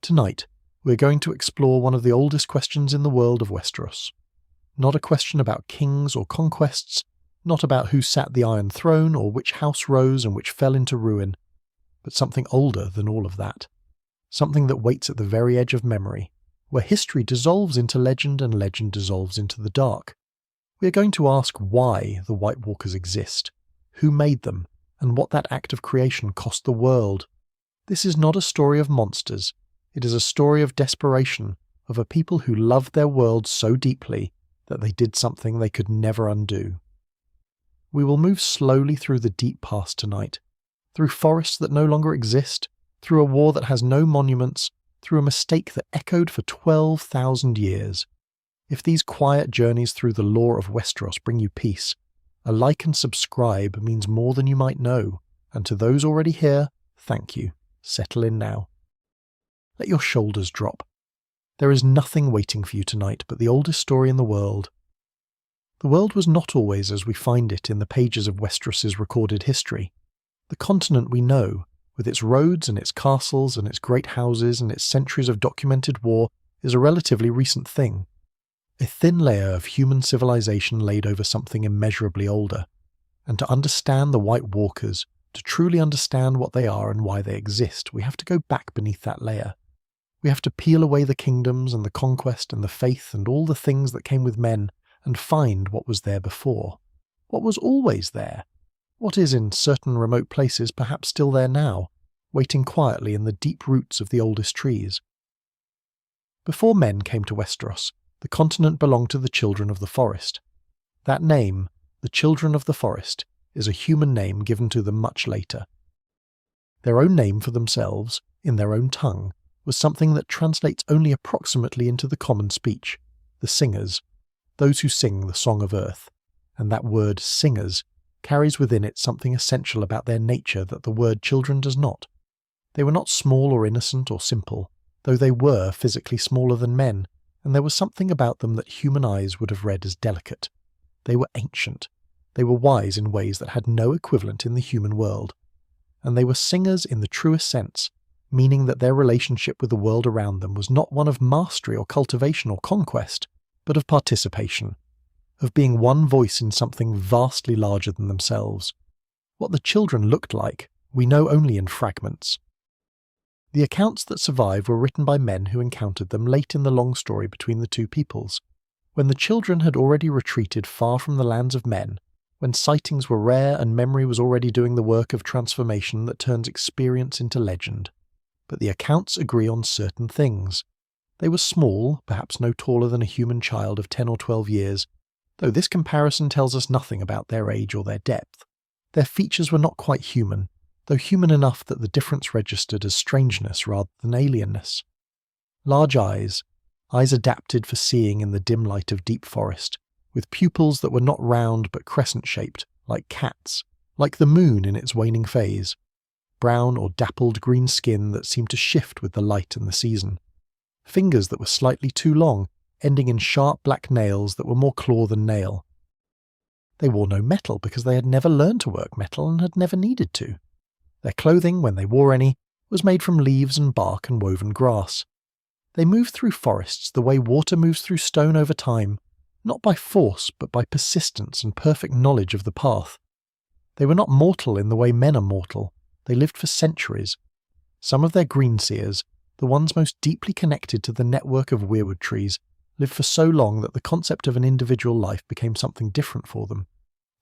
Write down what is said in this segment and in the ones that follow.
Tonight, we're going to explore one of the oldest questions in the world of Westeros. Not a question about kings or conquests, not about who sat the Iron Throne or which house rose and which fell into ruin, but something older than all of that. Something that waits at the very edge of memory, where history dissolves into legend and legend dissolves into the dark. We are going to ask why the White Walkers exist, who made them, and what that act of creation cost the world. This is not a story of monsters. It is a story of desperation, of a people who loved their world so deeply that they did something they could never undo. We will move slowly through the deep past tonight, through forests that no longer exist, through a war that has no monuments, through a mistake that echoed for 12,000 years. If these quiet journeys through the lore of Westeros bring you peace, a like and subscribe means more than you might know, and to those already here, thank you. Settle in now. Let your shoulders drop. There is nothing waiting for you tonight but the oldest story in the world. The world was not always as we find it in the pages of Westeros' recorded history. The continent we know, with its roads and its castles and its great houses and its centuries of documented war, is a relatively recent thing. A thin layer of human civilization laid over something immeasurably older. And to understand the White Walkers, to truly understand what they are and why they exist, we have to go back beneath that layer. We have to peel away the kingdoms and the conquest and the faith and all the things that came with men and find what was there before. What was always there? What is in certain remote places perhaps still there now, waiting quietly in the deep roots of the oldest trees? Before men came to Westeros, the continent belonged to the Children of the Forest. That name, the Children of the Forest, is a human name given to them much later. Their own name for themselves, in their own tongue, was something that translates only approximately into the common speech, the singers, those who sing the Song of Earth, and that word singers carries within it something essential about their nature that the word children does not. They were not small or innocent or simple, though they were physically smaller than men, and there was something about them that human eyes would have read as delicate. They were ancient. They were wise in ways that had no equivalent in the human world. And they were singers in the truest sense, meaning that their relationship with the world around them was not one of mastery or cultivation or conquest, but of participation, of being one voice in something vastly larger than themselves. What the children looked like, we know only in fragments. The accounts that survive were written by men who encountered them late in the long story between the two peoples, when the children had already retreated far from the lands of men, when sightings were rare and memory was already doing the work of transformation that turns experience into legend. But the accounts agree on certain things. They were small, perhaps no taller than a human child of 10 or 12 years, though this comparison tells us nothing about their age or their depth. Their features were not quite human, though human enough that the difference registered as strangeness rather than alienness. Large eyes adapted for seeing in the dim light of deep forest, with pupils that were not round but crescent-shaped, like cats, like the moon in its waning phase. Brown or dappled green skin that seemed to shift with the light and the season. Fingers that were slightly too long, ending in sharp black nails that were more claw than nail. They wore no metal because they had never learned to work metal and had never needed to. Their clothing, when they wore any, was made from leaves and bark and woven grass. They moved through forests the way water moves through stone over time, not by force but by persistence and perfect knowledge of the path. They were not mortal in the way men are mortal. They lived for centuries. Some of their greenseers, the ones most deeply connected to the network of weirwood trees, lived for so long that the concept of an individual life became something different for them,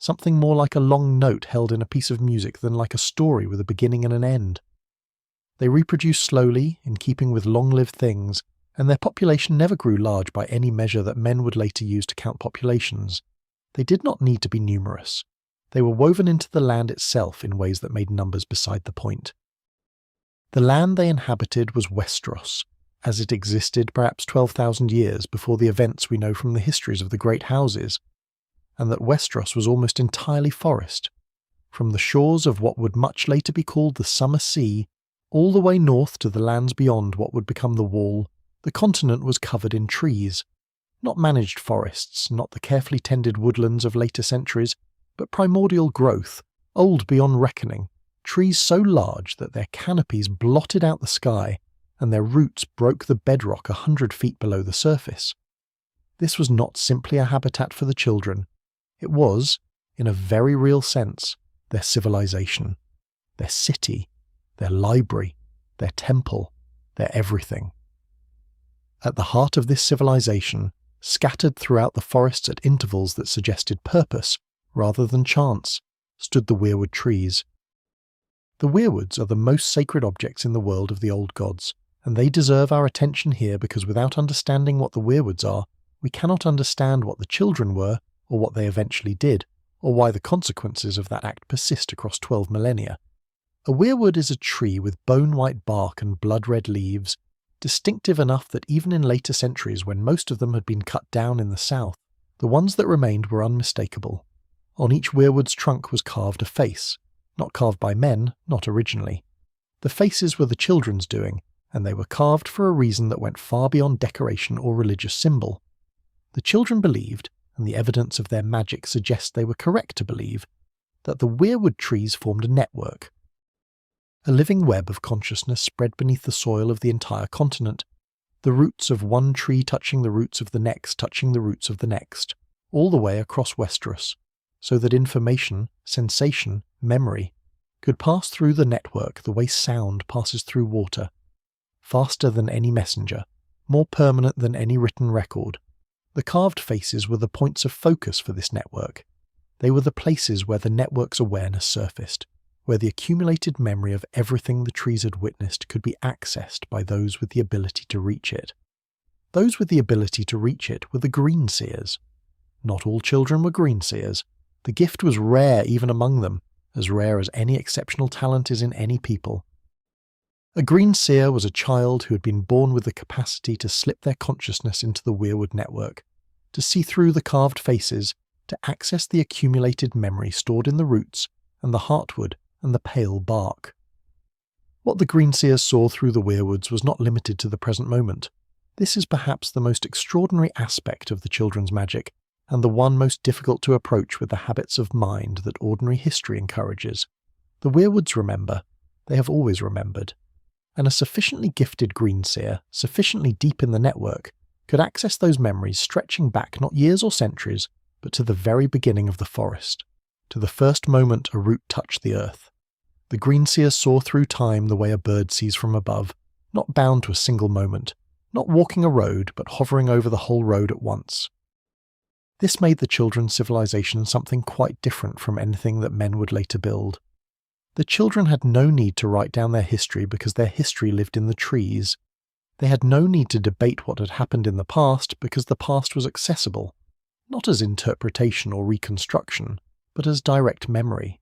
something more like a long note held in a piece of music than like a story with a beginning and an end. They reproduced slowly, in keeping with long-lived things, and their population never grew large by any measure that men would later use to count populations. They did not need to be numerous. They were woven into the land itself in ways that made numbers beside the point. The land they inhabited was Westeros, as it existed perhaps 12,000 years before the events we know from the histories of the great houses, and that Westeros was almost entirely forest. From the shores of what would much later be called the Summer Sea, all the way north to the lands beyond what would become the Wall, the continent was covered in trees. Not managed forests, not the carefully tended woodlands of later centuries, but primordial growth, old beyond reckoning, trees so large that their canopies blotted out the sky, and their roots broke the bedrock 100 feet below the surface. This was not simply a habitat for the children. It was, in a very real sense, their civilization, their city, their library, their temple, their everything. At the heart of this civilization, scattered throughout the forests at intervals that suggested purpose rather than chance, stood the weirwood trees. The weirwoods are the most sacred objects in the world of the old gods, and they deserve our attention here because without understanding what the weirwoods are, we cannot understand what the children were, or what they eventually did, or why the consequences of that act persist across 12 millennia. A weirwood is a tree with bone-white bark and blood-red leaves, distinctive enough that even in later centuries when most of them had been cut down in the south, the ones that remained were unmistakable. On each weirwood's trunk was carved a face, not carved by men, not originally. The faces were the children's doing, and they were carved for a reason that went far beyond decoration or religious symbol. The children believed, and the evidence of their magic suggests they were correct to believe, that the weirwood trees formed a network. A living web of consciousness spread beneath the soil of the entire continent, the roots of one tree touching the roots of the next touching the roots of the next, all the way across Westeros, so that information, sensation, memory could pass through the network the way sound passes through water, faster than any messenger, more permanent than any written record. The carved faces were the points of focus for this network. They were the places where the network's awareness surfaced, where the accumulated memory of everything the trees had witnessed could be accessed by those with the ability to reach it. Those with the ability to reach it were the green seers. Not all children were green seers. The gift was rare even among them, as rare as any exceptional talent is in any people. A green seer was a child who had been born with the capacity to slip their consciousness into the weirwood network, to see through the carved faces, to access the accumulated memory stored in the roots and the heartwood and the pale bark. What the green seers saw through the weirwoods was not limited to the present moment. This is perhaps the most extraordinary aspect of the children's magic, and the one most difficult to approach with the habits of mind that ordinary history encourages. The weirwoods remember. They have always remembered. And a sufficiently gifted green seer, sufficiently deep in the network, could access those memories stretching back not years or centuries, but to the very beginning of the forest, to the first moment a root touched the earth. The green seer saw through time the way a bird sees from above, not bound to a single moment, not walking a road, but hovering over the whole road at once. This made the children's civilization something quite different from anything that men would later build. The children had no need to write down their history because their history lived in the trees. They had no need to debate what had happened in the past because the past was accessible, not as interpretation or reconstruction, but as direct memory.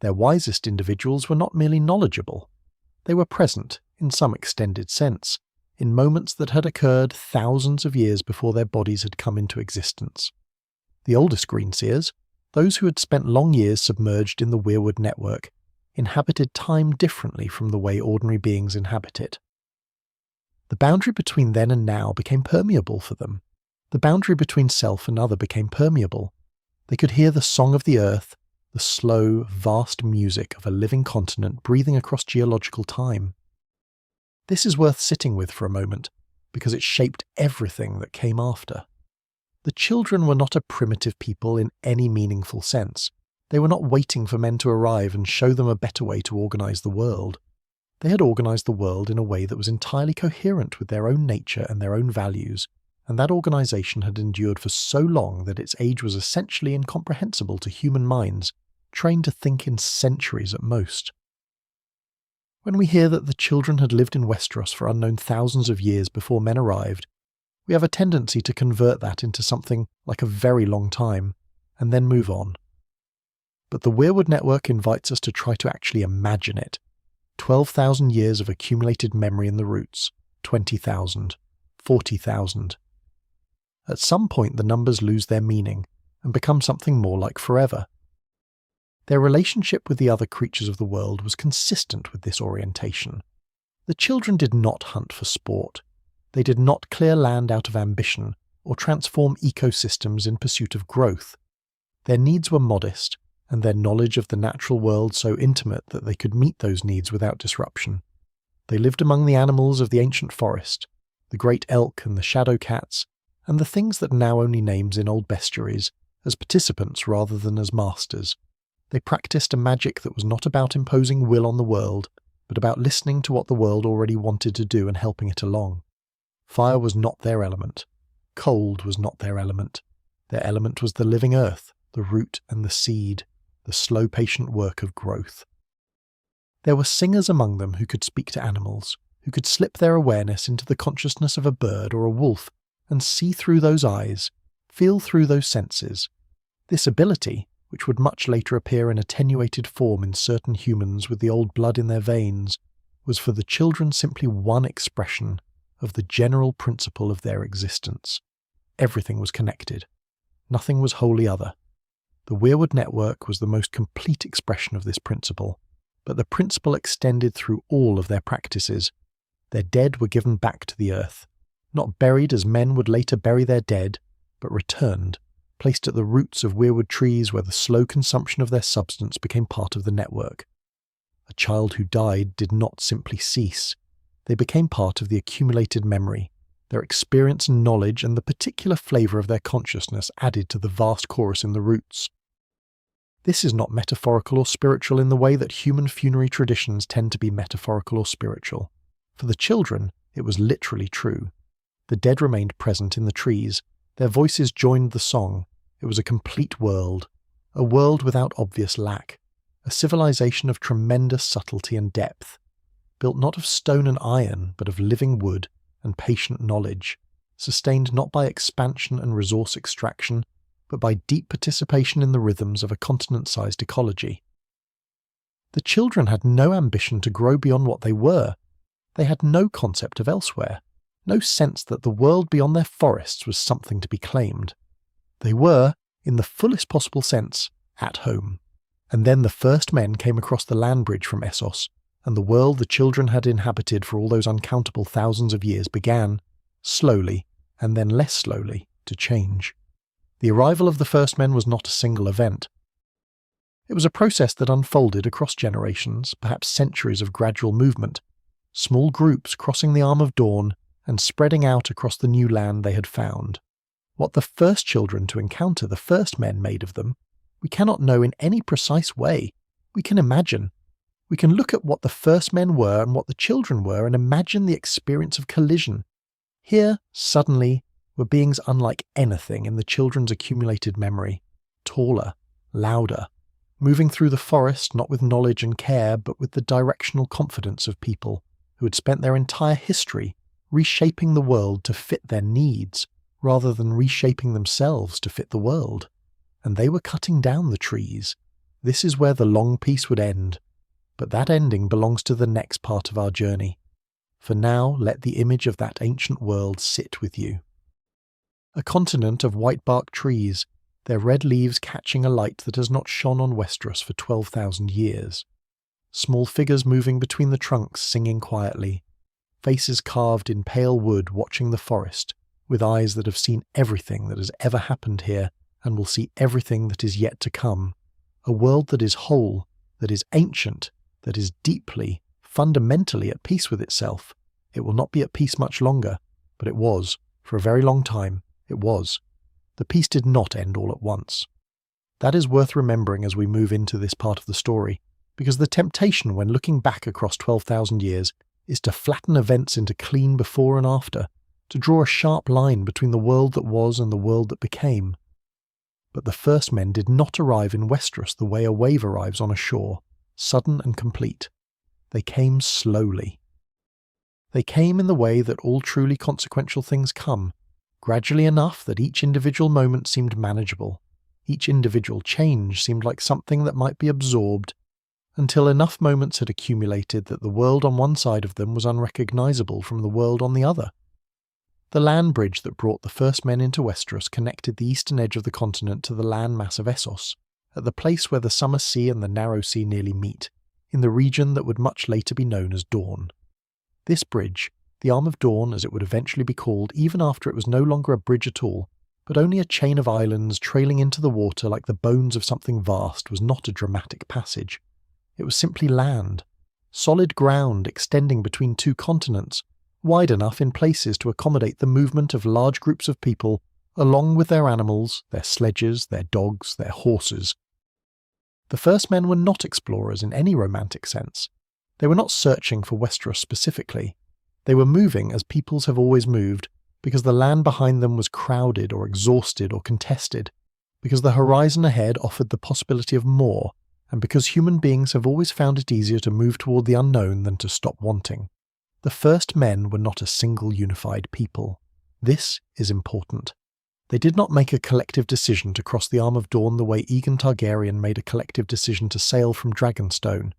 Their wisest individuals were not merely knowledgeable. They were present, in some extended sense, in moments that had occurred thousands of years before their bodies had come into existence. The oldest green seers, those who had spent long years submerged in the weirwood network, inhabited time differently from the way ordinary beings inhabit it. The boundary between then and now became permeable for them. The boundary between self and other became permeable. They could hear the song of the earth, the slow, vast music of a living continent breathing across geological time. This is worth sitting with for a moment, because it shaped everything that came after. The children were not a primitive people in any meaningful sense. They were not waiting for men to arrive and show them a better way to organize the world. They had organized the world in a way that was entirely coherent with their own nature and their own values, and that organization had endured for so long that its age was essentially incomprehensible to human minds, trained to think in centuries at most. When we hear that the children had lived in Westeros for unknown thousands of years before men arrived, we have a tendency to convert that into something like a very long time, and then move on. But the weirwood network invites us to try to actually imagine it. 12,000 years of accumulated memory in the roots, 20,000, 40,000. At some point the numbers lose their meaning and become something more like forever. Their relationship with the other creatures of the world was consistent with this orientation. The children did not hunt for sport. They did not clear land out of ambition or transform ecosystems in pursuit of growth. Their needs were modest, and their knowledge of the natural world so intimate that they could meet those needs without disruption. They lived among the animals of the ancient forest, the great elk and the shadow cats, and the things that now only names in old bestiaries, as participants rather than as masters. They practiced a magic that was not about imposing will on the world, but about listening to what the world already wanted to do and helping it along. Fire was not their element. Cold was not their element. Their element was the living earth, the root and the seed, the slow patient work of growth. There were singers among them who could speak to animals, who could slip their awareness into the consciousness of a bird or a wolf and see through those eyes, feel through those senses. This ability, which would much later appear in attenuated form in certain humans with the old blood in their veins, was for the children simply one expression of the general principle of their existence. Everything was connected. Nothing was wholly other. The weirwood network was the most complete expression of this principle, but the principle extended through all of their practices. Their dead were given back to the earth, not buried as men would later bury their dead, but returned, placed at the roots of weirwood trees where the slow consumption of their substance became part of the network. A child who died did not simply cease. They became part of the accumulated memory. Their experience and knowledge and the particular flavour of their consciousness added to the vast chorus in the roots. This is not metaphorical or spiritual in the way that human funerary traditions tend to be metaphorical or spiritual. For the children, it was literally true. The dead remained present in the trees. Their voices joined the song. It was a complete world, a world without obvious lack, a civilization of tremendous subtlety and depth, built not of stone and iron, but of living wood and patient knowledge, sustained not by expansion and resource extraction, but by deep participation in the rhythms of a continent-sized ecology. The children had no ambition to grow beyond what they were. They had no concept of elsewhere, no sense that the world beyond their forests was something to be claimed. They were, in the fullest possible sense, at home. And then the first men came across the land bridge from Essos, and the world the children had inhabited for all those uncountable thousands of years began, slowly, and then less slowly, to change. The arrival of the first men was not a single event. It was a process that unfolded across generations, perhaps centuries of gradual movement, small groups crossing the Arm of Dorne and spreading out across the new land they had found. What the first children to encounter the first men made of them, we cannot know in any precise way. We can imagine. We can look at what the first men were and what the children were and imagine the experience of collision. Here, suddenly, were beings unlike anything in the children's accumulated memory, taller, louder, moving through the forest not with knowledge and care, but with the directional confidence of people who had spent their entire history reshaping the world to fit their needs, rather than reshaping themselves to fit the world. And they were cutting down the trees. This is where the long piece would end. But that ending belongs to the next part of our journey. For now, let the image of that ancient world sit with you. A continent of white-bark trees, their red leaves catching a light that has not shone on Westeros for 12,000 years. Small figures moving between the trunks singing quietly. Faces carved in pale wood watching the forest, with eyes that have seen everything that has ever happened here and will see everything that is yet to come. A world that is whole, that is ancient, that is deeply, fundamentally at peace with itself. It will not be at peace much longer, but it was, for a very long time, it was. The peace did not end all at once. That is worth remembering as we move into this part of the story, because the temptation when looking back across 12,000 years is to flatten events into clean before and after, to draw a sharp line between the world that was and the world that became. But the first men did not arrive in Westeros the way a wave arrives on a shore, sudden and complete. They came slowly. They came in the way that all truly consequential things come, gradually enough that each individual moment seemed manageable, each individual change seemed like something that might be absorbed, until enough moments had accumulated that the world on one side of them was unrecognizable from the world on the other. The land bridge that brought the first men into Westeros connected the eastern edge of the continent to the land mass of Essos, at the place where the Summer Sea and the Narrow Sea nearly meet, in the region that would much later be known as Dorne. This bridge, the Arm of Dorne as it would eventually be called even after it was no longer a bridge at all, but only a chain of islands trailing into the water like the bones of something vast, was not a dramatic passage. It was simply land, solid ground extending between two continents, wide enough in places to accommodate the movement of large groups of people along with their animals, their sledges, their dogs, their horses. The first men were not explorers in any romantic sense. They were not searching for Westeros specifically. They were moving as peoples have always moved, because the land behind them was crowded or exhausted or contested, because the horizon ahead offered the possibility of more, and because human beings have always found it easier to move toward the unknown than to stop wanting. The first men were not a single unified people. This is important. They did not make a collective decision to cross the Arm of Dorne the way Aegon Targaryen made a collective decision to sail from Dragonstone.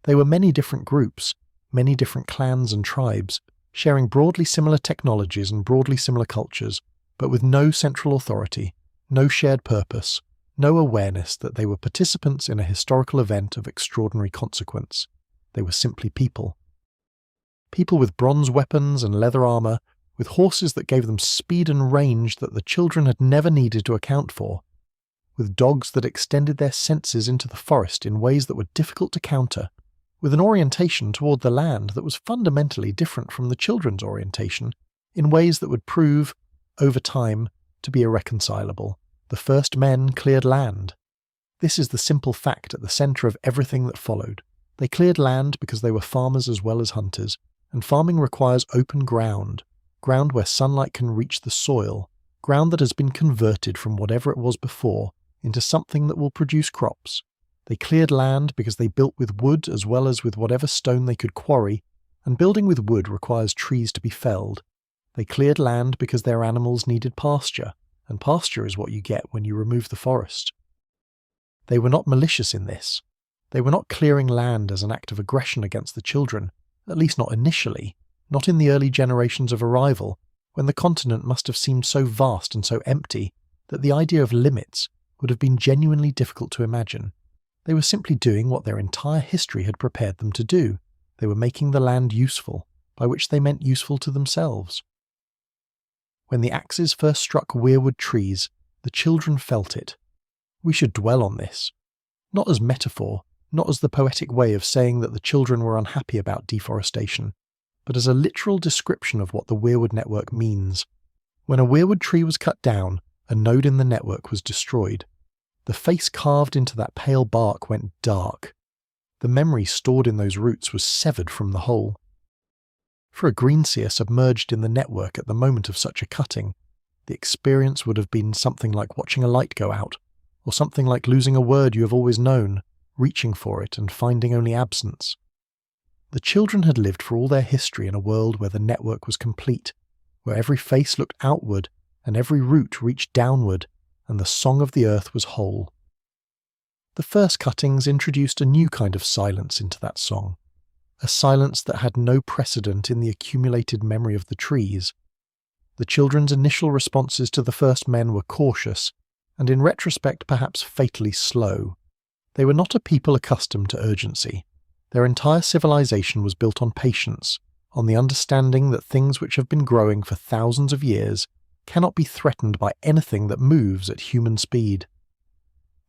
They were many different groups, many different clans and tribes, sharing broadly similar technologies and broadly similar cultures, but with no central authority, no shared purpose, no awareness that they were participants in a historical event of extraordinary consequence. They were simply people. People with bronze weapons and leather armour, with horses that gave them speed and range that the children had never needed to account for, with dogs that extended their senses into the forest in ways that were difficult to counter, with an orientation toward the land that was fundamentally different from the children's orientation, in ways that would prove, over time, to be irreconcilable. The first men cleared land. This is the simple fact at the centre of everything that followed. They cleared land because they were farmers as well as hunters, and farming requires open ground where sunlight can reach the soil, ground that has been converted from whatever it was before into something that will produce crops. They cleared land because they built with wood as well as with whatever stone they could quarry, and building with wood requires trees to be felled. They cleared land because their animals needed pasture, and pasture is what you get when you remove the forest. They were not malicious in this. They were not clearing land as an act of aggression against the children, at least not initially, not in the early generations of arrival, when the continent must have seemed so vast and so empty that the idea of limits would have been genuinely difficult to imagine. They were simply doing what their entire history had prepared them to do. They were making the land useful, by which they meant useful to themselves. When the axes first struck weirwood trees, the children felt it. We should dwell on this. Not as metaphor, not as the poetic way of saying that the children were unhappy about deforestation, but as a literal description of what the weirwood network means. When a weirwood tree was cut down, a node in the network was destroyed. The face carved into that pale bark went dark. The memory stored in those roots was severed from the whole. For a greenseer submerged in the network at the moment of such a cutting, the experience would have been something like watching a light go out, or something like losing a word you have always known, reaching for it and finding only absence. The children had lived for all their history in a world where the network was complete, where every face looked outward and every root reached downward, and the song of the earth was whole. The first cuttings introduced a new kind of silence into that song, a silence that had no precedent in the accumulated memory of the trees. The children's initial responses to the first men were cautious, and in retrospect perhaps fatally slow. They were not a people accustomed to urgency. Their entire civilization was built on patience, on the understanding that things which have been growing for thousands of years cannot be threatened by anything that moves at human speed.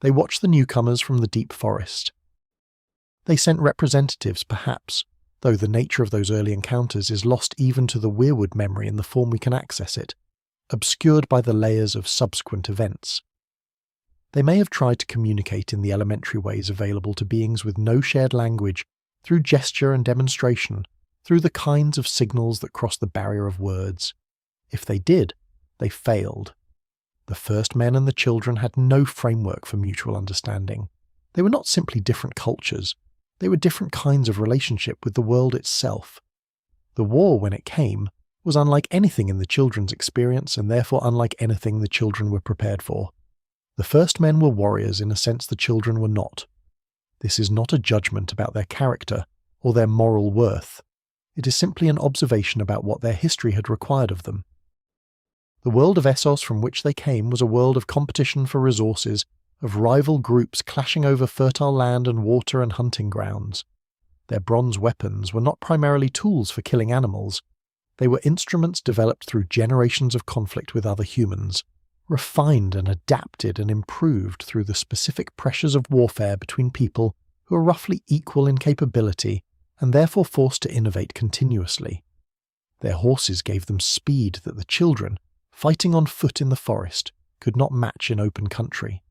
They watched the newcomers from the deep forest. They sent representatives, perhaps, though the nature of those early encounters is lost even to the weirwood memory in the form we can access it, obscured by the layers of subsequent events. They may have tried to communicate in the elementary ways available to beings with no shared language, through gesture and demonstration, through the kinds of signals that cross the barrier of words. If they did, they failed. The first men and the children had no framework for mutual understanding. They were not simply different cultures. They were different kinds of relationship with the world itself. The war, when it came, was unlike anything in the children's experience and therefore unlike anything the children were prepared for. The first men were warriors in a sense the children were not. This is not a judgment about their character or their moral worth. It is simply an observation about what their history had required of them. The world of Essos from which they came was a world of competition for resources, of rival groups clashing over fertile land and water and hunting grounds. Their bronze weapons were not primarily tools for killing animals. They were instruments developed through generations of conflict with other humans, refined and adapted and improved through the specific pressures of warfare between people who are roughly equal in capability and therefore forced to innovate continuously. Their horses gave them speed that the children, fighting on foot in the forest, could not match in open country.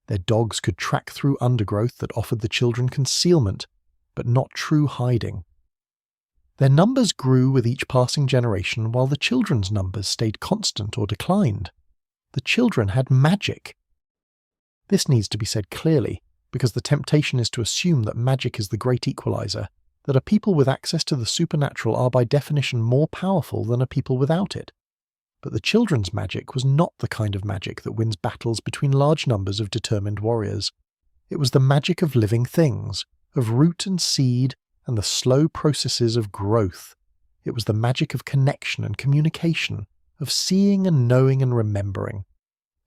Their dogs could track through undergrowth that offered the children concealment, but not true hiding. Their numbers grew with each passing generation while the children's numbers stayed constant or declined. The children had magic. This needs to be said clearly, because the temptation is to assume that magic is the great equalizer, that a people with access to the supernatural are by definition more powerful than a people without it. But the children's magic was not the kind of magic that wins battles between large numbers of determined warriors. It was the magic of living things, of root and seed, and the slow processes of growth. It was the magic of connection and communication, of seeing and knowing and remembering.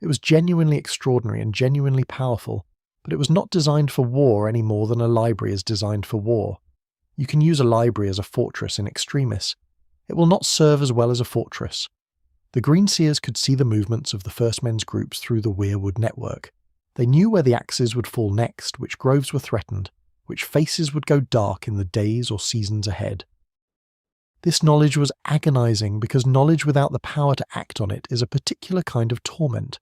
It was genuinely extraordinary and genuinely powerful, but it was not designed for war any more than a library is designed for war. You can use a library as a fortress in extremis. It will not serve as well as a fortress. The Greenseers could see the movements of the First Men's groups through the weirwood network. They knew where the axes would fall next, which groves were threatened, which faces would go dark in the days or seasons ahead. This knowledge was agonizing because knowledge without the power to act on it is a particular kind of torment.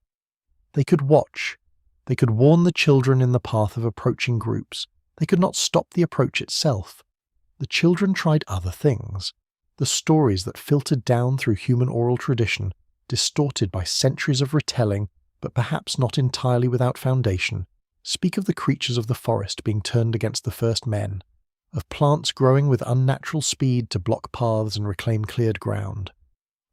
They could watch. They could warn the children in the path of approaching groups. They could not stop the approach itself. The children tried other things. The stories that filtered down through human oral tradition, distorted by centuries of retelling, but perhaps not entirely without foundation, speak of the creatures of the forest being turned against the first men, of plants growing with unnatural speed to block paths and reclaim cleared ground,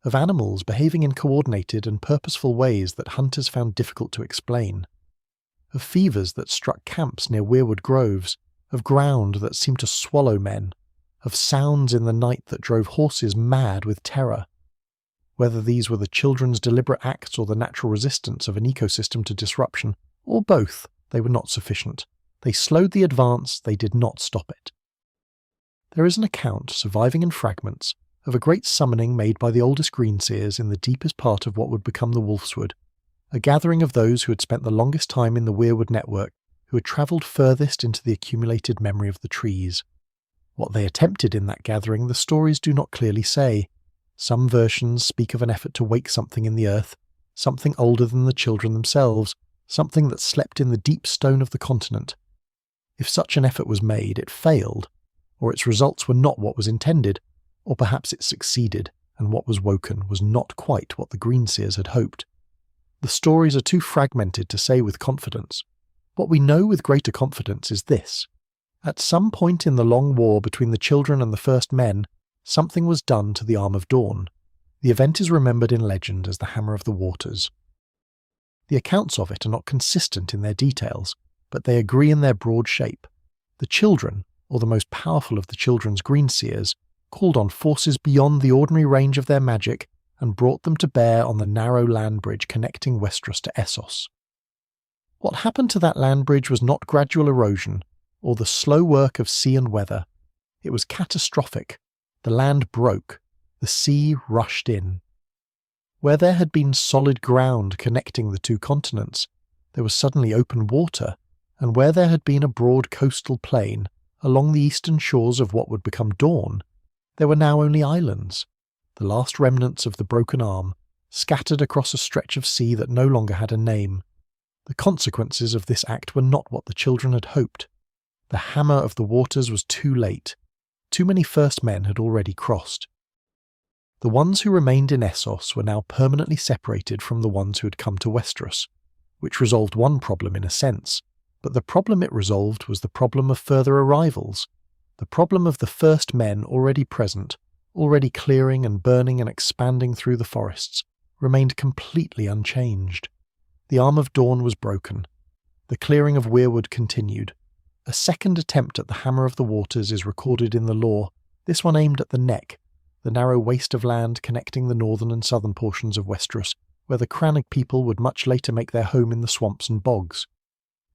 of animals behaving in coordinated and purposeful ways that hunters found difficult to explain, of fevers that struck camps near weirwood groves, of ground that seemed to swallow men, of sounds in the night that drove horses mad with terror. Whether these were the children's deliberate acts or the natural resistance of an ecosystem to disruption, or both, they were not sufficient. They slowed the advance, they did not stop it. There is an account, surviving in fragments, of a great summoning made by the oldest Greenseers in the deepest part of what would become the Wolfswood, a gathering of those who had spent the longest time in the weirwood network, who had travelled furthest into the accumulated memory of the trees. What they attempted in that gathering the stories do not clearly say. Some versions speak of an effort to wake something in the earth, something older than the children themselves, something that slept in the deep stone of the continent. If such an effort was made, it failed, or its results were not what was intended, or perhaps it succeeded, and what was woken was not quite what the Greenseers had hoped. The stories are too fragmented to say with confidence. What we know with greater confidence is this. At some point in the long war between the children and the first men, something was done to the Arm of Dorne. The event is remembered in legend as the Hammer of the Waters. The accounts of it are not consistent in their details, but they agree in their broad shape. The children, or the most powerful of the children's Greenseers, called on forces beyond the ordinary range of their magic and brought them to bear on the narrow land bridge connecting Westeros to Essos. What happened to that land bridge was not gradual erosion, or the slow work of sea and weather. It was catastrophic. The land broke. The sea rushed in. Where there had been solid ground connecting the two continents, there was suddenly open water, and where there had been a broad coastal plain, along the eastern shores of what would become Dorne, there were now only islands, the last remnants of the broken arm, scattered across a stretch of sea that no longer had a name. The consequences of this act were not what the children had hoped. The Hammer of the Waters was too late. Too many first men had already crossed. The ones who remained in Essos were now permanently separated from the ones who had come to Westeros, which resolved one problem in a sense, but the problem it resolved was the problem of further arrivals, the problem of the first men already present, already clearing and burning and expanding through the forests, remained completely unchanged. The Arm of Dorne was broken. The clearing of weirwood continued. A second attempt at the Hammer of the Waters is recorded in the lore, this one aimed at the Neck, the narrow waste of land connecting the northern and southern portions of Westeros, where the Crannog people would much later make their home in the swamps and bogs.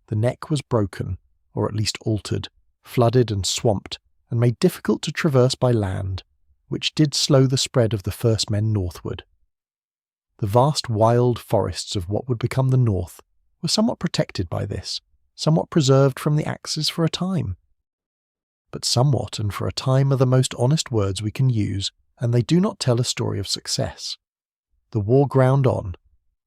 The Neck was broken, or at least altered, flooded and swamped, and made difficult to traverse by land, which did slow the spread of the first men northward. The vast wild forests of what would become the north were somewhat protected by this, somewhat preserved from the axes for a time. but somewhat and for a time are the most honest words we can use, and they do not tell a story of success. The war ground on.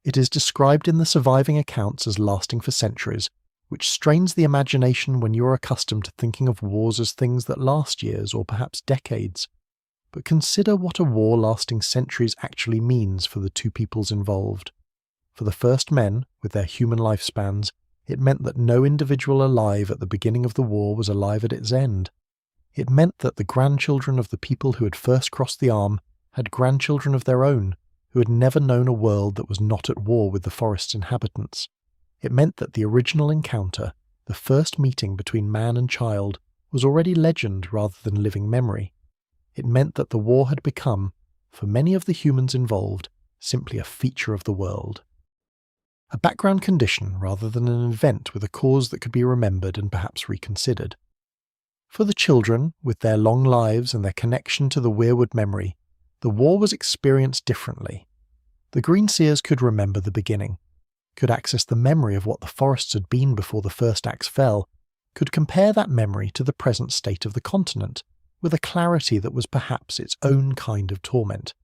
It is described in the surviving accounts as lasting for centuries, which strains the imagination when you are accustomed to thinking of wars as things that last years or perhaps decades. But consider what a war lasting centuries actually means for the two peoples involved. For the first men, with their human lifespans, it meant that no individual alive at the beginning of the war was alive at its end. It meant that the grandchildren of the people who had first crossed the Arm had grandchildren of their own, who had never known a world that was not at war with the forest's inhabitants. It meant that the original encounter, the first meeting between man and child, was already legend rather than living memory. It meant that the war had become, for many of the humans involved, simply a feature of the world. A background condition rather than an event with a cause that could be remembered and perhaps reconsidered. For the children, with their long lives and their connection to the weirwood memory, the war was experienced differently. The Greenseers could remember the beginning, could access the memory of what the forests had been before the first axe fell, could compare that memory to the present state of the continent, with a clarity that was perhaps its own kind of torment.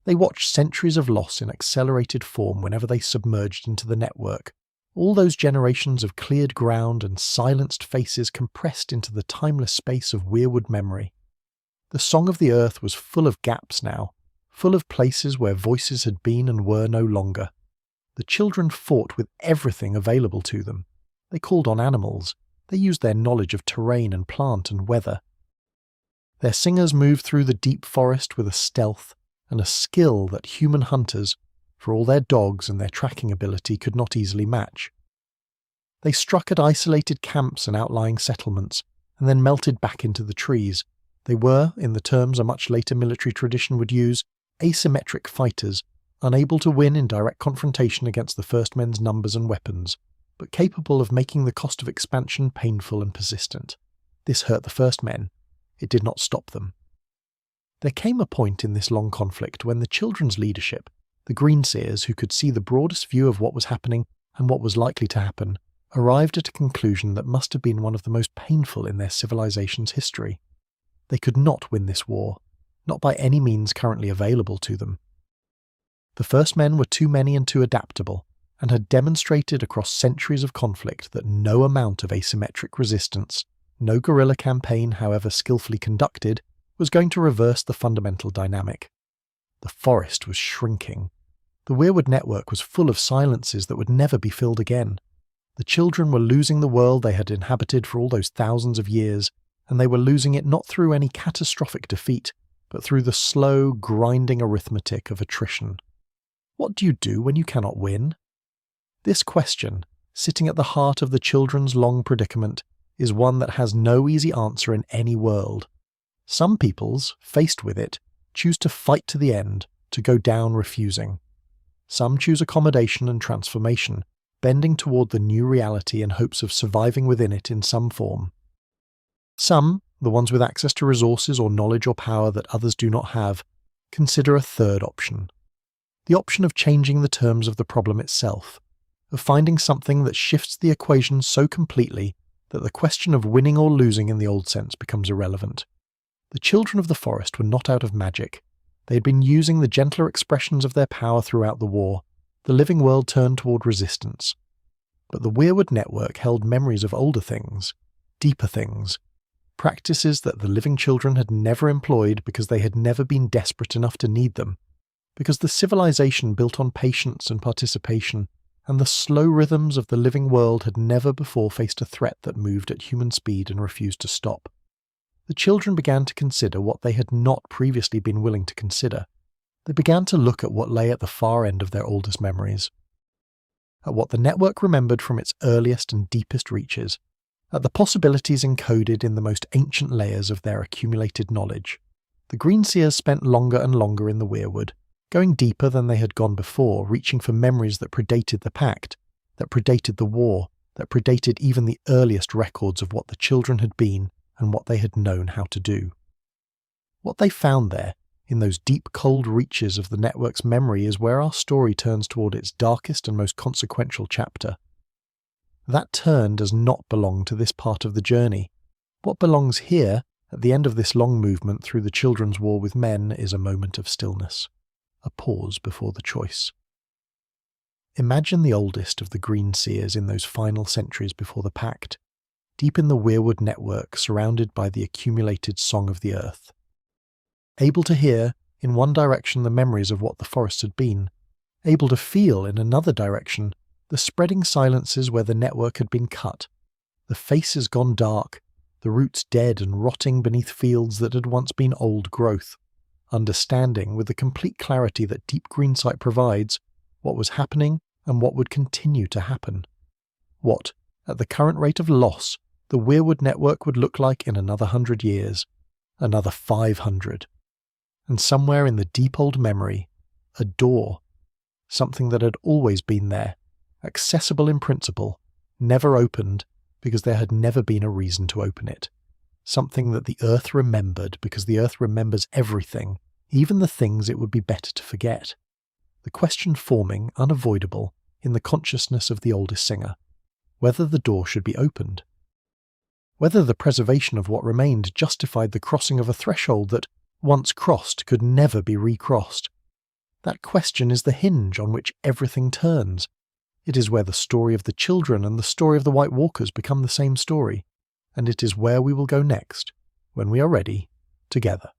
They watched centuries of loss in accelerated form whenever they submerged into the network, all those generations of cleared ground and silenced faces compressed into the timeless space of weirwood memory. The song of the earth was full of gaps now, full of places where voices had been and were no longer. The children fought with everything available to them. They called on animals. They used their knowledge of terrain and plant and weather. Their singers moved through the deep forest with a stealth and a skill that human hunters, for all their dogs and their tracking ability, could not easily match. They struck at isolated camps and outlying settlements, and then melted back into the trees. They were, in the terms a much later military tradition would use, asymmetric fighters, unable to win in direct confrontation against the first men's numbers and weapons, but capable of making the cost of expansion painful and persistent. This hurt the first men. It did not stop them. There came a point in this long conflict when the children's leadership, the Greenseers who could see the broadest view of what was happening and what was likely to happen, arrived at a conclusion that must have been one of the most painful in their civilization's history. They could not win this war, not by any means currently available to them. The first men were too many and too adaptable, and had demonstrated across centuries of conflict that no amount of asymmetric resistance, no guerrilla campaign however skillfully conducted, was going to reverse the fundamental dynamic. The forest was shrinking. The weirwood network was full of silences that would never be filled again. The children were losing the world they had inhabited for all those thousands of years, and they were losing it not through any catastrophic defeat, but through the slow, grinding arithmetic of attrition. What do you do when you cannot win? This question, sitting at the heart of the children's long predicament, is one that has no easy answer in any world. Some peoples, faced with it, choose to fight to the end, to go down refusing. Some choose accommodation and transformation, bending toward the new reality in hopes of surviving within it in some form. Some, the ones with access to resources or knowledge or power that others do not have, consider a third option. The option of changing the terms of the problem itself, of finding something that shifts the equation so completely that the question of winning or losing in the old sense becomes irrelevant. The children of the forest were not out of magic. They had been using the gentler expressions of their power throughout the war. The living world turned toward resistance. But the weirwood network held memories of older things, deeper things, practices that the living children had never employed because they had never been desperate enough to need them, because the civilization built on patience and participation, and the slow rhythms of the living world had never before faced a threat that moved at human speed and refused to stop. The children began to consider what they had not previously been willing to consider. They began to look at what lay at the far end of their oldest memories, at what the network remembered from its earliest and deepest reaches, at the possibilities encoded in the most ancient layers of their accumulated knowledge. The Greenseers spent longer and longer in the weirwood, going deeper than they had gone before, reaching for memories that predated the pact, that predated the war, that predated even the earliest records of what the children had been and what they had known how to do. What they found there, in those deep cold reaches of the network's memory, is where our story turns toward its darkest and most consequential chapter. That turn does not belong to this part of the journey. What belongs here, at the end of this long movement through the children's war with men, is a moment of stillness, a pause before the choice. Imagine the oldest of the green seers in those final centuries before the Pact, deep in the weirwood network surrounded by the accumulated song of the earth. Able to hear, in one direction, the memories of what the forest had been, able to feel, in another direction, the spreading silences where the network had been cut, the faces gone dark, the roots dead and rotting beneath fields that had once been old growth, understanding, with the complete clarity that deep green sight provides, what was happening and what would continue to happen. What, at the current rate of loss, the weirwood network would look like in another 100 years, another 500. And somewhere in the deep old memory, a door, something that had always been there, accessible in principle, never opened because there had never been a reason to open it. Something that the earth remembered because the earth remembers everything, even the things it would be better to forget. The question forming, unavoidable, in the consciousness of the oldest singer, whether the door should be opened. Whether the preservation of what remained justified the crossing of a threshold that, once crossed, could never be recrossed. That question is the hinge on which everything turns. It is where the story of the children and the story of the White Walkers become the same story, and it is where we will go next, when we are ready, together.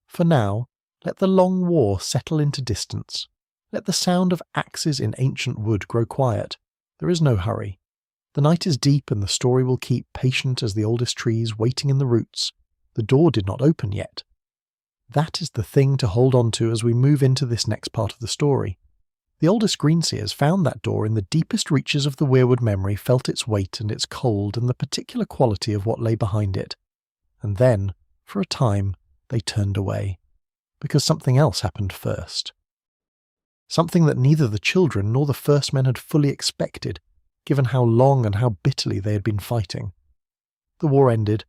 For now, let the long war settle into distance. Let the sound of axes in ancient wood grow quiet. There is no hurry. The night is deep and the story will keep patient as the oldest trees waiting in the roots. The door did not open yet. That is the thing to hold on to as we move into this next part of the story. The oldest greenseers found that door in the deepest reaches of the weirwood memory, felt its weight and its cold and the particular quality of what lay behind it. And then, for a time, they turned away, because something else happened first. Something that neither the children nor the first men had fully expected, given how long and how bitterly they had been fighting. The war ended,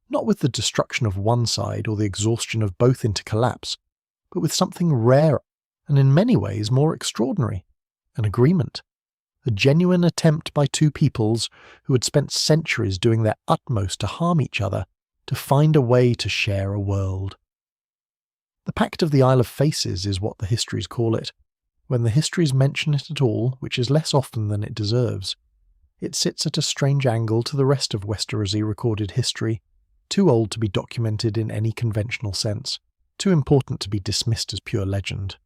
not with the destruction of one side or the exhaustion of both into collapse, but with something rare and in many ways more extraordinary, an agreement, a genuine attempt by two peoples who had spent centuries doing their utmost to harm each other, to find a way to share a world. The Pact of the Isle of Faces is what the histories call it. When the histories mention it at all, which is less often than it deserves, it sits at a strange angle to the rest of Westerosi recorded history, too old to be documented in any conventional sense, too important to be dismissed as pure legend.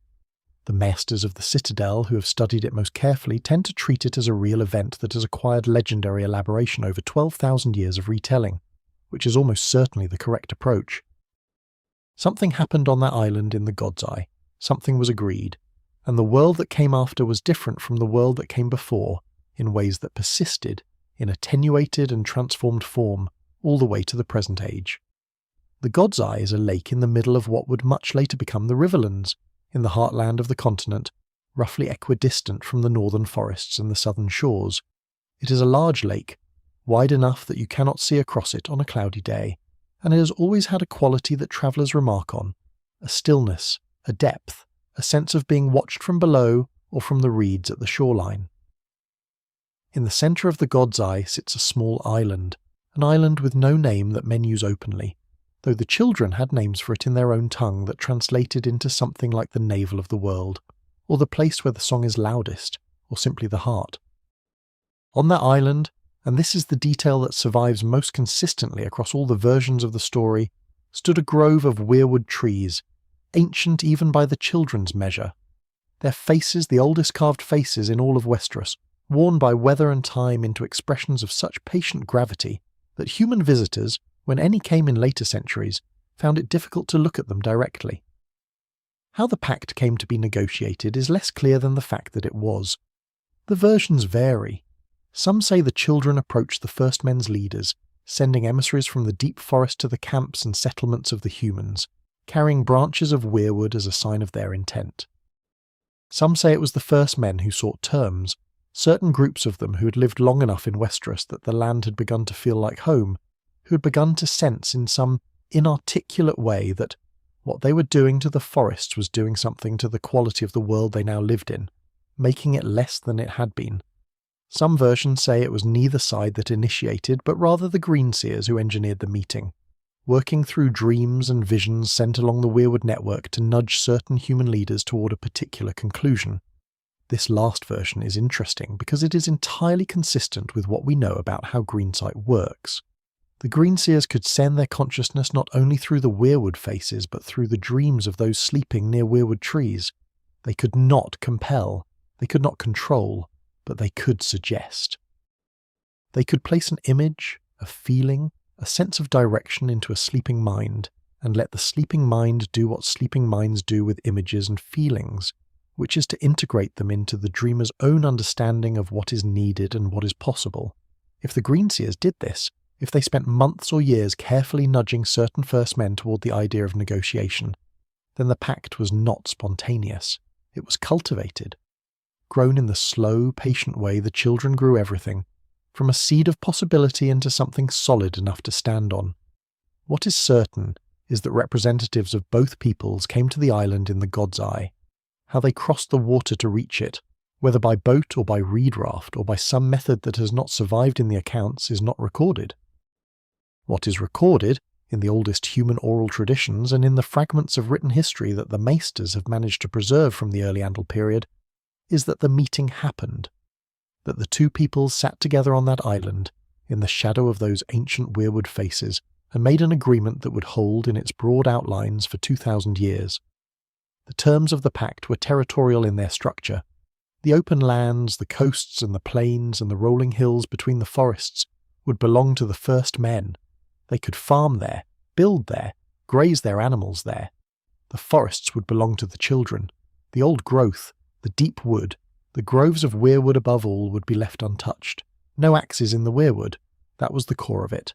The masters of the Citadel, who have studied it most carefully, tend to treat it as a real event that has acquired legendary elaboration over 12,000 years of retelling, which is almost certainly the correct approach. Something happened on that island in the God's Eye, something was agreed, and the world that came after was different from the world that came before, in ways that persisted, in attenuated and transformed form, all the way to the present age. The God's Eye is a lake in the middle of what would much later become the Riverlands, in the heartland of the continent, roughly equidistant from the northern forests and the southern shores. It is a large lake, wide enough that you cannot see across it on a cloudy day, and it has always had a quality that travellers remark on, a stillness, a depth, a sense of being watched from below or from the reeds at the shoreline. In the centre of the God's Eye sits a small island, an island with no name that men use openly, though the children had names for it in their own tongue that translated into something like the navel of the world, or the place where the song is loudest, or simply the heart. On that island, and this is the detail that survives most consistently across all the versions of the story, stood a grove of weirwood trees, ancient even by the children's measure. Their faces, the oldest carved faces in all of Westeros, worn by weather and time into expressions of such patient gravity that human visitors, when any came in later centuries, found it difficult to look at them directly. How the pact came to be negotiated is less clear than the fact that it was. The versions vary. Some say the children approached the First Men's leaders, sending emissaries from the deep forest to the camps and settlements of the humans, carrying branches of weirwood as a sign of their intent. Some say it was the First Men who sought terms, certain groups of them who had lived long enough in Westeros that the land had begun to feel like home, who had begun to sense in some inarticulate way that what they were doing to the forests was doing something to the quality of the world they now lived in, making it less than it had been. Some versions say it was neither side that initiated, but rather the Greenseers who engineered the meeting, working through dreams and visions sent along the weirwood network to nudge certain human leaders toward a particular conclusion. This last version is interesting because it is entirely consistent with what we know about how Greensight works. The Greenseers could send their consciousness not only through the weirwood faces but through the dreams of those sleeping near weirwood trees. They could not compel, they could not control, but they could suggest. They could place an image, a feeling, a sense of direction into a sleeping mind, and let the sleeping mind do what sleeping minds do with images and feelings, which is to integrate them into the dreamer's own understanding of what is needed and what is possible. If the Greenseers did this, if they spent months or years carefully nudging certain First Men toward the idea of negotiation, then the pact was not spontaneous. It was cultivated. Grown in the slow, patient way the children grew everything, from a seed of possibility into something solid enough to stand on. What is certain is that representatives of both peoples came to the island in the God's Eye. How they crossed the water to reach it, whether by boat or by reed raft or by some method that has not survived in the accounts, is not recorded. What is recorded, in the oldest human oral traditions and in the fragments of written history that the maesters have managed to preserve from the early Andal period, is that the meeting happened, that the two peoples sat together on that island, in the shadow of those ancient weirwood faces, and made an agreement that would hold in its broad outlines for 2,000 years. The terms of the pact were territorial in their structure. The open lands, the coasts and the plains and the rolling hills between the forests would belong to the First Men. They could farm there, build there, graze their animals there. The forests would belong to the children. The old growth, the deep wood, the groves of weirwood above all would be left untouched. No axes in the weirwood. That was the core of it.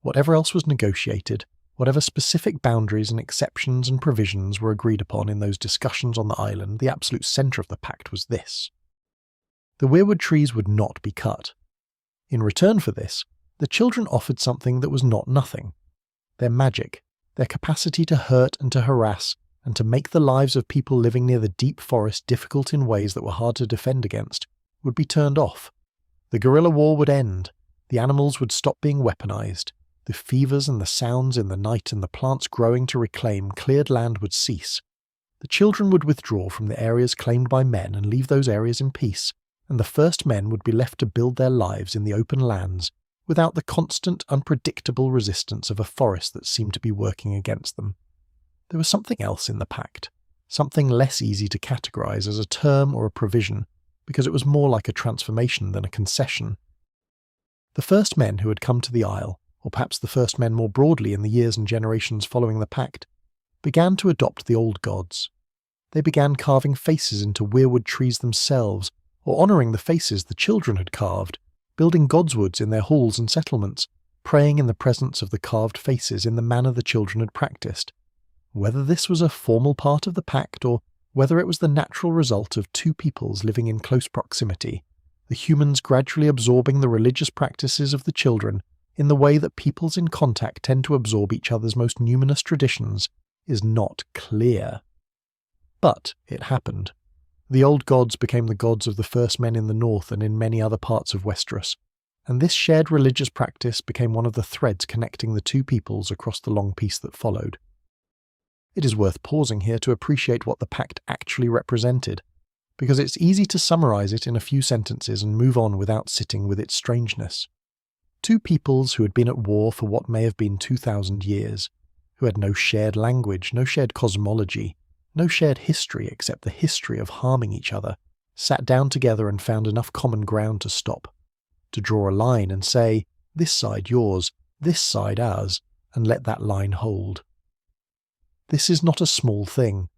Whatever else was negotiated, whatever specific boundaries and exceptions and provisions were agreed upon in those discussions on the island, the absolute centre of the pact was this. The weirwood trees would not be cut. In return for this, the children offered something that was not nothing. Their magic, their capacity to hurt and to harass, and to make the lives of people living near the deep forest difficult in ways that were hard to defend against, would be turned off. The guerrilla war would end. The animals would stop being weaponized. The fevers and the sounds in the night and the plants growing to reclaim cleared land would cease. The children would withdraw from the areas claimed by men and leave those areas in peace, and the First Men would be left to build their lives in the open lands, without the constant, unpredictable resistance of a forest that seemed to be working against them. There was something else in the pact, something less easy to categorize as a term or a provision, because it was more like a transformation than a concession. The First Men who had come to the Isle, or perhaps the First Men more broadly in the years and generations following the pact, began to adopt the old gods. They began carving faces into weirwood trees themselves, or honouring the faces the children had carved, building godswoods in their halls and settlements, praying in the presence of the carved faces in the manner the children had practiced. Whether this was a formal part of the pact or whether it was the natural result of two peoples living in close proximity, the humans gradually absorbing the religious practices of the children in the way that peoples in contact tend to absorb each other's most numinous traditions, is not clear. But it happened. The old gods became the gods of the First Men in the north and in many other parts of Westeros, and this shared religious practice became one of the threads connecting the two peoples across the long peace that followed. It is worth pausing here to appreciate what the pact actually represented, because it's easy to summarize it in a few sentences and move on without sitting with its strangeness. Two peoples who had been at war for what may have been 2,000 years, who had no shared language, no shared cosmology, no shared history except the history of harming each other, sat down together and found enough common ground to stop, to draw a line and say, this side yours, this side ours, and let that line hold. This is not a small thing.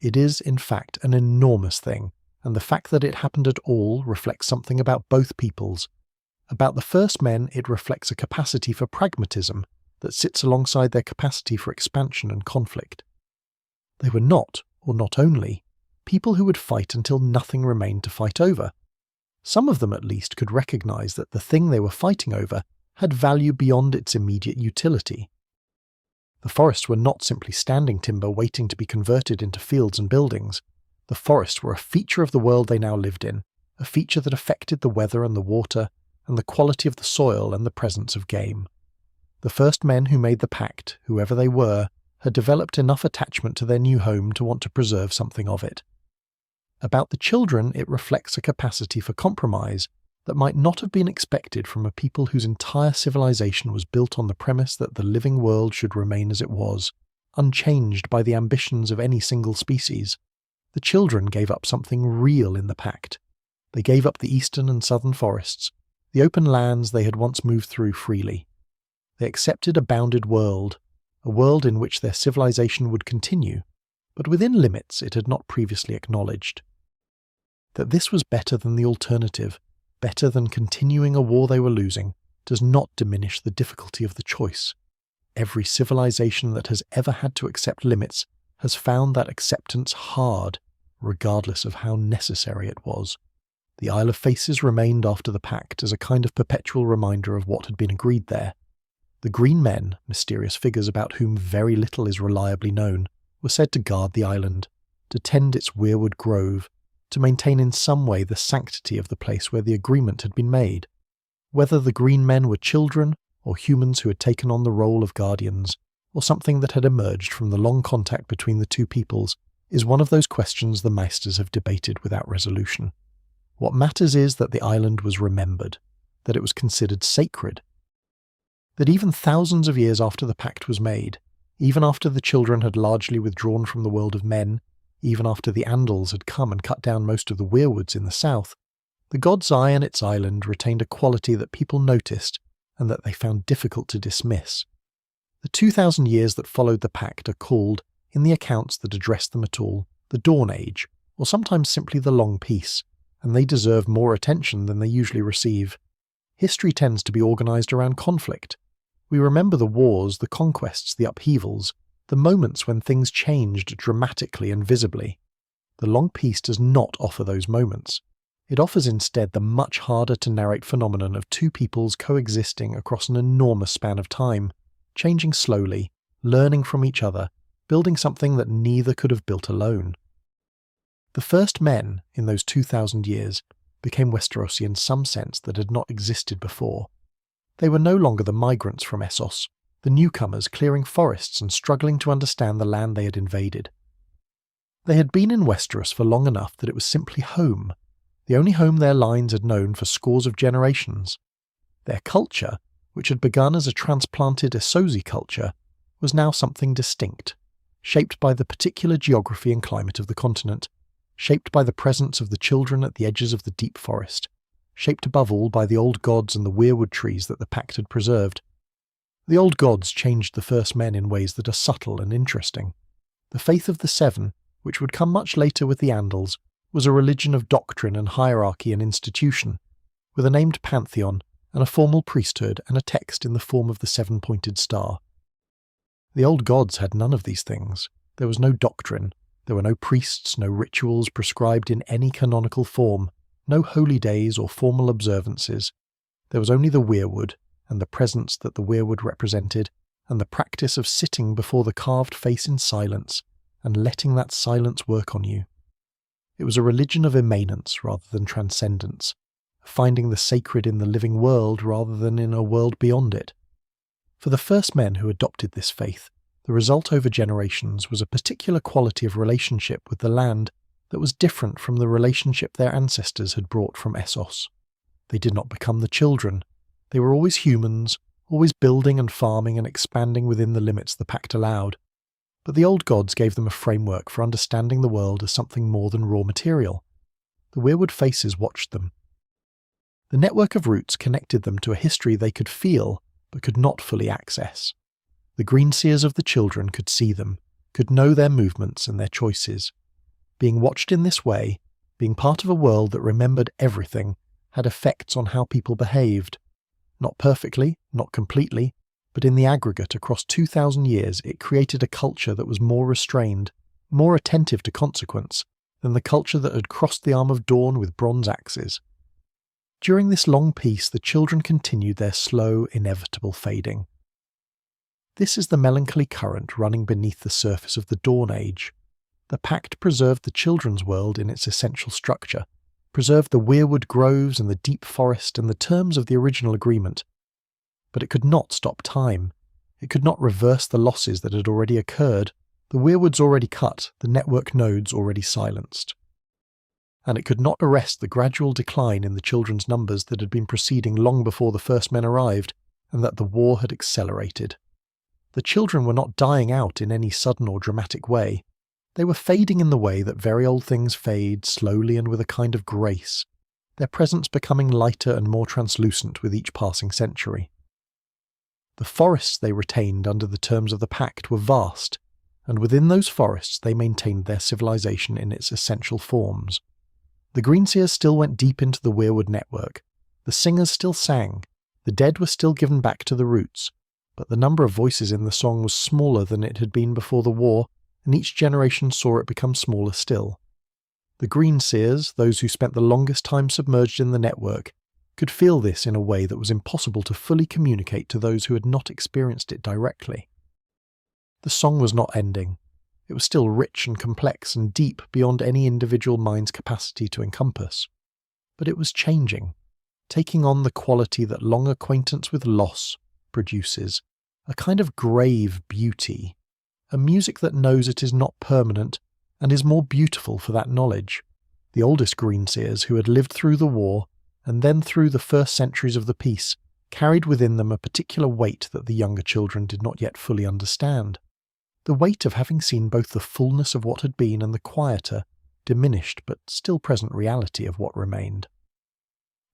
It is, in fact, an enormous thing, and the fact that it happened at all reflects something about both peoples. About the First Men, it reflects a capacity for pragmatism that sits alongside their capacity for expansion and conflict. They were not, or not only, people who would fight until nothing remained to fight over. Some of them at least could recognize that the thing they were fighting over had value beyond its immediate utility. The forests were not simply standing timber waiting to be converted into fields and buildings. The forests were a feature of the world they now lived in, a feature that affected the weather and the water, and the quality of the soil and the presence of game. The first men who made the pact, whoever they were, had developed enough attachment to their new home to want to preserve something of it. About the children, it reflects a capacity for compromise that might not have been expected from a people whose entire civilization was built on the premise that the living world should remain as it was, unchanged by the ambitions of any single species. The children gave up something real in the pact. They gave up the eastern and southern forests, the open lands they had once moved through freely. They accepted a bounded world, a world in which their civilization would continue, but within limits it had not previously acknowledged. That this was better than the alternative, better than continuing a war they were losing, does not diminish the difficulty of the choice. Every civilization that has ever had to accept limits has found that acceptance hard, regardless of how necessary it was. The Isle of Faces remained after the pact as a kind of perpetual reminder of what had been agreed there. The Green Men, mysterious figures about whom very little is reliably known, were said to guard the island, to tend its weirwood grove, to maintain in some way the sanctity of the place where the agreement had been made. Whether the Green Men were children, or humans who had taken on the role of guardians, or something that had emerged from the long contact between the two peoples, is one of those questions the Meisters have debated without resolution. What matters is that the island was remembered, that it was considered sacred, that even thousands of years after the pact was made, even after the children had largely withdrawn from the world of men, even after the Andals had come and cut down most of the weirwoods in the south, the God's Eye and its island retained a quality that people noticed and that they found difficult to dismiss. The 2,000 years that followed the pact are called, in the accounts that address them at all, the Dawn Age, or sometimes simply the Long Peace, and they deserve more attention than they usually receive. History tends to be organised around conflict. We remember the wars, the conquests, the upheavals, the moments when things changed dramatically and visibly. The Long Peace does not offer those moments. It offers instead the much harder to narrate phenomenon of two peoples coexisting across an enormous span of time, changing slowly, learning from each other, building something that neither could have built alone. The first men, in those 2,000 years, became Westerosi in some sense that had not existed before. They were no longer the migrants from Essos, the newcomers clearing forests and struggling to understand the land they had invaded. They had been in Westeros for long enough that it was simply home, the only home their lines had known for scores of generations. Their culture, which had begun as a transplanted Asoiaf culture, was now something distinct, shaped by the particular geography and climate of the continent, shaped by the presence of the children at the edges of the deep forest, shaped above all by the old gods and the weirwood trees that the pact had preserved. The old gods changed the first men in ways that are subtle and interesting. The faith of the Seven, which would come much later with the Andals, was a religion of doctrine and hierarchy and institution, with a named pantheon and a formal priesthood and a text in the form of the seven-pointed star. The old gods had none of these things. There was no doctrine, there were no priests, no rituals prescribed in any canonical form, no holy days or formal observances. There was only the weirwood, and the presence that the weirwood represented, and the practice of sitting before the carved face in silence, and letting that silence work on you. It was a religion of immanence rather than transcendence, finding the sacred in the living world rather than in a world beyond it. For the first men who adopted this faith, the result over generations was a particular quality of relationship with the land that was different from the relationship their ancestors had brought from Essos. They did not become the children. They were always humans, always building and farming and expanding within the limits the pact allowed. But the old gods gave them a framework for understanding the world as something more than raw material. The weirwood faces watched them. The network of roots connected them to a history they could feel, but could not fully access. The green seers of the children could see them, could know their movements and their choices. Being watched in this way, being part of a world that remembered everything, had effects on how people behaved. Not perfectly, not completely, but in the aggregate across 2,000 years it created a culture that was more restrained, more attentive to consequence, than the culture that had crossed the Arm of Dorne with bronze axes. During this long peace the children continued their slow, inevitable fading. This is the melancholy current running beneath the surface of the Dawn Age. The pact preserved the children's world in its essential structure, preserved the weirwood groves and the deep forest and the terms of the original agreement. But it could not stop time. It could not reverse the losses that had already occurred, the weirwoods already cut, the network nodes already silenced. And it could not arrest the gradual decline in the children's numbers that had been proceeding long before the first men arrived, and that the war had accelerated. The children were not dying out in any sudden or dramatic way. They were fading in the way that very old things fade, slowly and with a kind of grace, their presence becoming lighter and more translucent with each passing century. The forests they retained under the terms of the pact were vast, and within those forests they maintained their civilization in its essential forms. The Greenseers still went deep into the weirwood network, the singers still sang, the dead were still given back to the roots, but the number of voices in the song was smaller than it had been before the war, and each generation saw it become smaller still. The Greenseers, those who spent the longest time submerged in the network, could feel this in a way that was impossible to fully communicate to those who had not experienced it directly. The song was not ending. It was still rich and complex and deep beyond any individual mind's capacity to encompass. But it was changing, taking on the quality that long acquaintance with loss produces, a kind of grave beauty, a music that knows it is not permanent and is more beautiful for that knowledge. The oldest Greenseers, who had lived through the war and then through the first centuries of the peace, carried within them a particular weight that the younger children did not yet fully understand. The weight of having seen both the fullness of what had been and the quieter, diminished but still present reality of what remained.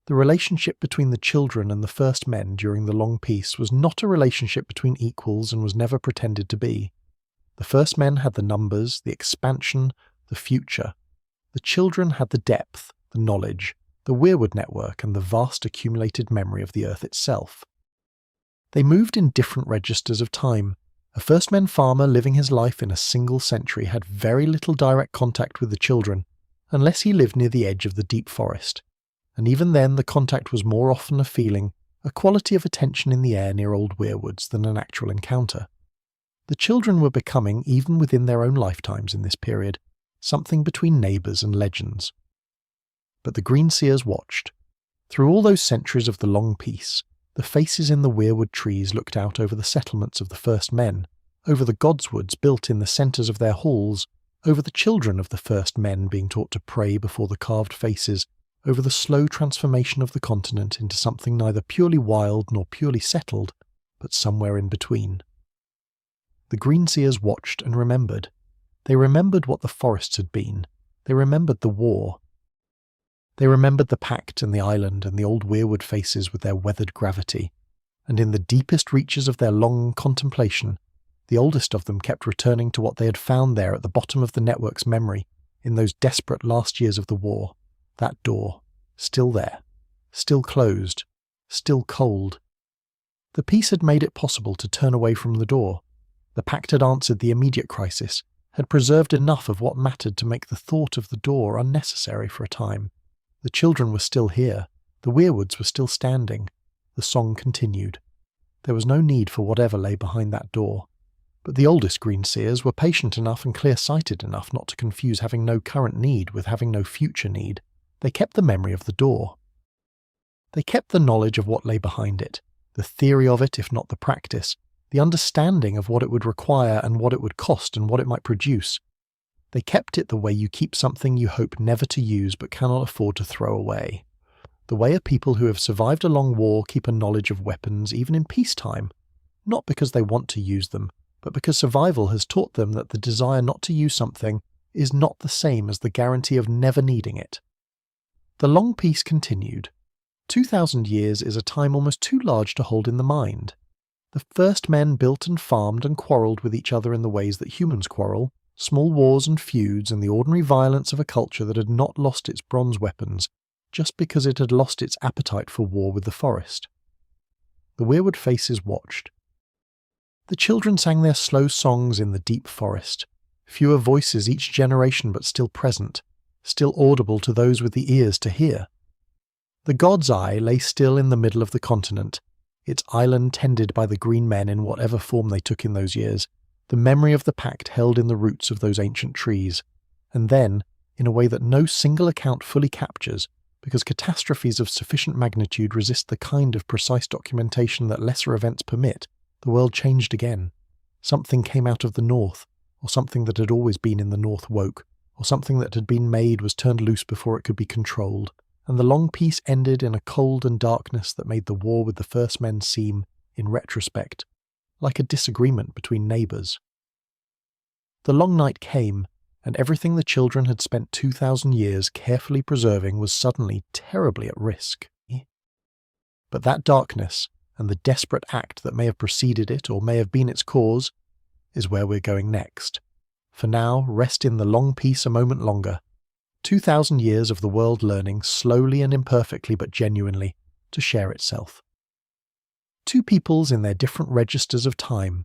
The relationship between the children and the first men during the long peace was not a relationship between equals and was never pretended to be. The first men had the numbers, the expansion, the future. The children had the depth, the knowledge, the weirwood network and the vast accumulated memory of the earth itself. They moved in different registers of time. A first men farmer living his life in a single century had very little direct contact with the children, unless he lived near the edge of the deep forest, and even then the contact was more often a feeling, a quality of attention in the air near old weirwoods than an actual encounter. The children were becoming, even within their own lifetimes in this period, something between neighbours and legends. But the Greenseers watched. Through all those centuries of the long peace, the faces in the weirwood trees looked out over the settlements of the first men, over the godswoods built in the centres of their halls, over the children of the first men being taught to pray before the carved faces, over the slow transformation of the continent into something neither purely wild nor purely settled, but somewhere in between. The Greenseers watched and remembered. They remembered what the forests had been. They remembered the war. They remembered the pact and the island and the old weirwood faces with their weathered gravity, and in the deepest reaches of their long contemplation, the oldest of them kept returning to what they had found there at the bottom of the network's memory in those desperate last years of the war, that door, still there, still closed, still cold. The peace had made it possible to turn away from the door. The pact had answered the immediate crisis, had preserved enough of what mattered to make the thought of the door unnecessary for a time. The children were still here, the weirwoods were still standing, the song continued. There was no need for whatever lay behind that door. But the oldest Greenseers were patient enough and clear-sighted enough not to confuse having no current need with having no future need. They kept the memory of the door. They kept the knowledge of what lay behind it, the theory of it if not the practice, the understanding of what it would require and what it would cost and what it might produce. They kept it the way you keep something you hope never to use but cannot afford to throw away. The way a people who have survived a long war keep a knowledge of weapons even in peacetime, not because they want to use them, but because survival has taught them that the desire not to use something is not the same as the guarantee of never needing it. The long peace continued. 2,000 years is a time almost too large to hold in the mind. The first men built and farmed and quarrelled with each other in the ways that humans quarrel, small wars and feuds and the ordinary violence of a culture that had not lost its bronze weapons, just because it had lost its appetite for war with the forest. The weirwood faces watched. The children sang their slow songs in the deep forest, fewer voices each generation but still present, still audible to those with the ears to hear. The God's Eye lay still in the middle of the continent, its island tended by the green men in whatever form they took in those years, the memory of the pact held in the roots of those ancient trees, and then, in a way that no single account fully captures, because catastrophes of sufficient magnitude resist the kind of precise documentation that lesser events permit. The world changed again. Something came out of the north, or something that had always been in the north woke, or something that had been made was turned loose before it could be controlled, and the long peace ended in a cold and darkness that made the war with the first men seem, in retrospect, like a disagreement between neighbours. The long night came, and everything the children had spent 2,000 years carefully preserving was suddenly terribly at risk. But that darkness, and the desperate act that may have preceded it or may have been its cause, is where we're going next. For now, rest in the long peace a moment longer. 2,000 years of the world learning, slowly and imperfectly but genuinely, to share itself. Two peoples in their different registers of time,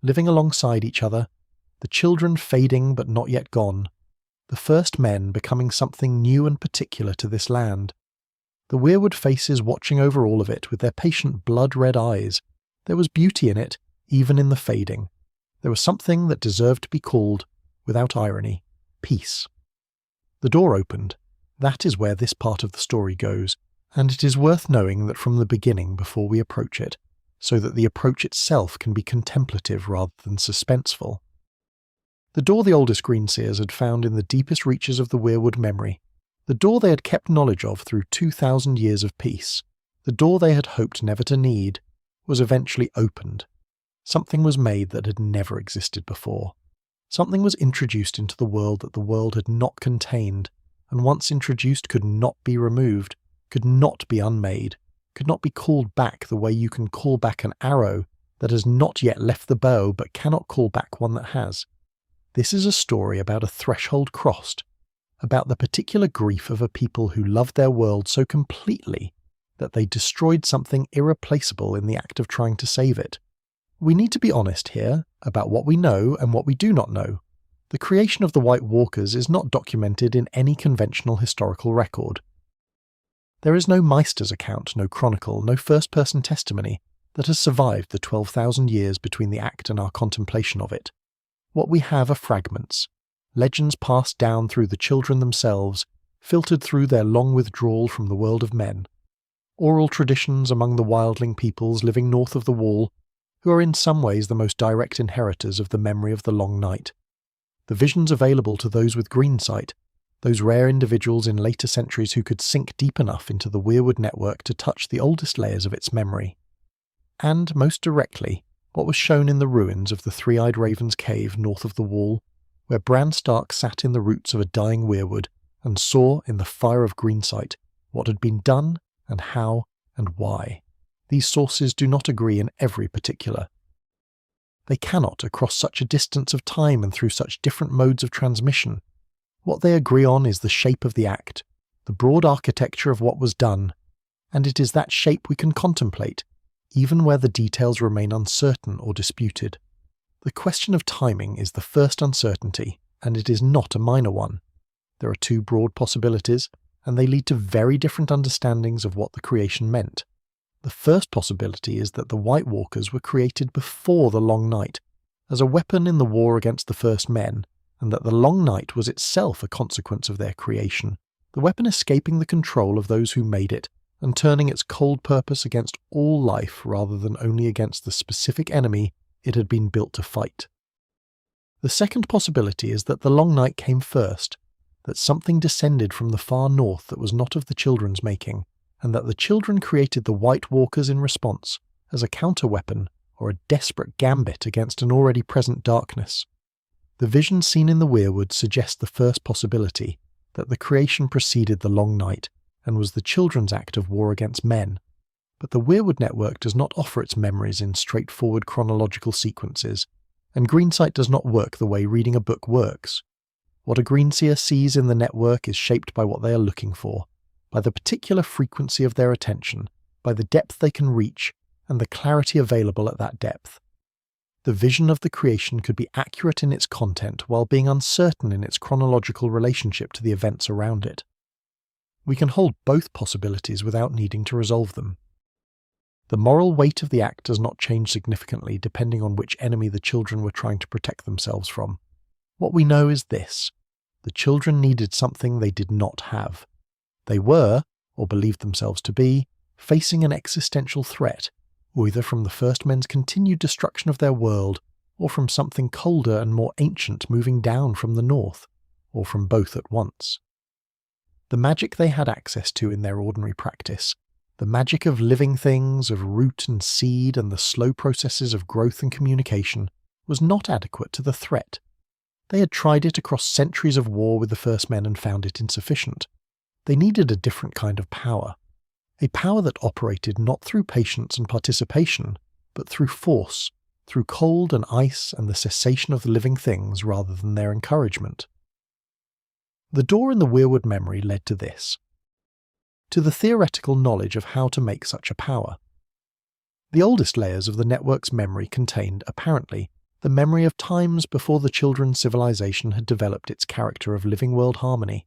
living alongside each other, the children fading but not yet gone, the first men becoming something new and particular to this land. The weirwood faces watching over all of it with their patient blood-red eyes. There was beauty in it, even in the fading. There was something that deserved to be called, without irony, peace. The door opened. That is where this part of the story goes, and it is worth knowing that from the beginning before we approach it, so that the approach itself can be contemplative rather than suspenseful. The door the oldest greenseers had found in the deepest reaches of the weirwood memory, the door they had kept knowledge of through 2,000 years of peace, the door they had hoped never to need, was eventually opened. Something was made that had never existed before. Something was introduced into the world that the world had not contained, and once introduced could not be removed, could not be unmade, could not be called back the way you can call back an arrow that has not yet left the bow but cannot call back one that has. This is a story about a threshold crossed, about the particular grief of a people who loved their world so completely that they destroyed something irreplaceable in the act of trying to save it. We need to be honest here about what we know and what we do not know. The creation of the White Walkers is not documented in any conventional historical record. There is no Meister's account, no chronicle, no first-person testimony that has survived the 12,000 years between the act and our contemplation of it. What we have are fragments, legends passed down through the children themselves, filtered through their long withdrawal from the world of men. Oral traditions among the wildling peoples living north of the Wall, who are in some ways the most direct inheritors of the memory of the long night. The visions available to those with green sight, those rare individuals in later centuries who could sink deep enough into the weirwood network to touch the oldest layers of its memory. And, most directly, what was shown in the ruins of the Three-Eyed Raven's cave north of the Wall, where Bran Stark sat in the roots of a dying weirwood and saw, in the fire of greensight, what had been done and how and why. These sources do not agree in every particular. They cannot across such a distance of time and through such different modes of transmission. What they agree on is the shape of the act, the broad architecture of what was done, and it is that shape we can contemplate, even where the details remain uncertain or disputed. The question of timing is the first uncertainty, and it is not a minor one. There are two broad possibilities, and they lead to very different understandings of what the creation meant. The first possibility is that the White Walkers were created before the Long Night, as a weapon in the war against the First Men, and that the Long Night was itself a consequence of their creation, the weapon escaping the control of those who made it, and turning its cold purpose against all life rather than only against the specific enemy it had been built to fight. The second possibility is that the Long Night came first, that something descended from the far north that was not of the children's making, and that the children created the White Walkers in response, as a counter-weapon or a desperate gambit against an already present darkness. The vision seen in the weirwood suggests the first possibility, that the creation preceded the Long Night, and was the children's act of war against men. But the weirwood network does not offer its memories in straightforward chronological sequences, and greensight does not work the way reading a book works. What a greenseer sees in the network is shaped by what they are looking for, by the particular frequency of their attention, by the depth they can reach, and the clarity available at that depth. The vision of the creation could be accurate in its content while being uncertain in its chronological relationship to the events around it. We can hold both possibilities without needing to resolve them. The moral weight of the act does not change significantly depending on which enemy the children were trying to protect themselves from. What we know is this. The children needed something they did not have. They were, or believed themselves to be, facing an existential threat, either from the First Men's continued destruction of their world, or from something colder and more ancient moving down from the north, or from both at once. The magic they had access to in their ordinary practice, the magic of living things, of root and seed and the slow processes of growth and communication, was not adequate to the threat. They had tried it across centuries of war with the First Men and found it insufficient. They needed a different kind of power. A power that operated not through patience and participation, but through force, through cold and ice and the cessation of the living things rather than their encouragement. The door in the weirwood memory led to this. To the theoretical knowledge of how to make such a power. The oldest layers of the network's memory contained, apparently, the memory of times before the children's civilization had developed its character of living world harmony.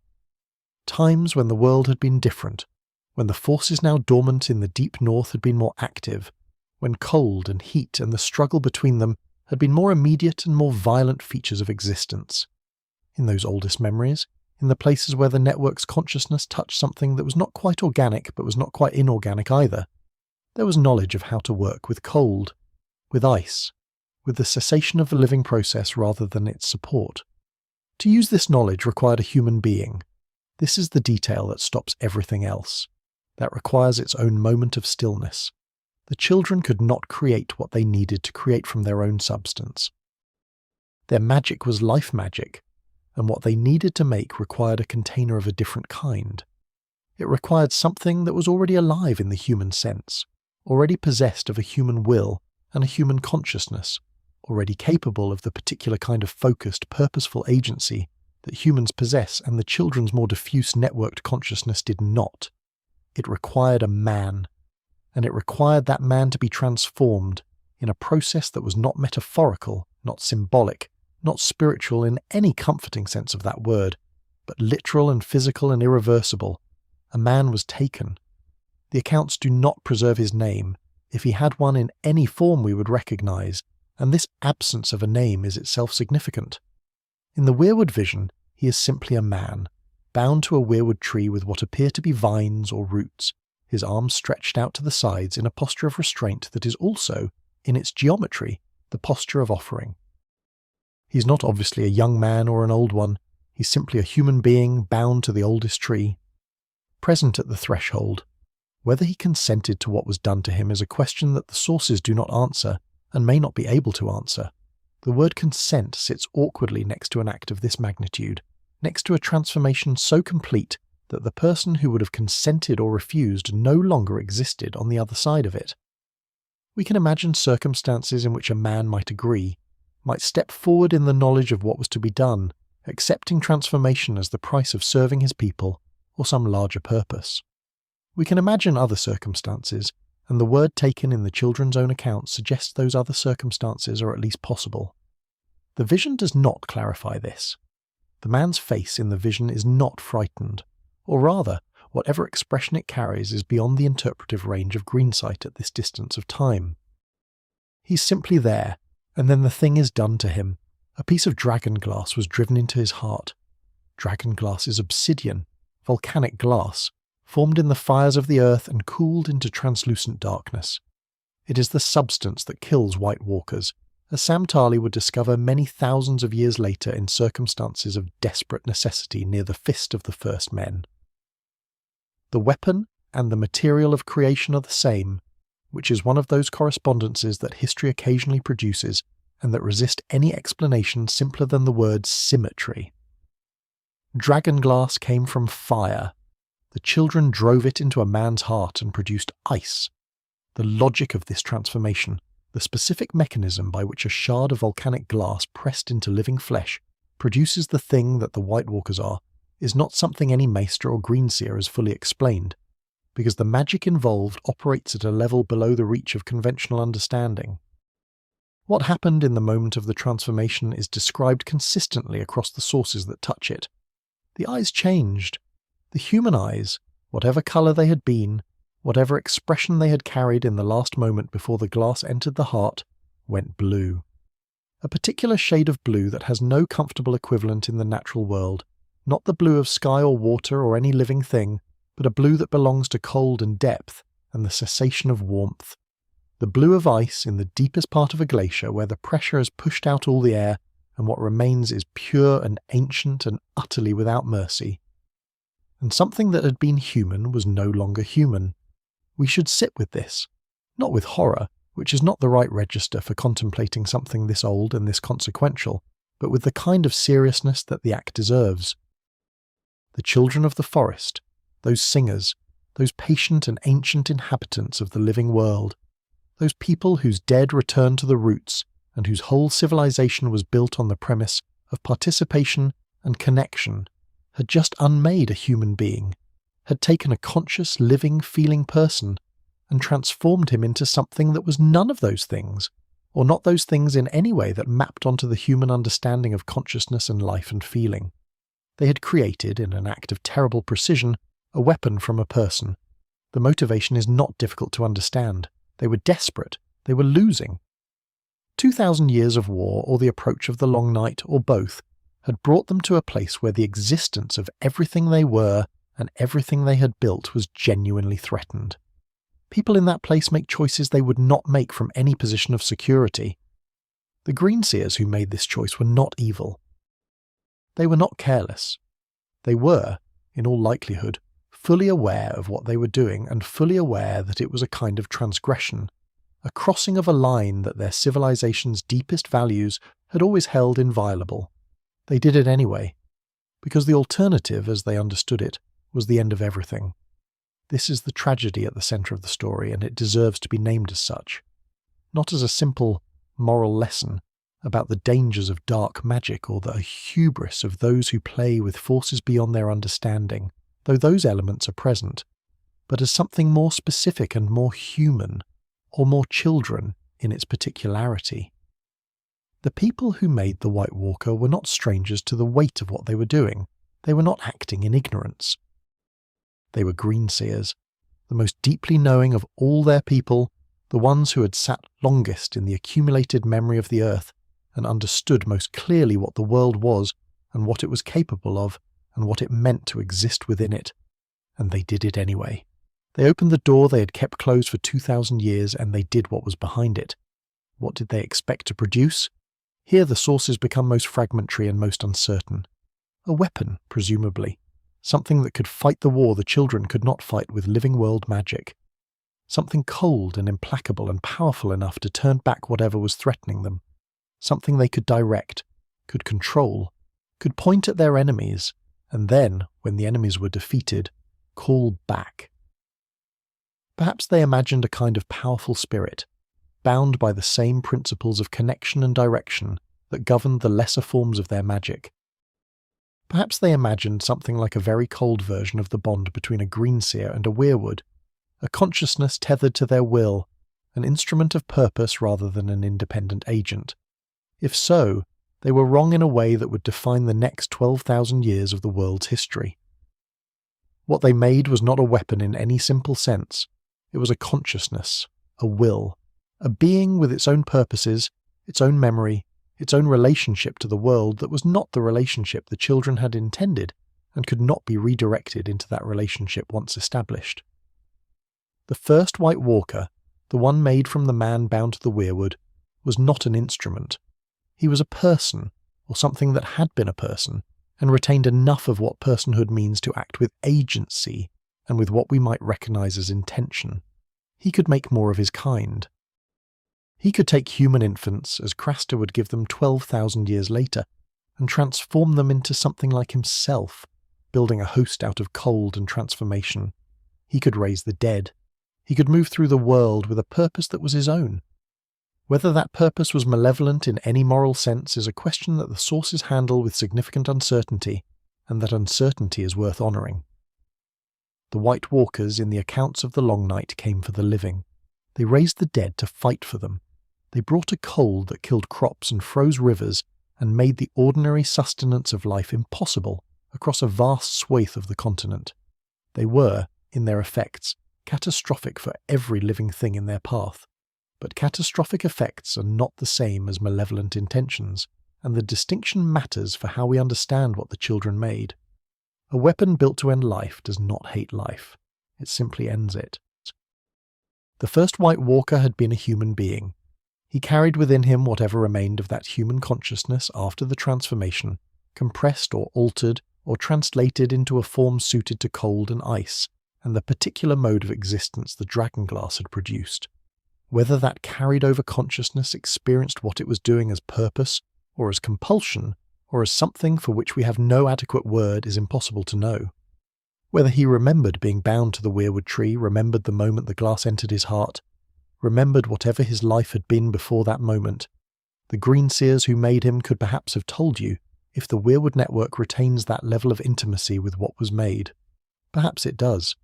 Times when the world had been different, when the forces now dormant in the deep north had been more active, when cold and heat and the struggle between them had been more immediate and more violent features of existence. In those oldest memories, in the places where the network's consciousness touched something that was not quite organic but was not quite inorganic either, there was knowledge of how to work with cold, with ice, with the cessation of the living process rather than its support. To use this knowledge required a human being. This is the detail that stops everything else. That requires its own moment of stillness. The children could not create what they needed to create from their own substance. Their magic was life magic, and what they needed to make required a container of a different kind. It required something that was already alive in the human sense, already possessed of a human will and a human consciousness, already capable of the particular kind of focused, purposeful agency that humans possess and the children's more diffuse networked consciousness did not. It required a man, and it required that man to be transformed in a process that was not metaphorical, not symbolic, not spiritual in any comforting sense of that word, but literal and physical and irreversible. A man was taken. The accounts do not preserve his name. If he had one in any form we would recognize, and this absence of a name is itself significant. In the weirwood vision, he is simply a man, bound to a weirwood tree with what appear to be vines or roots, his arms stretched out to the sides in a posture of restraint that is also, in its geometry, the posture of offering. He's not obviously a young man or an old one, he's simply a human being bound to the oldest tree. Present at the threshold, whether he consented to what was done to him is a question that the sources do not answer, and may not be able to answer. The word consent sits awkwardly next to an act of this magnitude, next to a transformation so complete that the person who would have consented or refused no longer existed on the other side of it. We can imagine circumstances in which a man might agree, might step forward in the knowledge of what was to be done, accepting transformation as the price of serving his people or some larger purpose. We can imagine other circumstances, and the word taken in the children's own accounts suggests those other circumstances are at least possible. The vision does not clarify this. The man's face in the vision is not frightened, or rather, whatever expression it carries is beyond the interpretive range of greensight at this distance of time. He's simply there, and then the thing is done to him. A piece of dragonglass was driven into his heart. Dragonglass is obsidian, volcanic glass, formed in the fires of the earth and cooled into translucent darkness. It is the substance that kills White Walkers, as Sam Tarly would discover many thousands of years later in circumstances of desperate necessity near the fist of the First Men. The weapon and the material of creation are the same, which is one of those correspondences that history occasionally produces and that resist any explanation simpler than the word symmetry. Dragonglass came from fire. The children drove it into a man's heart and produced ice. The logic of this transformation, the specific mechanism by which a shard of volcanic glass pressed into living flesh produces the thing that the White Walkers are, is not something any maester or greenseer has fully explained, because the magic involved operates at a level below the reach of conventional understanding. What happened in the moment of the transformation is described consistently across the sources that touch it. The eyes changed. The human eyes, whatever colour they had been, whatever expression they had carried in the last moment before the glass entered the heart, went blue. A particular shade of blue that has no comfortable equivalent in the natural world, Not the blue of sky or water or any living thing, but a blue that belongs to cold and depth and the cessation of warmth. The blue of ice in the deepest part of a glacier where the pressure has pushed out all the air and what remains is pure and ancient and utterly without mercy. And something that had been human was no longer human. We should sit with this, not with horror, which is not the right register for contemplating something this old and this consequential, but with the kind of seriousness that the act deserves. The children of the forest, those singers, those patient and ancient inhabitants of the living world, those people whose dead returned to the roots and whose whole civilization was built on the premise of participation and connection, had just unmade a human being, had taken a conscious, living, feeling person and transformed him into something that was none of those things, or not those things in any way that mapped onto the human understanding of consciousness and life and feeling. They had created, in an act of terrible precision, a weapon from a person. The motivation is not difficult to understand. They were desperate. They were losing. 2,000 years of war, or the approach of the long night, or both, had brought them to a place where the existence of everything they were and everything they had built was genuinely threatened. People in that place make choices they would not make from any position of security. The Greenseers who made this choice were not evil. They were not careless. They were, in all likelihood, fully aware of what they were doing and fully aware that it was a kind of transgression, a crossing of a line that their civilization's deepest values had always held inviolable. They did it anyway, because the alternative, as they understood it, was the end of everything. This is the tragedy at the centre of the story, and it deserves to be named as such. Not as a simple moral lesson about the dangers of dark magic or the hubris of those who play with forces beyond their understanding, though those elements are present, but as something more specific and more human, or more children in its particularity. The people who made the White Walker were not strangers to the weight of what they were doing. They were not acting in ignorance. They were Greenseers, the most deeply knowing of all their people, the ones who had sat longest in the accumulated memory of the earth and understood most clearly what the world was and what it was capable of and what it meant to exist within it. And they did it anyway. They opened the door they had kept closed for 2,000 years and they did what was behind it. What did they expect to produce? Here the sources become most fragmentary and most uncertain. A weapon, presumably. Something that could fight the war the children could not fight with living world magic. Something cold and implacable and powerful enough to turn back whatever was threatening them. Something they could direct, could control, could point at their enemies, and then, when the enemies were defeated, call back. Perhaps they imagined a kind of powerful spirit, bound by the same principles of connection and direction that governed the lesser forms of their magic. Perhaps they imagined something like a very cold version of the bond between a Greenseer and a weirwood, a consciousness tethered to their will, an instrument of purpose rather than an independent agent. If so, they were wrong in a way that would define the next 12,000 years of the world's history. What they made was not a weapon in any simple sense. It was a consciousness, a will, a being with its own purposes, its own memory, its own relationship to the world that was not the relationship the children had intended and could not be redirected into that relationship once established. The first White Walker, the one made from the man bound to the weirwood, was not an instrument. He was a person, or something that had been a person, and retained enough of what personhood means to act with agency and with what we might recognize as intention. He could make more of his kind. He could take human infants, as Craster would give them 12,000 years later, and transform them into something like himself, building a host out of cold and transformation. He could raise the dead. He could move through the world with a purpose that was his own. Whether that purpose was malevolent in any moral sense is a question that the sources handle with significant uncertainty, and that uncertainty is worth honouring. The White Walkers in the accounts of the Long Night came for the living. They raised the dead to fight for them. They brought a cold that killed crops and froze rivers and made the ordinary sustenance of life impossible across a vast swathe of the continent. They were, in their effects, catastrophic for every living thing in their path. But catastrophic effects are not the same as malevolent intentions, and the distinction matters for how we understand what the children made. A weapon built to end life does not hate life. It simply ends it. The first White Walker had been a human being. He carried within him whatever remained of that human consciousness after the transformation, compressed or altered or translated into a form suited to cold and ice, and the particular mode of existence the dragonglass had produced. Whether that carried over consciousness experienced what it was doing as purpose, or as compulsion, or as something for which we have no adequate word is impossible to know. Whether he remembered being bound to the weirwood tree, remembered the moment the glass entered his heart, remembered whatever his life had been before that moment, the greenseers who made him could perhaps have told you if the weirwood network retains that level of intimacy with what was made. Perhaps it does.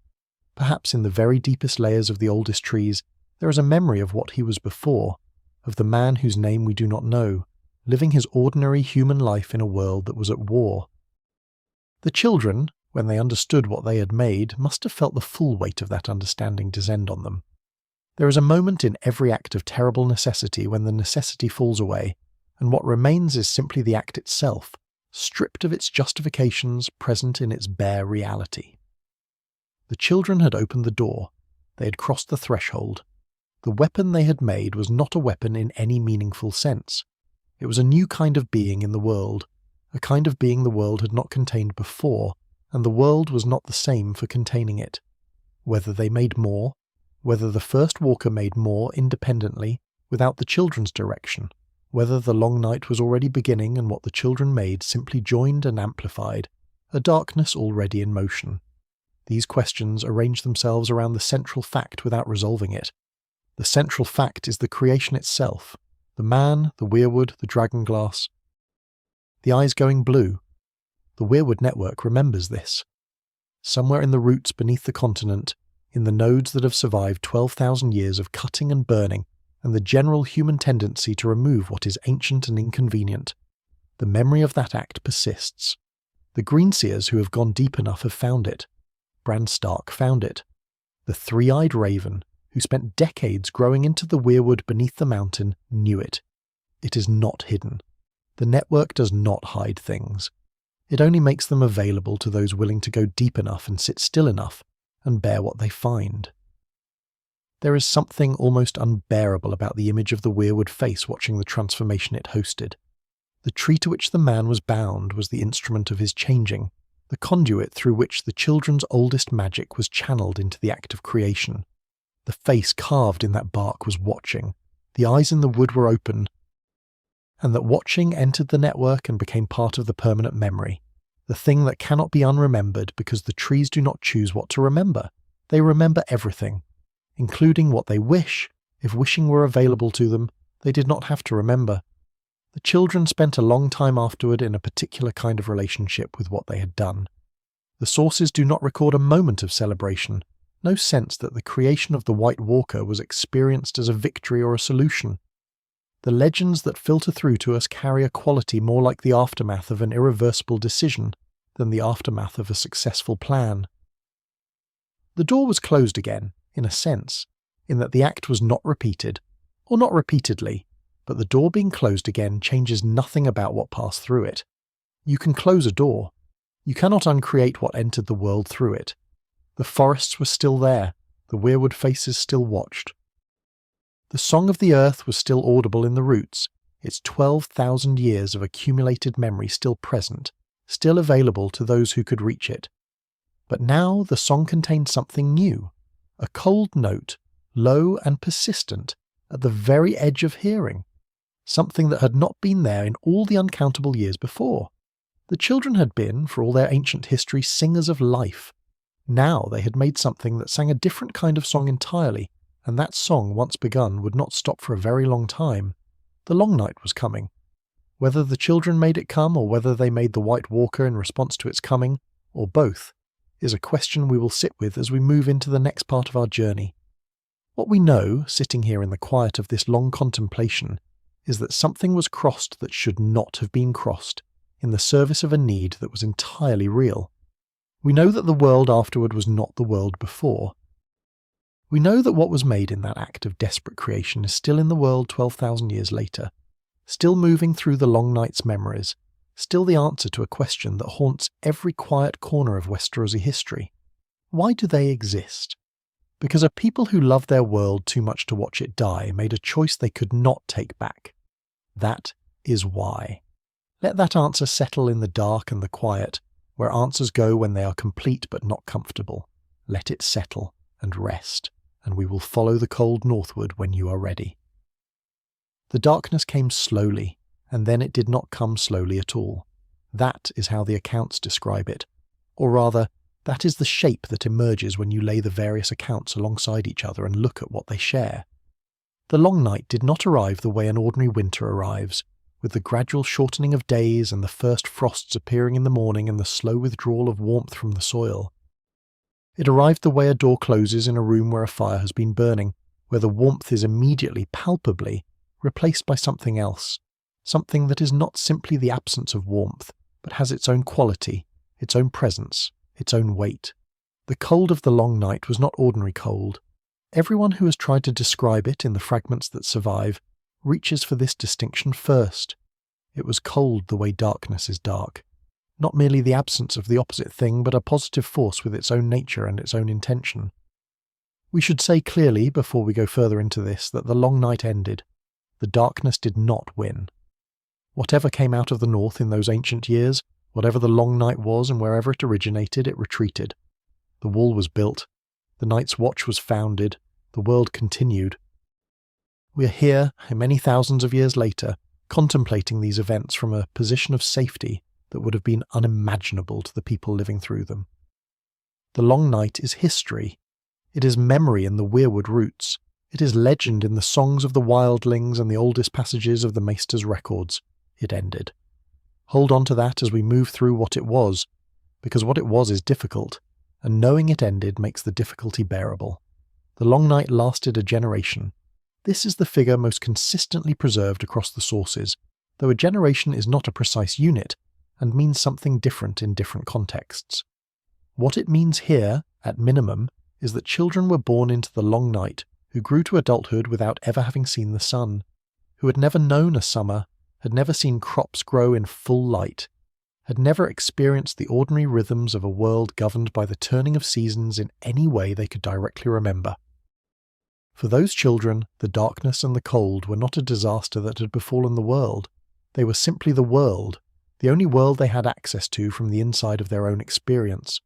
Perhaps in the very deepest layers of the oldest trees there is a memory of what he was before, of the man whose name we do not know, living his ordinary human life in a world that was at war. The children, when they understood what they had made, must have felt the full weight of that understanding descend on them. There is a moment in every act of terrible necessity when the necessity falls away, and what remains is simply the act itself, stripped of its justifications, present in its bare reality. The children had opened the door. They had crossed the threshold. The weapon they had made was not a weapon in any meaningful sense. It was a new kind of being in the world, a kind of being the world had not contained before, and the world was not the same for containing it. Whether they made more, whether the first walker made more independently, without the children's direction, whether the long night was already beginning and what the children made simply joined and amplified, a darkness already in motion. These questions arrange themselves around the central fact without resolving it. The central fact is the creation itself, the man, the weirwood, the dragonglass. The eyes going blue. The weirwood network remembers this. Somewhere in the roots beneath the continent, in the nodes that have survived 12,000 years of cutting and burning, and the general human tendency to remove what is ancient and inconvenient, the memory of that act persists. The greenseers who have gone deep enough have found it. Bran Stark found it. The three-eyed raven, who spent decades growing into the weirwood beneath the mountain, knew it. It is not hidden. The network does not hide things. It only makes them available to those willing to go deep enough and sit still enough and bear what they find. There is something almost unbearable about the image of the weirwood face watching the transformation it hosted. The tree to which the man was bound was the instrument of his changing, the conduit through which the children's oldest magic was channeled into the act of creation. The face carved in that bark was watching, the eyes in the wood were open, and that watching entered the network and became part of the permanent memory, the thing that cannot be unremembered because the trees do not choose what to remember. They remember everything, including what they wish. If wishing were available to them, they did not have to remember. The children spent a long time afterward in a particular kind of relationship with what they had done. The sources do not record a moment of celebration, no sense that the creation of the White Walker was experienced as a victory or a solution. The legends that filter through to us carry a quality more like the aftermath of an irreversible decision than the aftermath of a successful plan. The door was closed again, in a sense, in that the act was not repeated, or not repeatedly, but the door being closed again changes nothing about what passed through it. You can close a door. You cannot uncreate what entered the world through it. The forests were still there, the weirwood faces still watched. The song of the earth was still audible in the roots, its 12,000 years of accumulated memory still present, still available to those who could reach it. But now the song contained something new, a cold note, low and persistent, at the very edge of hearing, something that had not been there in all the uncountable years before. The children had been, for all their ancient history, singers of life. Now they had made something that sang a different kind of song entirely, and that song, once begun, would not stop for a very long time. The long night was coming. Whether the children made it come, or whether they made the White Walker in response to its coming, or both, is a question we will sit with as we move into the next part of our journey. What we know, sitting here in the quiet of this long contemplation, is that something was crossed that should not have been crossed, in the service of a need that was entirely real. We know that the world afterward was not the world before. We know that what was made in that act of desperate creation is still in the world 12,000 years later, still moving through the long night's memories, still the answer to a question that haunts every quiet corner of Westerosi history. Why do they exist? Because a people who loved their world too much to watch it die made a choice they could not take back. That is why. Let that answer settle in the dark and the quiet, where answers go when they are complete but not comfortable. Let it settle and rest, and we will follow the cold northward when you are ready. The darkness came slowly, and then it did not come slowly at all. That is how the accounts describe it. Or rather, that is the shape that emerges when you lay the various accounts alongside each other and look at what they share. The long night did not arrive the way an ordinary winter arrives, with the gradual shortening of days and the first frosts appearing in the morning and the slow withdrawal of warmth from the soil. It arrived the way a door closes in a room where a fire has been burning, where the warmth is immediately, palpably, replaced by something else, something that is not simply the absence of warmth, but has its own quality, its own presence, its own weight. The cold of the long night was not ordinary cold. Everyone who has tried to describe it in the fragments that survive reaches for this distinction first. It was cold the way darkness is dark. Not merely the absence of the opposite thing, but a positive force with its own nature and its own intention. We should say clearly, before we go further into this, that the long night ended. The darkness did not win. Whatever came out of the north in those ancient years, whatever the long night was and wherever it originated, it retreated. The wall was built. The Night's Watch was founded. The world continued. We are here, many thousands of years later, contemplating these events from a position of safety that would have been unimaginable to the people living through them. The long night is history. It is memory in the weirwood roots. It is legend in the songs of the wildlings and the oldest passages of the Maester's records. It ended. Hold on to that as we move through what it was, because what it was is difficult, and knowing it ended makes the difficulty bearable. The long night lasted a generation. This is the figure most consistently preserved across the sources, though a generation is not a precise unit, and means something different in different contexts. What it means here, at minimum, is that children were born into the long night who grew to adulthood without ever having seen the sun, who had never known a summer, had never seen crops grow in full light, had never experienced the ordinary rhythms of a world governed by the turning of seasons in any way they could directly remember. For those children, the darkness and the cold were not a disaster that had befallen the world. They were simply the world, the only world they had access to from the inside of their own experience.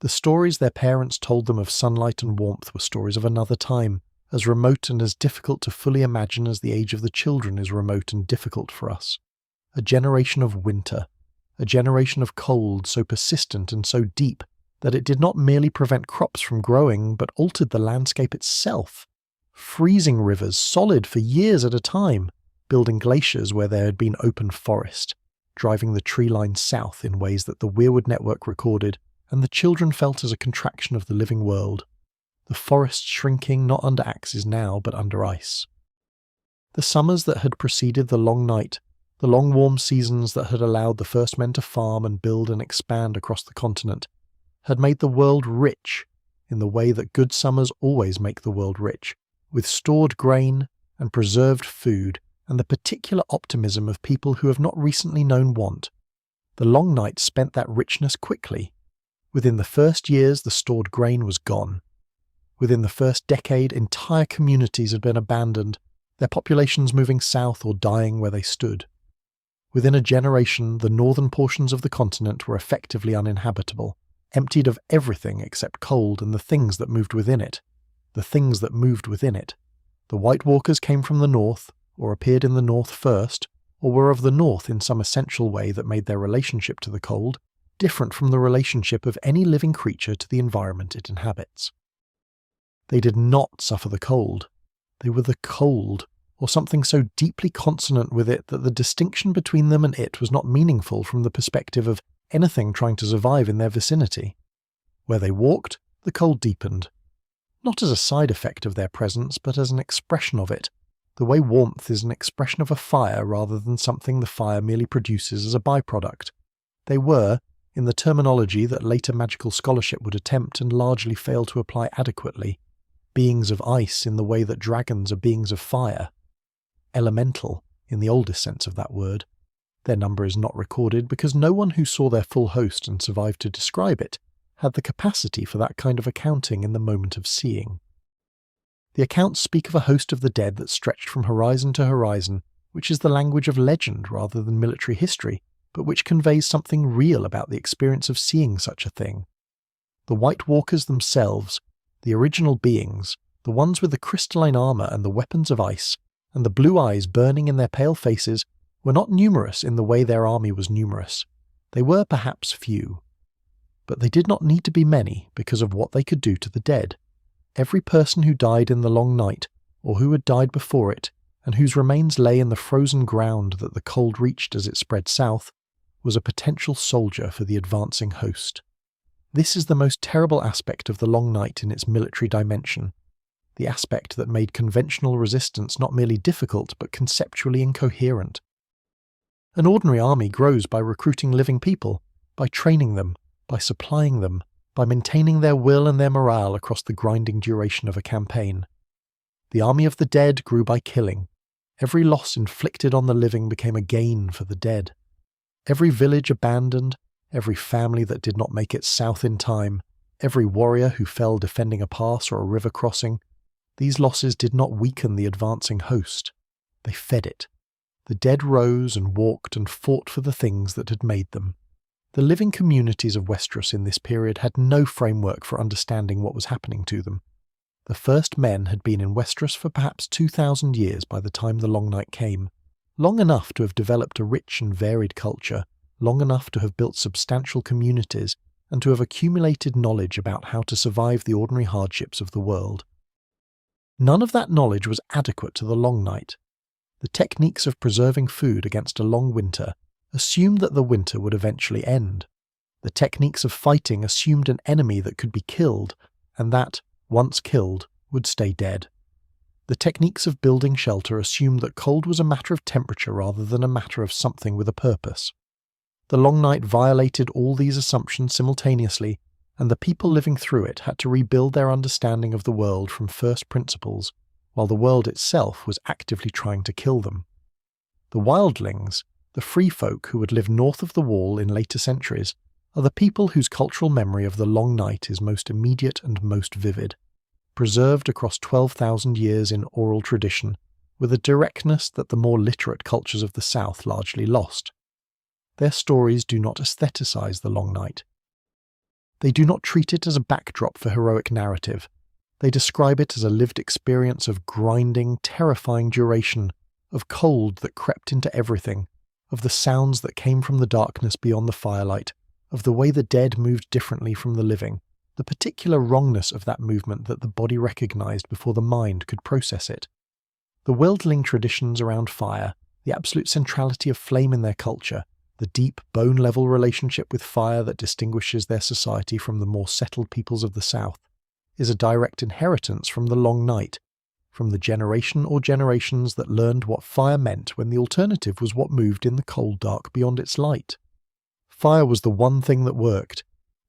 The stories their parents told them of sunlight and warmth were stories of another time, as remote and as difficult to fully imagine as the age of the children is remote and difficult for us. A generation of winter, a generation of cold so persistent and so deep that it did not merely prevent crops from growing, but altered the landscape itself. Freezing rivers solid for years at a time, building glaciers where there had been open forest, driving the tree line south in ways that the weirwood network recorded, and the children felt as a contraction of the living world. The forest shrinking not under axes now, but under ice. The summers that had preceded the long night, the long warm seasons that had allowed the first men to farm and build and expand across the continent, had made the world rich in the way that good summers always make the world rich, with stored grain and preserved food and the particular optimism of people who have not recently known want. The long night spent that richness quickly. Within the first years, the stored grain was gone. Within the first decade, entire communities had been abandoned, their populations moving south or dying where they stood. Within a generation, the northern portions of the continent were effectively uninhabitable, emptied of everything except cold and the things that moved within it. The things that moved within it. The White Walkers came from the north, or appeared in the north first, or were of the north in some essential way that made their relationship to the cold different from the relationship of any living creature to the environment it inhabits. They did not suffer the cold. They were the cold, or something so deeply consonant with it that the distinction between them and it was not meaningful from the perspective of anything trying to survive in their vicinity. Where they walked, the cold deepened. Not as a side effect of their presence, but as an expression of it, the way warmth is an expression of a fire rather than something the fire merely produces as a byproduct. They were, in the terminology that later magical scholarship would attempt and largely fail to apply adequately, beings of ice in the way that dragons are beings of fire. Elemental, in the oldest sense of that word. Their number is not recorded because no one who saw their full host and survived to describe it had the capacity for that kind of accounting in the moment of seeing. The accounts speak of a host of the dead that stretched from horizon to horizon, which is the language of legend rather than military history, but which conveys something real about the experience of seeing such a thing. The White Walkers themselves, the original beings, the ones with the crystalline armour and the weapons of ice, and the blue eyes burning in their pale faces, were not numerous in the way their army was numerous. They were perhaps few. But they did not need to be many because of what they could do to the dead. Every person who died in the long night, or who had died before it, and whose remains lay in the frozen ground that the cold reached as it spread south, was a potential soldier for the advancing host. This is the most terrible aspect of the long night in its military dimension, the aspect that made conventional resistance not merely difficult but conceptually incoherent. An ordinary army grows by recruiting living people, by training them, by supplying them, by maintaining their will and their morale across the grinding duration of a campaign. The army of the dead grew by killing. Every loss inflicted on the living became a gain for the dead. Every village abandoned, every family that did not make it south in time, every warrior who fell defending a pass or a river crossing, these losses did not weaken the advancing host. They fed it. The dead rose and walked and fought for the things that had made them. The living communities of Westeros in this period had no framework for understanding what was happening to them. The first men had been in Westeros for perhaps 2,000 years by the time the Long Night came, long enough to have developed a rich and varied culture, long enough to have built substantial communities, and to have accumulated knowledge about how to survive the ordinary hardships of the world. None of that knowledge was adequate to the Long Night. The techniques of preserving food against a long winter assumed that the winter would eventually end. The techniques of fighting assumed an enemy that could be killed, and that, once killed, would stay dead. The techniques of building shelter assumed that cold was a matter of temperature rather than a matter of something with a purpose. The Long Night violated all these assumptions simultaneously, and the people living through it had to rebuild their understanding of the world from first principles, while the world itself was actively trying to kill them. The wildlings, the free folk who would live north of the wall in later centuries, are the people whose cultural memory of the Long Night is most immediate and most vivid, preserved across 12,000 years in oral tradition, with a directness that the more literate cultures of the South largely lost. Their stories do not aestheticize the Long Night. They do not treat it as a backdrop for heroic narrative. They describe it as a lived experience of grinding, terrifying duration, of cold that crept into everything, of the sounds that came from the darkness beyond the firelight, of the way the dead moved differently from the living, the particular wrongness of that movement that the body recognized before the mind could process it. The wildling traditions around fire, the absolute centrality of flame in their culture, the deep, bone-level relationship with fire that distinguishes their society from the more settled peoples of the South, is a direct inheritance from the Long Night, from the generation or generations that learned what fire meant when the alternative was what moved in the cold dark beyond its light. Fire was the one thing that worked.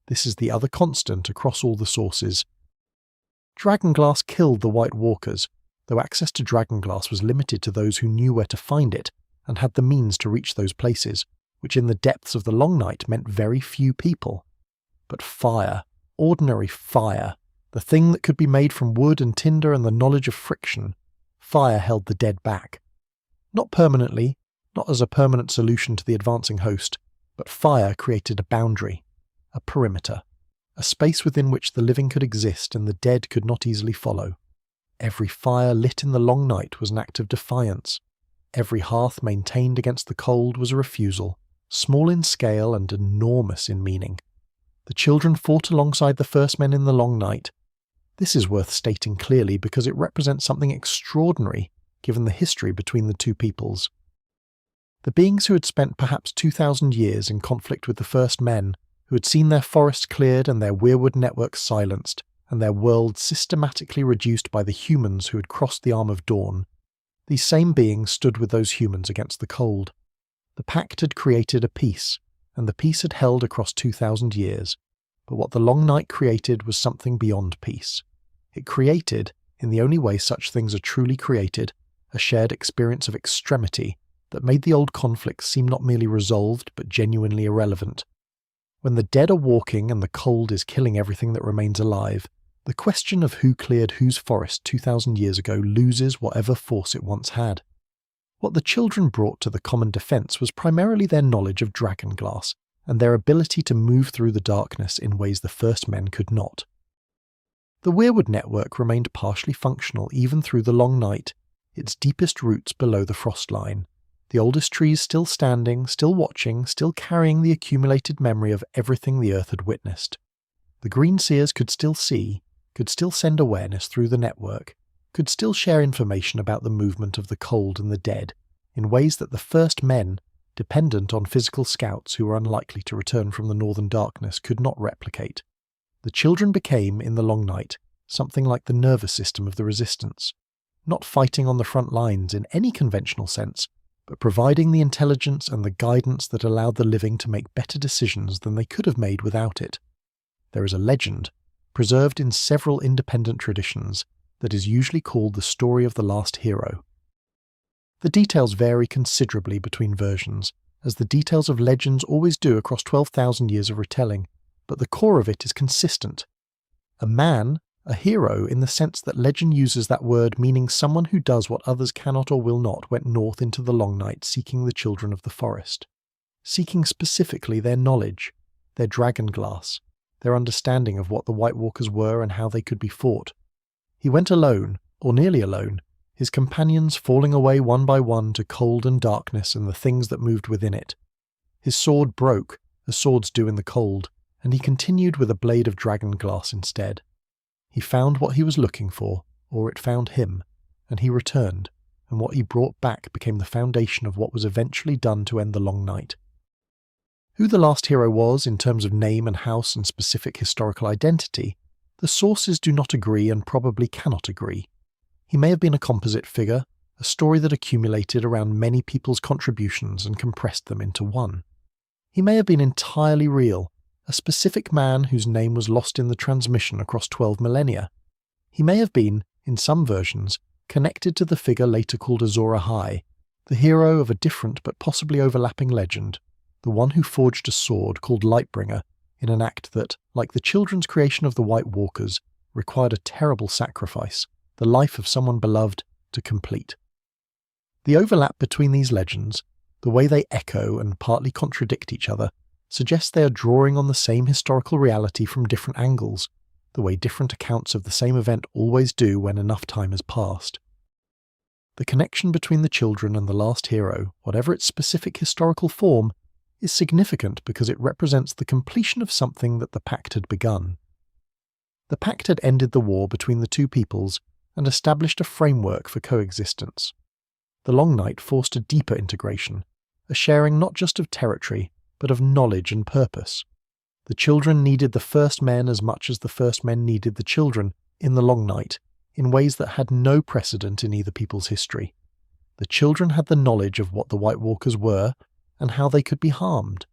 This is the other constant across all the sources. Dragonglass killed the White Walkers, though access to dragonglass was limited to those who knew where to find it and had the means to reach those places, which in the depths of the Long Night meant very few people. But fire, ordinary fire, the thing that could be made from wood and tinder and the knowledge of friction, fire held the dead back. Not permanently, not as a permanent solution to the advancing host, but fire created a boundary, a perimeter, a space within which the living could exist and the dead could not easily follow. Every fire lit in the Long Night was an act of defiance. Every hearth maintained against the cold was a refusal, small in scale and enormous in meaning. The children fought alongside the first men in the Long Night. This is worth stating clearly because it represents something extraordinary given the history between the two peoples. The beings who had spent perhaps 2,000 years in conflict with the first men, who had seen their forests cleared and their weirwood networks silenced, and their world systematically reduced by the humans who had crossed the Arm of Dorne, these same beings stood with those humans against the cold. The pact had created a peace, and the peace had held across 2,000 years. But what the Long Night created was something beyond peace. It created, in the only way such things are truly created, a shared experience of extremity that made the old conflicts seem not merely resolved but genuinely irrelevant. When the dead are walking and the cold is killing everything that remains alive, the question of who cleared whose forest 2,000 years ago loses whatever force it once had. What the children brought to the common defence was primarily their knowledge of dragonglass and their ability to move through the darkness in ways the first men could not. The weirwood network remained partially functional even through the long night, its deepest roots below the frost line, the oldest trees still standing, still watching, still carrying the accumulated memory of everything the earth had witnessed. The green seers could still see, could still send awareness through the network, could still share information about the movement of the cold and the dead, in ways that the first men, dependent on physical scouts who were unlikely to return from the northern darkness, could not replicate. The children became, in the long night, something like the nervous system of the resistance, not fighting on the front lines in any conventional sense, but providing the intelligence and the guidance that allowed the living to make better decisions than they could have made without it. There is a legend, preserved in several independent traditions, that is usually called the story of the last hero. The details vary considerably between versions, as the details of legends always do across 12,000 years of retelling, but the core of it is consistent. A man, a hero in the sense that legend uses that word meaning someone who does what others cannot or will not, went north into the long night seeking the children of the forest, seeking specifically their knowledge, their dragonglass, their understanding of what the White Walkers were and how they could be fought. He went alone, or nearly alone, his companions falling away one by one to cold and darkness and the things that moved within it. His sword broke, as swords do in the cold, and he continued with a blade of dragonglass instead. He found what he was looking for, or it found him, and he returned, and what he brought back became the foundation of what was eventually done to end the long night. Who the last hero was in terms of name and house and specific historical identity, the sources do not agree and probably cannot agree. He may have been a composite figure, a story that accumulated around many people's contributions and compressed them into one. He may have been entirely real, a specific man whose name was lost in the transmission across 12 millennia. He may have been, in some versions, connected to the figure later called Azor Ahai, the hero of a different but possibly overlapping legend, the one who forged a sword called Lightbringer in an act that, like the children's creation of the White Walkers, required a terrible sacrifice, the life of someone beloved, to complete. The overlap between these legends, the way they echo and partly contradict each other, suggests they are drawing on the same historical reality from different angles, the way different accounts of the same event always do when enough time has passed. The connection between the children and the last hero, whatever its specific historical form, is significant because it represents the completion of something that the Pact had begun. The Pact had ended the war between the two peoples and established a framework for coexistence. The Long Night forced a deeper integration, a sharing not just of territory, but of knowledge and purpose. The children needed the first men as much as the first men needed the children in the Long Night, in ways that had no precedent in either people's history. The children had the knowledge of what the White Walkers were and how they could be harmed.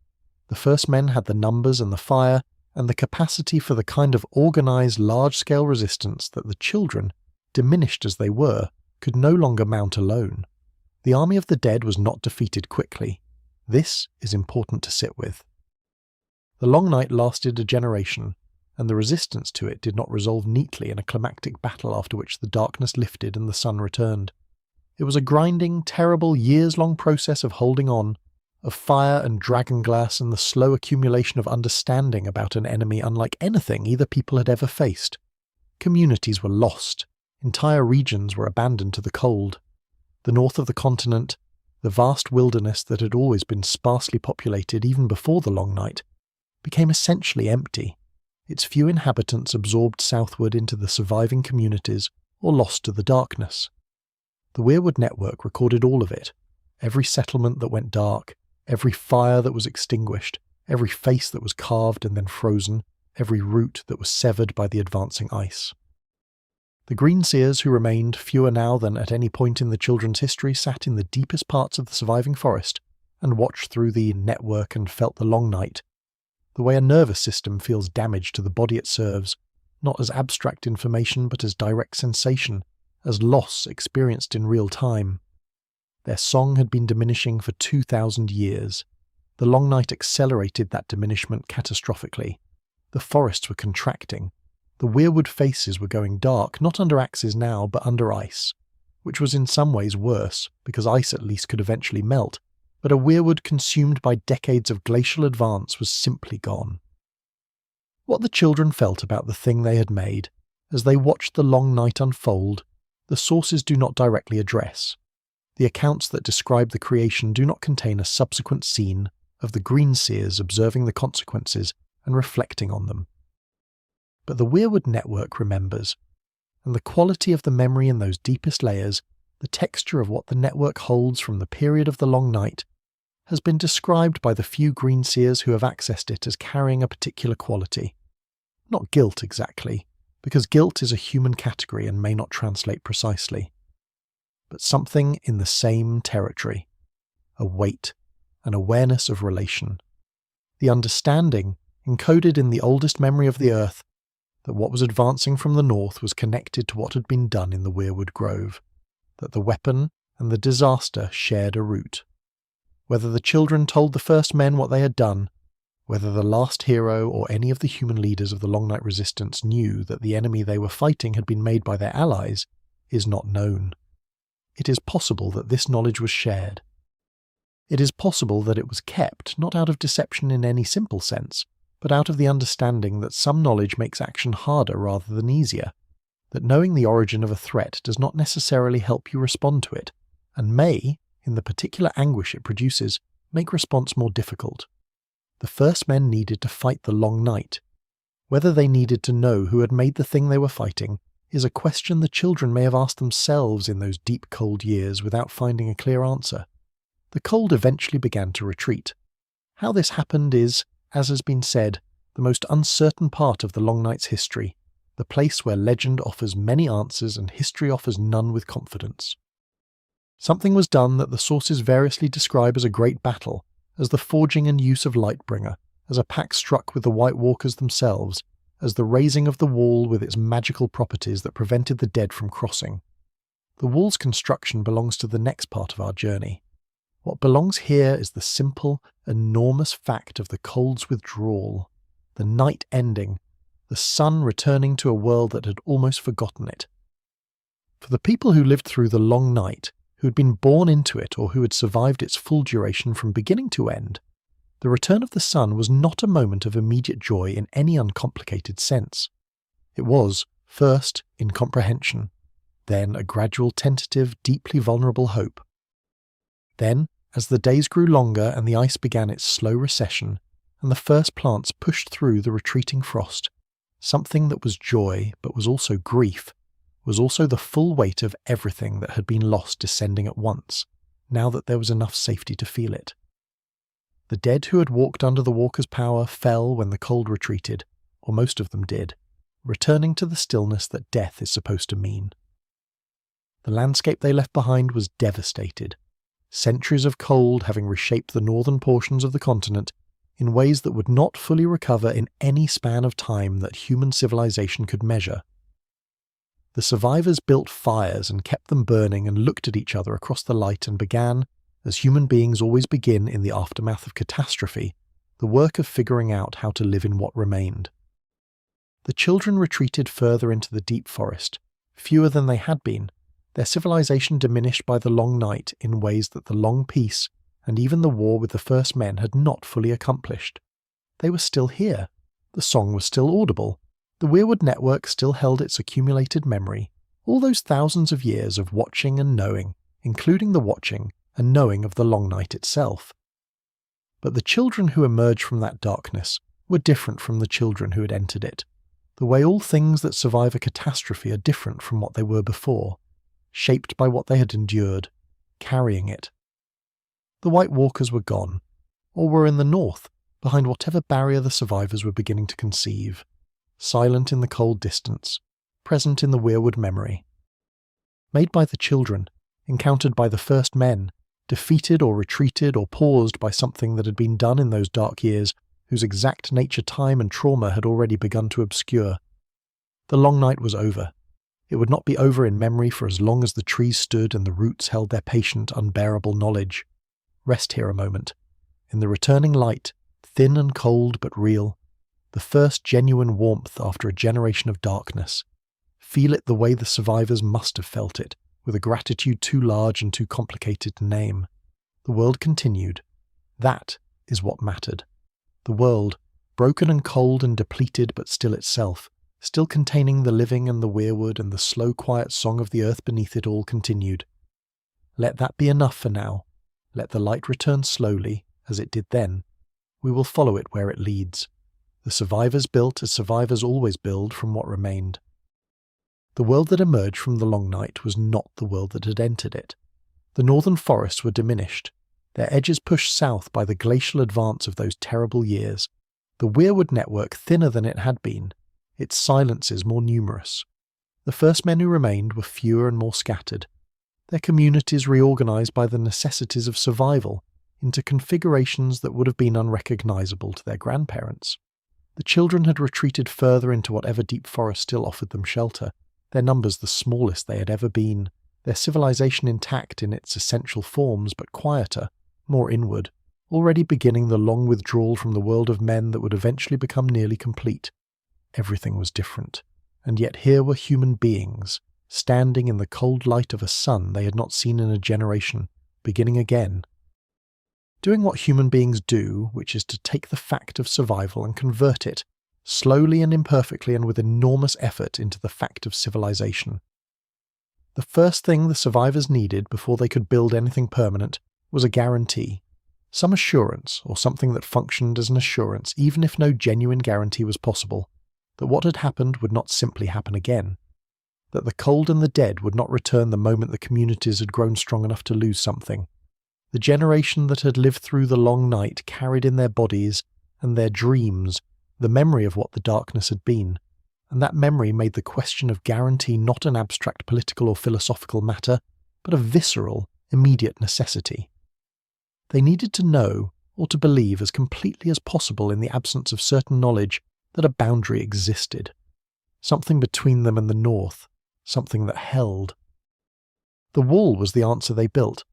The first men had the numbers and the fire and the capacity for the kind of organised large-scale resistance that the children, diminished as they were, could no longer mount alone. The army of the dead was not defeated quickly. This is important to sit with. The Long Night lasted a generation, and the resistance to it did not resolve neatly in a climactic battle after which the darkness lifted and the sun returned. It was a grinding, terrible, years-long process of holding on, of fire and dragonglass and the slow accumulation of understanding about an enemy unlike anything either people had ever faced. Communities were lost. Entire regions were abandoned to the cold. The north of the continent, the vast wilderness that had always been sparsely populated even before the Long Night, became essentially empty, its few inhabitants absorbed southward into the surviving communities or lost to the darkness. The weirwood network recorded all of it, every settlement that went dark, every fire that was extinguished, every face that was carved and then frozen, every root that was severed by the advancing ice. The green seers who remained, fewer now than at any point in the children's history, sat in the deepest parts of the surviving forest and watched through the network and felt the Long Night, the way a nervous system feels damage to the body it serves, not as abstract information but as direct sensation, as loss experienced in real time. Their song had been diminishing for 2,000 years. The long night accelerated that diminishment catastrophically. The forests were contracting. The weirwood faces were going dark, not under axes now, but under ice, which was in some ways worse, because ice at least could eventually melt, but a weirwood consumed by decades of glacial advance was simply gone. What the children felt about the thing they had made, as they watched the long night unfold, the sources do not directly address. The accounts that describe the creation do not contain a subsequent scene of the greenseers observing the consequences and reflecting on them. But the weirwood network remembers, and the quality of the memory in those deepest layers, the texture of what the network holds from the period of the long night, has been described by the few greenseers who have accessed it as carrying a particular quality. Not guilt exactly, because guilt is a human category and may not translate precisely, but something in the same territory, a weight, an awareness of relation, the understanding, encoded in the oldest memory of the earth, that what was advancing from the north was connected to what had been done in the weirwood grove, that the weapon and the disaster shared a root. Whether the children told the first men what they had done, whether the last hero or any of the human leaders of the Long Night Resistance knew that the enemy they were fighting had been made by their allies, is not known. It is possible that this knowledge was shared. It is possible that it was kept, not out of deception in any simple sense, but out of the understanding that some knowledge makes action harder rather than easier, that knowing the origin of a threat does not necessarily help you respond to it, and may, in the particular anguish it produces, make response more difficult. The first men needed to fight the long night. Whether they needed to know who had made the thing they were fighting is a question the children may have asked themselves in those deep cold years without finding a clear answer. The cold eventually began to retreat. How this happened is, as has been said, the most uncertain part of the long night's history, the place where legend offers many answers and history offers none with confidence. Something was done that the sources variously describe as a great battle, as the forging and use of Lightbringer, as a pact struck with the White Walkers themselves, as the raising of the wall with its magical properties that prevented the dead from crossing. The wall's construction belongs to the next part of our journey. What belongs here is the simple, enormous fact of the cold's withdrawal, the night ending, the sun returning to a world that had almost forgotten it. For the people who lived through the long night, who had been born into it or who had survived its full duration from beginning to end, the return of the sun was not a moment of immediate joy in any uncomplicated sense. It was, first, incomprehension, then a gradual, tentative, deeply vulnerable hope. Then, as the days grew longer and the ice began its slow recession, and the first plants pushed through the retreating frost, something that was joy but was also grief, was also the full weight of everything that had been lost descending at once, now that there was enough safety to feel it. The dead who had walked under the walker's power fell when the cold retreated, or most of them did, returning to the stillness that death is supposed to mean. The landscape they left behind was devastated, centuries of cold having reshaped the northern portions of the continent in ways that would not fully recover in any span of time that human civilization could measure. The survivors built fires and kept them burning and looked at each other across the light and began, as human beings always begin in the aftermath of catastrophe, the work of figuring out how to live in what remained. The children retreated further into the deep forest, fewer than they had been, their civilization diminished by the long night in ways that the long peace and even the war with the first men had not fully accomplished. They were still here. The song was still audible. The weirwood network still held its accumulated memory, all those thousands of years of watching and knowing, including the watching and knowing of the long night itself. But the children who emerged from that darkness were different from the children who had entered it, the way all things that survive a catastrophe are different from what they were before, shaped by what they had endured, carrying it. The White Walkers were gone, or were in the north, behind whatever barrier the survivors were beginning to conceive, silent in the cold distance, present in the weirwood memory. Made by the children, encountered by the first men, defeated or retreated or paused by something that had been done in those dark years whose exact nature, time and trauma had already begun to obscure. The long night was over. It would not be over in memory for as long as the trees stood and the roots held their patient, unbearable knowledge. Rest here a moment. In the returning light, thin and cold but real, the first genuine warmth after a generation of darkness. Feel it the way the survivors must have felt it, with a gratitude too large and too complicated to name. The world continued. That is what mattered. The world, broken and cold and depleted but still itself, still containing the living and the weirwood, and the slow quiet song of the earth beneath it all continued. Let that be enough for now. Let the light return slowly, as it did then. We will follow it where it leads. The survivors built as survivors always build from what remained. The world that emerged from the long night was not the world that had entered it. The northern forests were diminished, their edges pushed south by the glacial advance of those terrible years, the weirwood network thinner than it had been, its silences more numerous. The first men who remained were fewer and more scattered, their communities reorganized by the necessities of survival into configurations that would have been unrecognizable to their grandparents. The children had retreated further into whatever deep forest still offered them shelter, their numbers the smallest they had ever been, their civilization intact in its essential forms but quieter, more inward, already beginning the long withdrawal from the world of men that would eventually become nearly complete. Everything was different, and yet here were human beings, standing in the cold light of a sun they had not seen in a generation, beginning again. Doing what human beings do, which is to take the fact of survival and convert it, slowly and imperfectly and with enormous effort, into the fact of civilization. The first thing the survivors needed before they could build anything permanent was a guarantee, some assurance, or something that functioned as an assurance even if no genuine guarantee was possible, that what had happened would not simply happen again, that the cold and the dead would not return the moment the communities had grown strong enough to lose something. The generation that had lived through the long night carried in their bodies and their dreams the memory of what the darkness had been, and that memory made the question of guarantee not an abstract political or philosophical matter, but a visceral, immediate necessity. They needed to know, or to believe as completely as possible in the absence of certain knowledge, that a boundary existed, something between them and the north, something that held. The wall was the answer they built,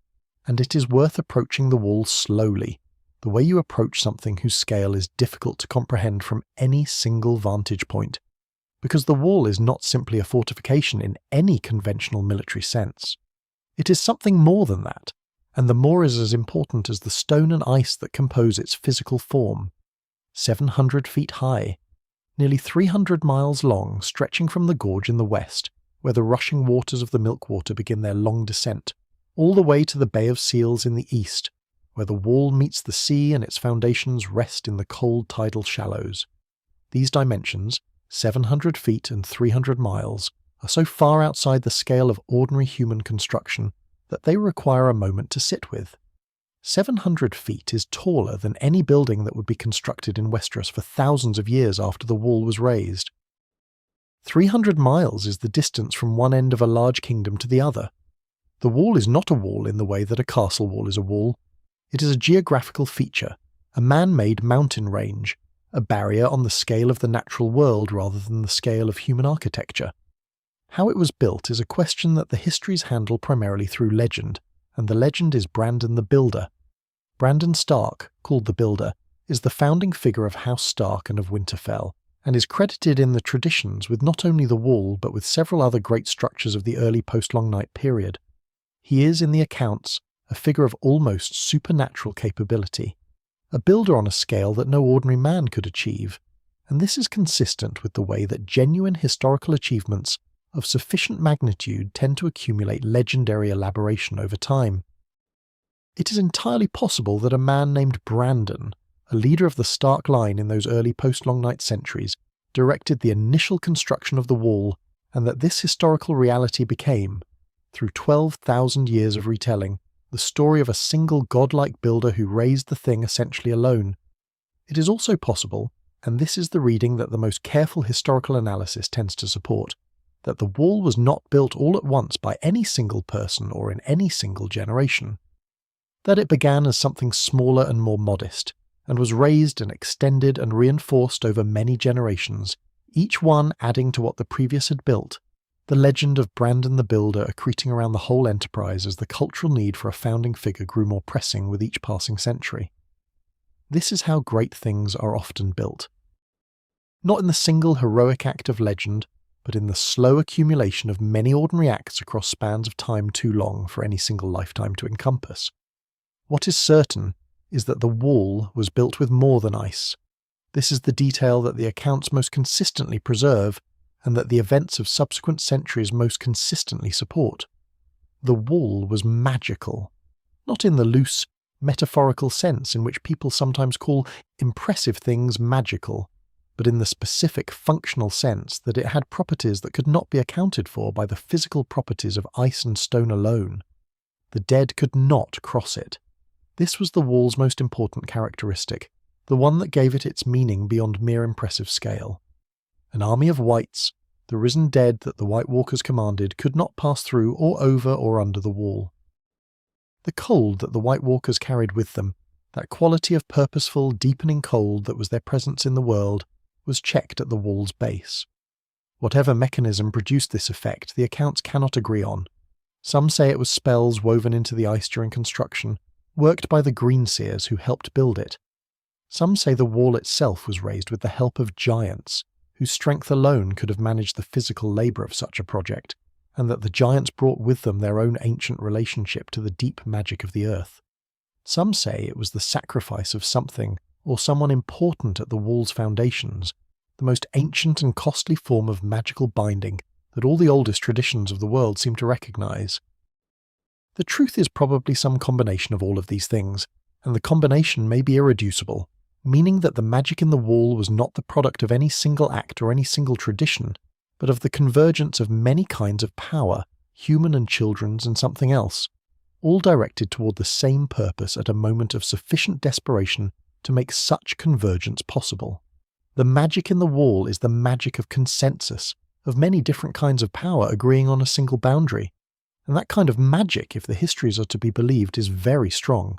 and it is worth approaching the wall slowly, the way you approach something whose scale is difficult to comprehend from any single vantage point, because the wall is not simply a fortification in any conventional military sense. It is something more than that, and the more is as important as the stone and ice that compose its physical form. 700 feet high, nearly 300 miles long, stretching from the gorge in the west, where the rushing waters of the Milkwater begin their long descent, all the way to the Bay of Seals in the east, where the wall meets the sea and its foundations rest in the cold tidal shallows. These dimensions, 700 feet and 300 miles, are so far outside the scale of ordinary human construction that they require a moment to sit with. 700 feet is taller than any building that would be constructed in Westeros for thousands of years after the wall was raised. 300 miles is the distance from one end of a large kingdom to the other. The wall is not a wall in the way that a castle wall is a wall. It is a geographical feature, a man-made mountain range, a barrier on the scale of the natural world rather than the scale of human architecture. How it was built is a question that the histories handle primarily through legend, and the legend is Brandon the Builder. Brandon Stark, called the Builder, is the founding figure of House Stark and of Winterfell, and is credited in the traditions with not only the wall but with several other great structures of the early post-Long Night period. He is, in the accounts, a figure of almost supernatural capability, a builder on a scale that no ordinary man could achieve, and this is consistent with the way that genuine historical achievements of sufficient magnitude tend to accumulate legendary elaboration over time. It is entirely possible that a man named Brandon, a leader of the Stark line in those early post-Long Night centuries, directed the initial construction of the wall, and that this historical reality became, through 12,000 years of retelling, the story of a single godlike builder who raised the thing essentially alone. It is also possible, and this is the reading that the most careful historical analysis tends to support, that the wall was not built all at once by any single person or in any single generation. That it began as something smaller and more modest, and was raised and extended and reinforced over many generations, each one adding to what the previous had built, The legend of Brandon the Builder accreting around the whole enterprise as the cultural need for a founding figure grew more pressing with each passing century. This is how great things are often built. Not in the single heroic act of legend, but in the slow accumulation of many ordinary acts across spans of time too long for any single lifetime to encompass. What is certain is that the wall was built with more than ice. This is the detail that the accounts most consistently preserve, and that the events of subsequent centuries most consistently support. The wall was magical, not in the loose, metaphorical sense in which people sometimes call impressive things magical, but in the specific functional sense that it had properties that could not be accounted for by the physical properties of ice and stone alone. The dead could not cross it. This was the wall's most important characteristic, the one that gave it its meaning beyond mere impressive scale. An army of whites, the risen dead that the White Walkers commanded, could not pass through or over or under the wall. The cold that the White Walkers carried with them, that quality of purposeful, deepening cold that was their presence in the world, was checked at the wall's base. Whatever mechanism produced this effect, the accounts cannot agree on. Some say it was spells woven into the ice during construction, worked by the greenseers who helped build it. Some say the wall itself was raised with the help of giants, whose strength alone could have managed the physical labour of such a project, and that the giants brought with them their own ancient relationship to the deep magic of the earth. Some say it was the sacrifice of something or someone important at the wall's foundations, the most ancient and costly form of magical binding that all the oldest traditions of the world seem to recognise. The truth is probably some combination of all of these things, and the combination may be irreducible, meaning that the magic in the wall was not the product of any single act or any single tradition, but of the convergence of many kinds of power, human and children's and something else, all directed toward the same purpose at a moment of sufficient desperation to make such convergence possible. The magic in the wall is the magic of consensus, of many different kinds of power agreeing on a single boundary, and that kind of magic, if the histories are to be believed, is very strong.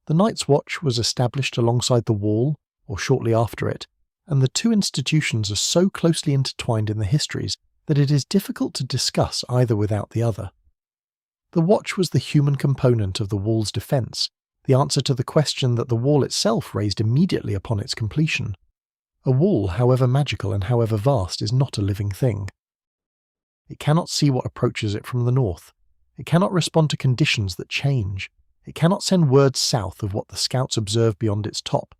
The Night's Watch was established alongside the wall, or shortly after it, and the two institutions are so closely intertwined in the histories that it is difficult to discuss either without the other. The watch was the human component of the wall's defence, the answer to the question that the wall itself raised immediately upon its completion. A wall, however magical and however vast, is not a living thing. It cannot see what approaches it from the north. It cannot respond to conditions that change. It cannot send word south of what the scouts observe beyond its top.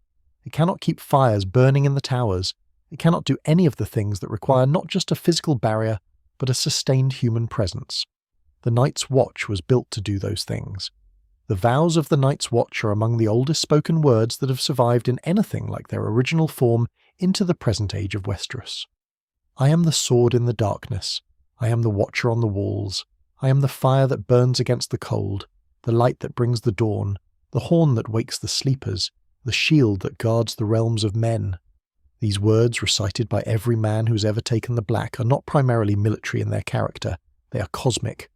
It cannot keep fires burning in the towers. It cannot do any of the things that require not just a physical barrier, but a sustained human presence. The Night's Watch was built to do those things. The vows of the Night's Watch are among the oldest spoken words that have survived in anything like their original form into the present age of Westeros. I am the sword in the darkness. I am the watcher on the walls. I am the fire that burns against the cold, the light that brings the dawn, the horn that wakes the sleepers, the shield that guards the realms of men. These words, recited by every man who's ever taken the black, are not primarily military in their character. They are cosmic.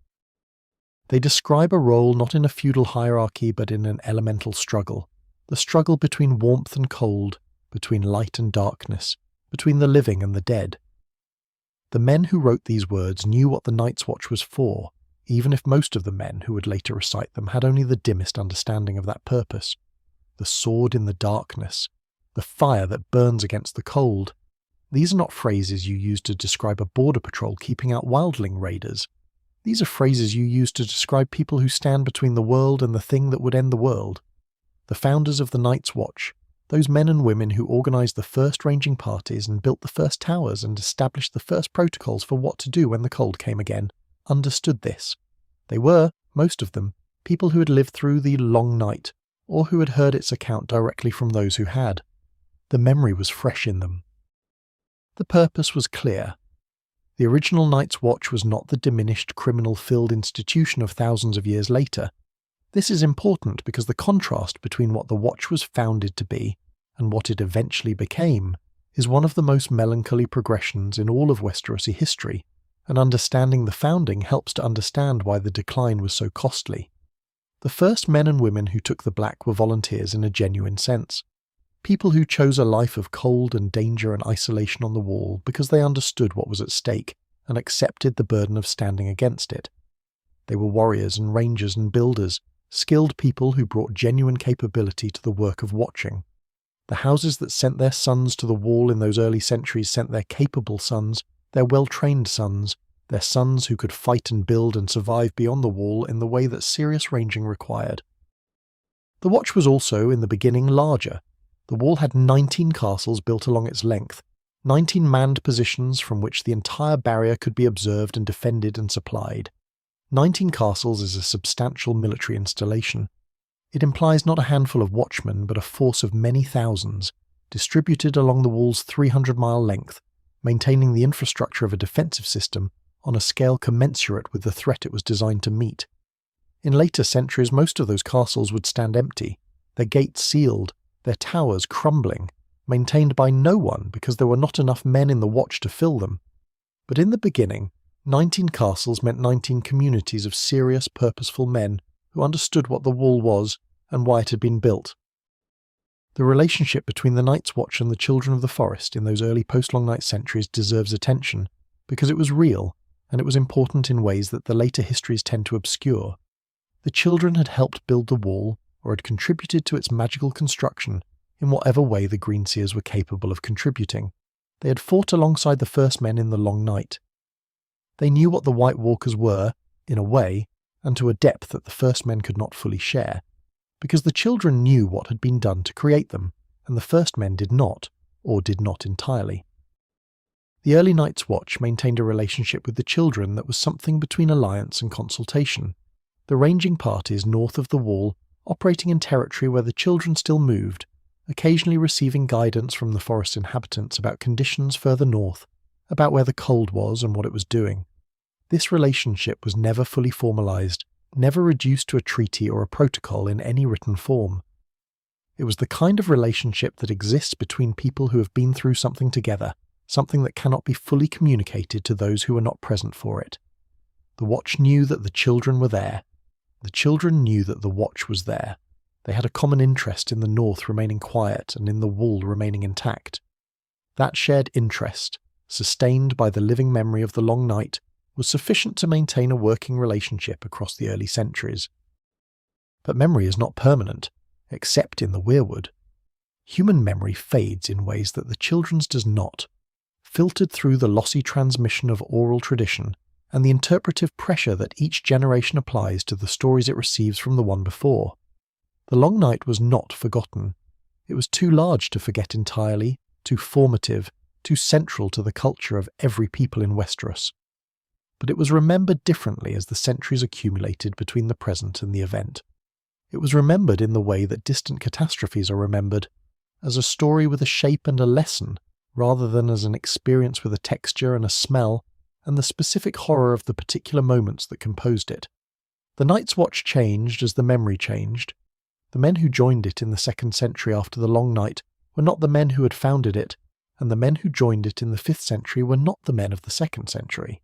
They describe a role not in a feudal hierarchy but in an elemental struggle, the struggle between warmth and cold, between light and darkness, between the living and the dead. The men who wrote these words knew what the Night's Watch was for, even if most of the men who would later recite them had only the dimmest understanding of that purpose. The sword in the darkness, the fire that burns against the cold. These are not phrases you use to describe a border patrol keeping out wildling raiders. These are phrases you use to describe people who stand between the world and the thing that would end the world. The founders of the Night's Watch, those men and women who organised the first ranging parties and built the first towers and established the first protocols for what to do when the cold came again, understood this. They were, most of them, people who had lived through the long night, or who had heard its account directly from those who had. The memory was fresh in them. The purpose was clear. The original Night's Watch was not the diminished, criminal-filled institution of thousands of years later. This is important because the contrast between what the Watch was founded to be and what it eventually became is one of the most melancholy progressions in all of Westerosi history, and understanding the founding helps to understand why the decline was so costly. The first men and women who took the black were volunteers in a genuine sense. People who chose a life of cold and danger and isolation on the wall because they understood what was at stake and accepted the burden of standing against it. They were warriors and rangers and builders, skilled people who brought genuine capability to the work of watching. The houses that sent their sons to the wall in those early centuries sent their capable sons, their well-trained sons, their sons who could fight and build and survive beyond the wall in the way that serious ranging required. The watch was also, in the beginning, larger. The wall had 19 castles built along its length, 19 manned positions from which the entire barrier could be observed and defended and supplied. 19 castles is a substantial military installation. It implies not a handful of watchmen, but a force of many thousands, distributed along the wall's 300-mile length, maintaining the infrastructure of a defensive system on a scale commensurate with the threat it was designed to meet. In later centuries, most of those castles would stand empty, their gates sealed, their towers crumbling, maintained by no one because there were not enough men in the watch to fill them. But in the beginning, 19 castles meant 19 communities of serious, purposeful men who understood what the wall was and why it had been built. The relationship between the Night's Watch and the Children of the Forest in those early post-Long Night centuries deserves attention, because it was real, and it was important in ways that the later histories tend to obscure. The children had helped build the wall, or had contributed to its magical construction in whatever way the Greenseers were capable of contributing. They had fought alongside the first men in the Long Night. They knew what the White Walkers were, in a way, and to a depth that the first men could not fully share, because the children knew what had been done to create them, and the first men did not, or did not entirely. The early Night's Watch maintained a relationship with the children that was something between alliance and consultation. The ranging parties north of the wall, operating in territory where the children still moved, occasionally receiving guidance from the forest inhabitants about conditions further north, about where the cold was and what it was doing. This relationship was never fully formalized, never reduced to a treaty or a protocol in any written form. It was the kind of relationship that exists between people who have been through something together, something that cannot be fully communicated to those who were not present for it. The Watch knew that the children were there. The children knew that the Watch was there. They had a common interest in the north remaining quiet and in the wall remaining intact. That shared interest, sustained by the living memory of the Long Night, was sufficient to maintain a working relationship across the early centuries. But memory is not permanent, except in the weirwood. Human memory fades in ways that the children's does not, filtered through the lossy transmission of oral tradition and the interpretive pressure that each generation applies to the stories it receives from the one before. The Long Night was not forgotten. It was too large to forget entirely, too formative, too central to the culture of every people in Westeros. But it was remembered differently as the centuries accumulated between the present and the event. It was remembered in the way that distant catastrophes are remembered, as a story with a shape and a lesson, rather than as an experience with a texture and a smell, and the specific horror of the particular moments that composed it. The Night's Watch changed as the memory changed. The men who joined it in the 2nd century after the Long Night were not the men who had founded it, and the men who joined it in the 5th century were not the men of the 2nd century.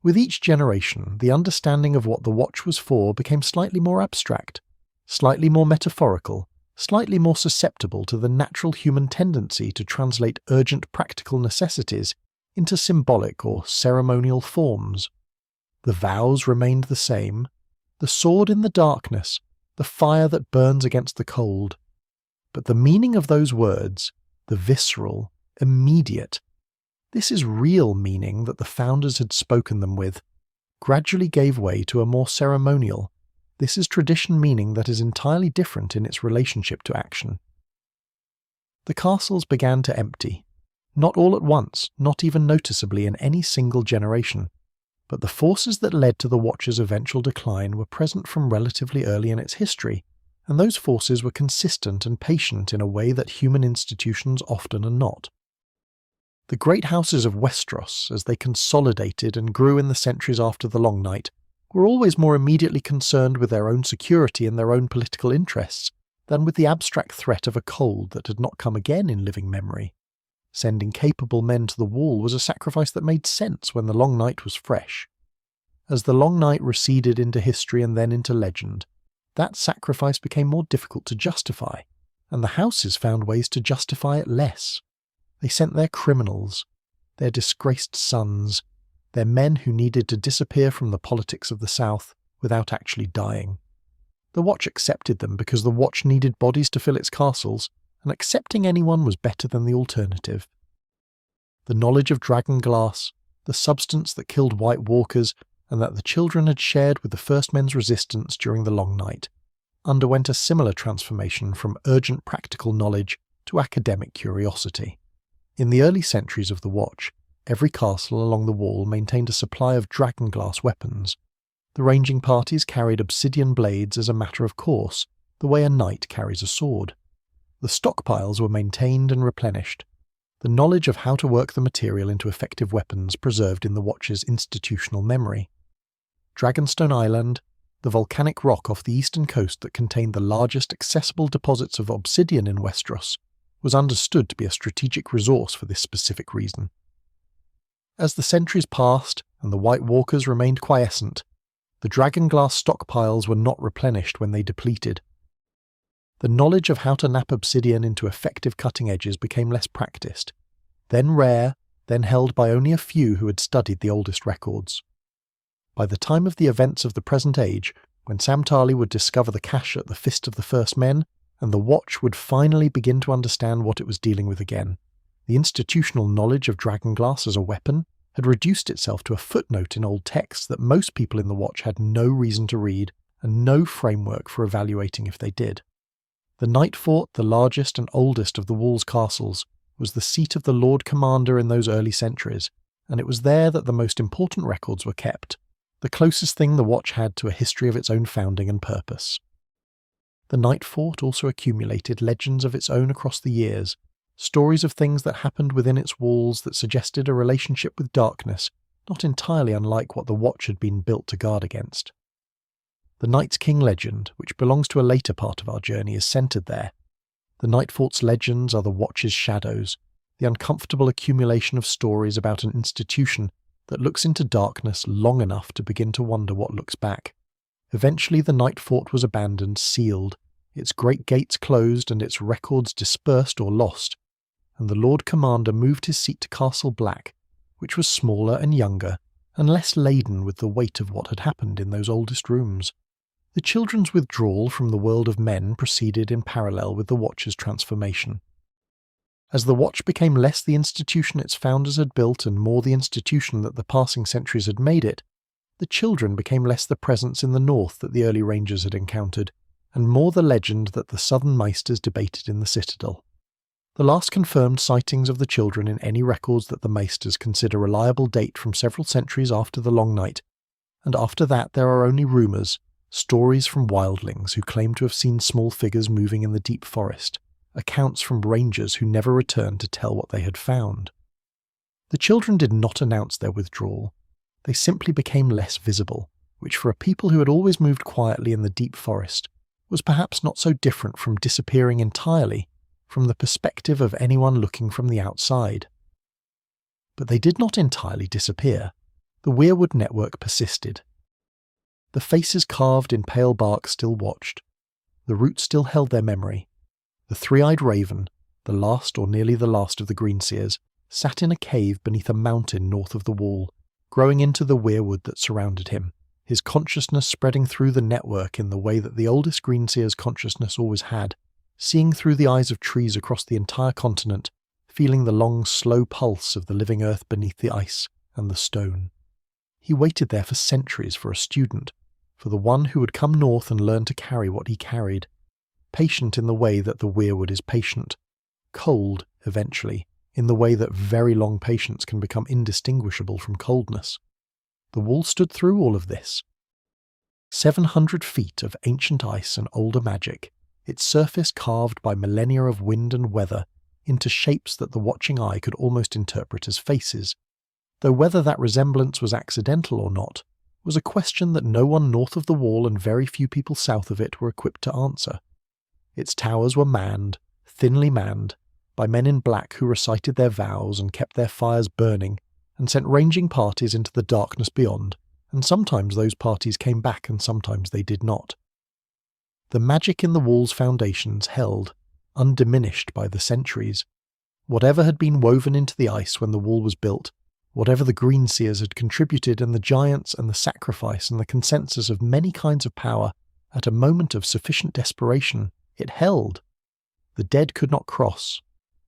With each generation, the understanding of what the Watch was for became slightly more abstract, slightly more metaphorical, slightly more susceptible to the natural human tendency to translate urgent practical necessities into symbolic or ceremonial forms. The vows remained the same, the sword in the darkness, the fire that burns against the cold. But the meaning of those words, the visceral, immediate, this is real meaning that the founders had spoken them with, gradually gave way to a more ceremonial, this is tradition meaning that is entirely different in its relationship to action. The castles began to empty, not all at once, not even noticeably in any single generation, but the forces that led to the Watch's eventual decline were present from relatively early in its history, and those forces were consistent and patient in a way that human institutions often are not. The great houses of Westeros, as they consolidated and grew in the centuries after the Long Night, were always more immediately concerned with their own security and their own political interests than with the abstract threat of a cold that had not come again in living memory. Sending capable men to the wall was a sacrifice that made sense when the Long Night was fresh. As the Long Night receded into history and then into legend, that sacrifice became more difficult to justify, and the houses found ways to justify it less. They sent their criminals, their disgraced sons, They're men who needed to disappear from the politics of the South without actually dying. The Watch accepted them because the Watch needed bodies to fill its castles, and accepting anyone was better than the alternative. The knowledge of dragonglass, the substance that killed White Walkers, and that the children had shared with the First Men's resistance during the Long Night, underwent a similar transformation from urgent practical knowledge to academic curiosity. In the early centuries of the Watch, every castle along the wall maintained a supply of dragonglass weapons. The ranging parties carried obsidian blades as a matter of course, the way a knight carries a sword. The stockpiles were maintained and replenished, the knowledge of how to work the material into effective weapons preserved in the Watch's institutional memory. Dragonstone Island, the volcanic rock off the eastern coast that contained the largest accessible deposits of obsidian in Westeros, was understood to be a strategic resource for this specific reason. As the centuries passed and the White Walkers remained quiescent, the dragonglass stockpiles were not replenished when they depleted. The knowledge of how to knap obsidian into effective cutting edges became less practiced, then rare, then held by only a few who had studied the oldest records. By the time of the events of the present age, when Sam Tarly would discover the cache at the Fist of the First Men, and the Watch would finally begin to understand what it was dealing with again, the institutional knowledge of dragonglass as a weapon had reduced itself to a footnote in old texts that most people in the Watch had no reason to read and no framework for evaluating if they did. The Night Fort, the largest and oldest of the Wall's castles, was the seat of the Lord Commander in those early centuries, and it was there that the most important records were kept, the closest thing the Watch had to a history of its own founding and purpose. The Night Fort also accumulated legends of its own across the years, stories of things that happened within its walls that suggested a relationship with darkness not entirely unlike what the Watch had been built to guard against. The Night's King legend, which belongs to a later part of our journey, is centred there. The Night Fort's legends are the Watch's shadows, the uncomfortable accumulation of stories about an institution that looks into darkness long enough to begin to wonder what looks back. Eventually the Night Fort was abandoned, sealed, its great gates closed and its records dispersed or lost, and the Lord Commander moved his seat to Castle Black, which was smaller and younger, and less laden with the weight of what had happened in those oldest rooms. The children's withdrawal from the world of men proceeded in parallel with the Watch's transformation. As the Watch became less the institution its founders had built and more the institution that the passing centuries had made it, the children became less the presence in the north that the early rangers had encountered, and more the legend that the southern maesters debated in the citadel. The last confirmed sightings of the children in any records that the maesters consider reliable date from several centuries after the Long Night, and after that there are only rumours, stories from wildlings who claim to have seen small figures moving in the deep forest, accounts from rangers who never returned to tell what they had found. The children did not announce their withdrawal. They simply became less visible, which for a people who had always moved quietly in the deep forest was perhaps not so different from disappearing entirely from the perspective of anyone looking from the outside. But they did not entirely disappear. The weirwood network persisted. The faces carved in pale bark still watched. The roots still held their memory. The three-eyed raven, the last or nearly the last of the greenseers, sat in a cave beneath a mountain north of the wall, growing into the weirwood that surrounded him, his consciousness spreading through the network in the way that the oldest greenseer's consciousness always had, seeing through the eyes of trees across the entire continent, feeling the long, slow pulse of the living earth beneath the ice and the stone. He waited there for centuries for a student, for the one who would come north and learn to carry what he carried, patient in the way that the weirwood is patient, cold, eventually, in the way that very long patience can become indistinguishable from coldness. The wall stood through all of this. 700 feet of ancient ice and older magic, its surface carved by millennia of wind and weather into shapes that the watching eye could almost interpret as faces, though whether that resemblance was accidental or not was a question that no one north of the wall and very few people south of it were equipped to answer. Its towers were manned, thinly manned, by men in black who recited their vows and kept their fires burning and sent ranging parties into the darkness beyond, and sometimes those parties came back and sometimes they did not. The magic in the wall's foundations held, undiminished by the centuries. Whatever had been woven into the ice when the wall was built Whatever the Greenseers had contributed, and the giants and the sacrifice and the consensus of many kinds of power, at a moment of sufficient desperation, it held. The dead could not cross.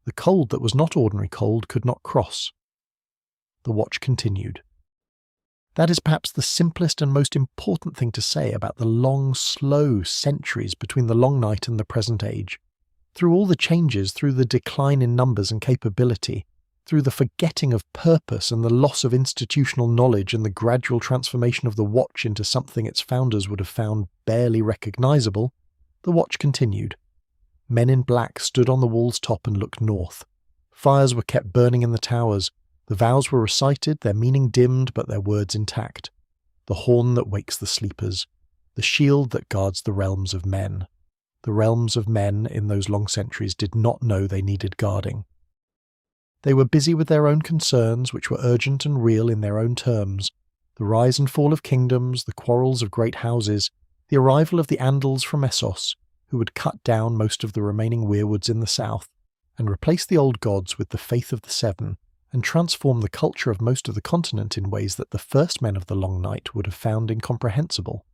The cold that was not ordinary cold could not cross. The watch continued. That is perhaps the simplest and most important thing to say about the long, slow centuries between the long night and the present age. Through all the changes, through the decline in numbers and capability, through the forgetting of purpose and the loss of institutional knowledge and the gradual transformation of the watch into something its founders would have found barely recognizable, the watch continued. Men in black stood on the wall's top and looked north. Fires were kept burning in the towers. The vows were recited, their meaning dimmed but their words intact. The horn that wakes the sleepers. The shield that guards the realms of men. The realms of men in those long centuries did not know they needed guarding. They were busy with their own concerns, which were urgent and real in their own terms. The rise and fall of kingdoms, the quarrels of great houses, the arrival of the Andals from Essos, who would cut down most of the remaining weirwoods in the south, and replace the old gods with the faith of the Seven, and transform the culture of most of the continent in ways that the first men of the Long Night would have found incomprehensible.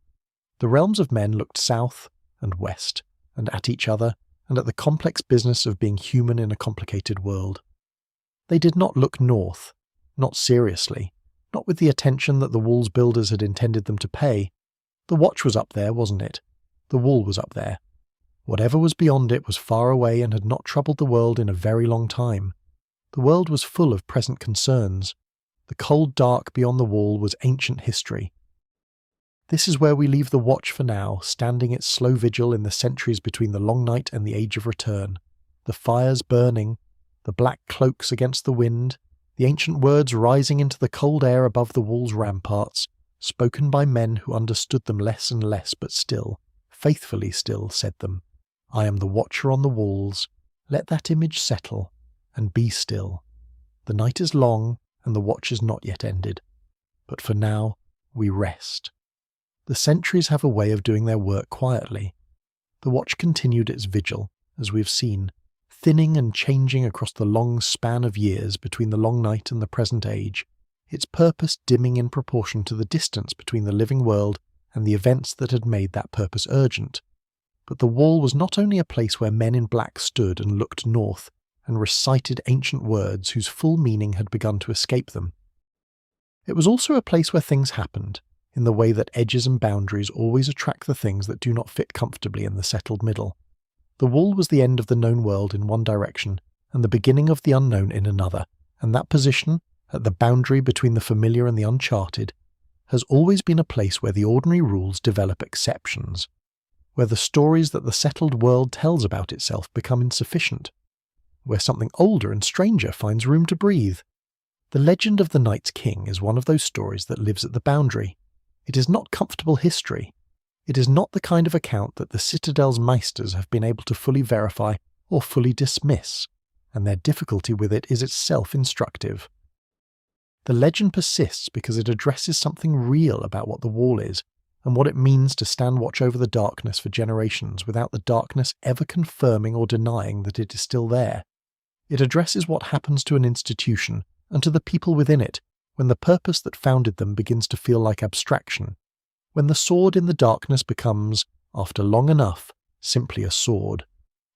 The realms of men looked south and west, and at each other, and at the complex business of being human in a complicated world. They did not look north, not seriously, not with the attention that the wall's builders had intended them to pay. The watch was up there, wasn't it? The wall was up there. Whatever was beyond it was far away and had not troubled the world in a very long time. The world was full of present concerns. The cold dark beyond the wall was ancient history. This is where we leave the watch for now, standing its slow vigil in the centuries between the long night and the age of return. The fires burning, the black cloaks against the wind, the ancient words rising into the cold air above the wall's ramparts, spoken by men who understood them less and less, but still, faithfully still, said them. I am the watcher on the walls. Let that image settle, and be still. The night is long, and the watch is not yet ended. But for now, we rest. The centuries have a way of doing their work quietly. The watch continued its vigil, as we have seen, thinning and changing across the long span of years between the long night and the present age, its purpose dimming in proportion to the distance between the living world and the events that had made that purpose urgent. But the wall was not only a place where men in black stood and looked north and recited ancient words whose full meaning had begun to escape them. It was also a place where things happened, in the way that edges and boundaries always attract the things that do not fit comfortably in the settled middle. The wall was the end of the known world in one direction, and the beginning of the unknown in another, and that position, at the boundary between the familiar and the uncharted, has always been a place where the ordinary rules develop exceptions, where the stories that the settled world tells about itself become insufficient, where something older and stranger finds room to breathe. The legend of the Night's King is one of those stories that lives at the boundary. It is not comfortable history. It is not the kind of account that the Citadel's Meisters have been able to fully verify or fully dismiss, and their difficulty with it is itself instructive. The legend persists because it addresses something real about what the wall is, and what it means to stand watch over the darkness for generations without the darkness ever confirming or denying that it is still there. It addresses what happens to an institution and to the people within it when the purpose that founded them begins to feel like abstraction, when the sword in the darkness becomes, after long enough, simply a sword,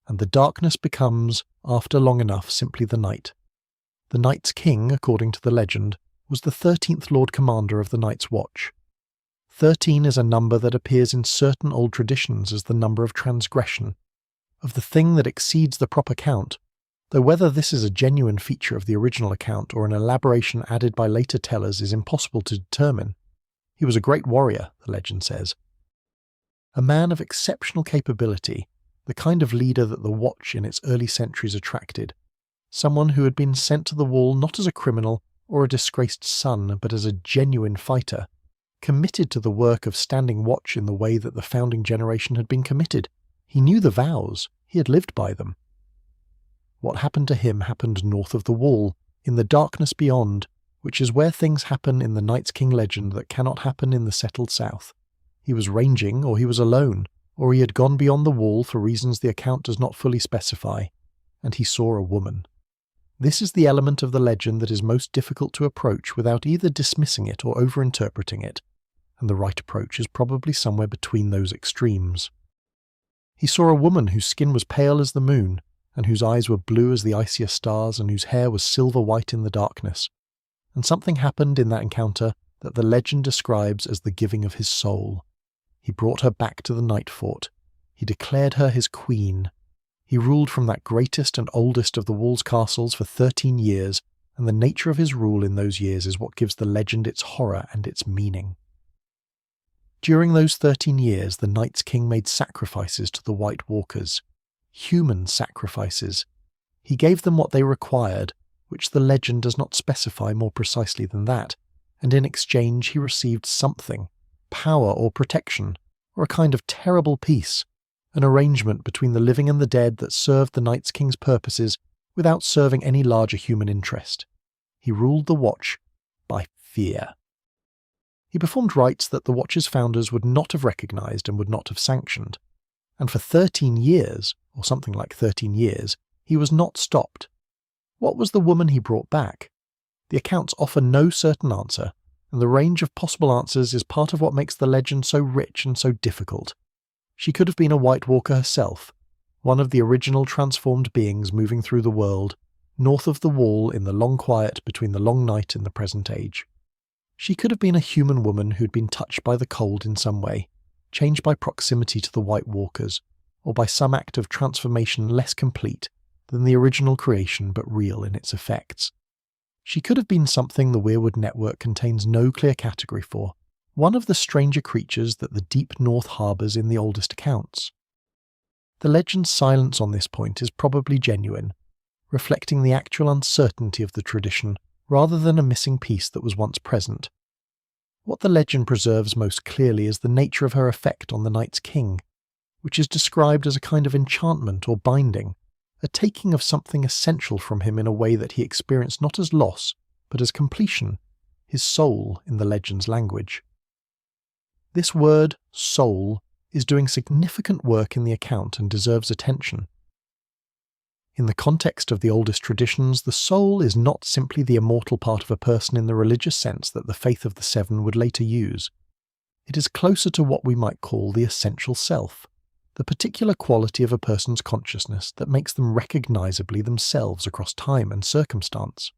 and the darkness becomes, after long enough, simply the night. The Night's King, according to the legend, was the 13th Lord Commander of the Night's Watch. 13 is a number that appears in certain old traditions as the number of transgression, of the thing that exceeds the proper count, though whether this is a genuine feature of the original account or an elaboration added by later tellers is impossible to determine. He was a great warrior, the legend says. A man of exceptional capability, the kind of leader that the Watch in its early centuries attracted. Someone who had been sent to the wall not as a criminal or a disgraced son, but as a genuine fighter, committed to the work of standing watch in the way that the founding generation had been committed. He knew the vows, he had lived by them. What happened to him happened north of the wall, in the darkness beyond, which is where things happen in the Night's King legend that cannot happen in the settled south. He was ranging, or he was alone, or he had gone beyond the wall for reasons the account does not fully specify, and he saw a woman. This is the element of the legend that is most difficult to approach without either dismissing it or overinterpreting it, and the right approach is probably somewhere between those extremes. He saw a woman whose skin was pale as the moon, and whose eyes were blue as the icier stars, and whose hair was silver white in the darkness. And something happened in that encounter that the legend describes as the giving of his soul. He brought her back to the Night Fort. He declared her his queen. He ruled from that greatest and oldest of the Wall's castles for 13 years, and the nature of his rule in those years is what gives the legend its horror and its meaning. During those 13 years, the Night's King made sacrifices to the White Walkers. Human sacrifices. He gave them what they required, which the legend does not specify more precisely than that, and in exchange he received something, power or protection, or a kind of terrible peace, an arrangement between the living and the dead that served the Night's King's purposes without serving any larger human interest. He ruled the Watch by fear. He performed rites that the Watch's founders would not have recognised and would not have sanctioned, and for 13 years, or something like 13 years, he was not stopped. What was the woman he brought back? The accounts offer no certain answer, and the range of possible answers is part of what makes the legend so rich and so difficult. She could have been a White Walker herself, one of the original transformed beings moving through the world, north of the Wall in the long quiet between the long night and the present age. She could have been a human woman who'd been touched by the cold in some way, changed by proximity to the White Walkers, or by some act of transformation less complete than the original creation but real in its effects. She could have been something the weirwood network contains no clear category for, one of the stranger creatures that the deep north harbours in the oldest accounts. The legend's silence on this point is probably genuine, reflecting the actual uncertainty of the tradition rather than a missing piece that was once present. What the legend preserves most clearly is the nature of her effect on the Night's King, which is described as a kind of enchantment or binding, a taking of something essential from him in a way that he experienced not as loss, but as completion, his soul in the legend's language. This word, soul, is doing significant work in the account and deserves attention. In the context of the oldest traditions, the soul is not simply the immortal part of a person in the religious sense that the Faith of the Seven would later use. It is closer to what we might call the essential self, the particular quality of a person's consciousness that makes them recognisably themselves across time and circumstance.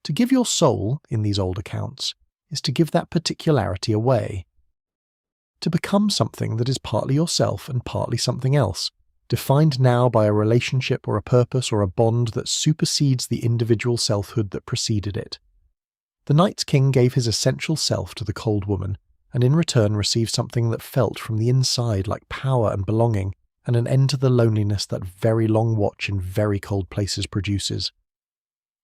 To give your soul, in these old accounts, is to give that particularity away. To become something that is partly yourself and partly something else, defined now by a relationship or a purpose or a bond that supersedes the individual selfhood that preceded it. The Night's King gave his essential self to the cold woman, and in return received something that felt from the inside like power and belonging, and an end to the loneliness that very long watch in very cold places produces.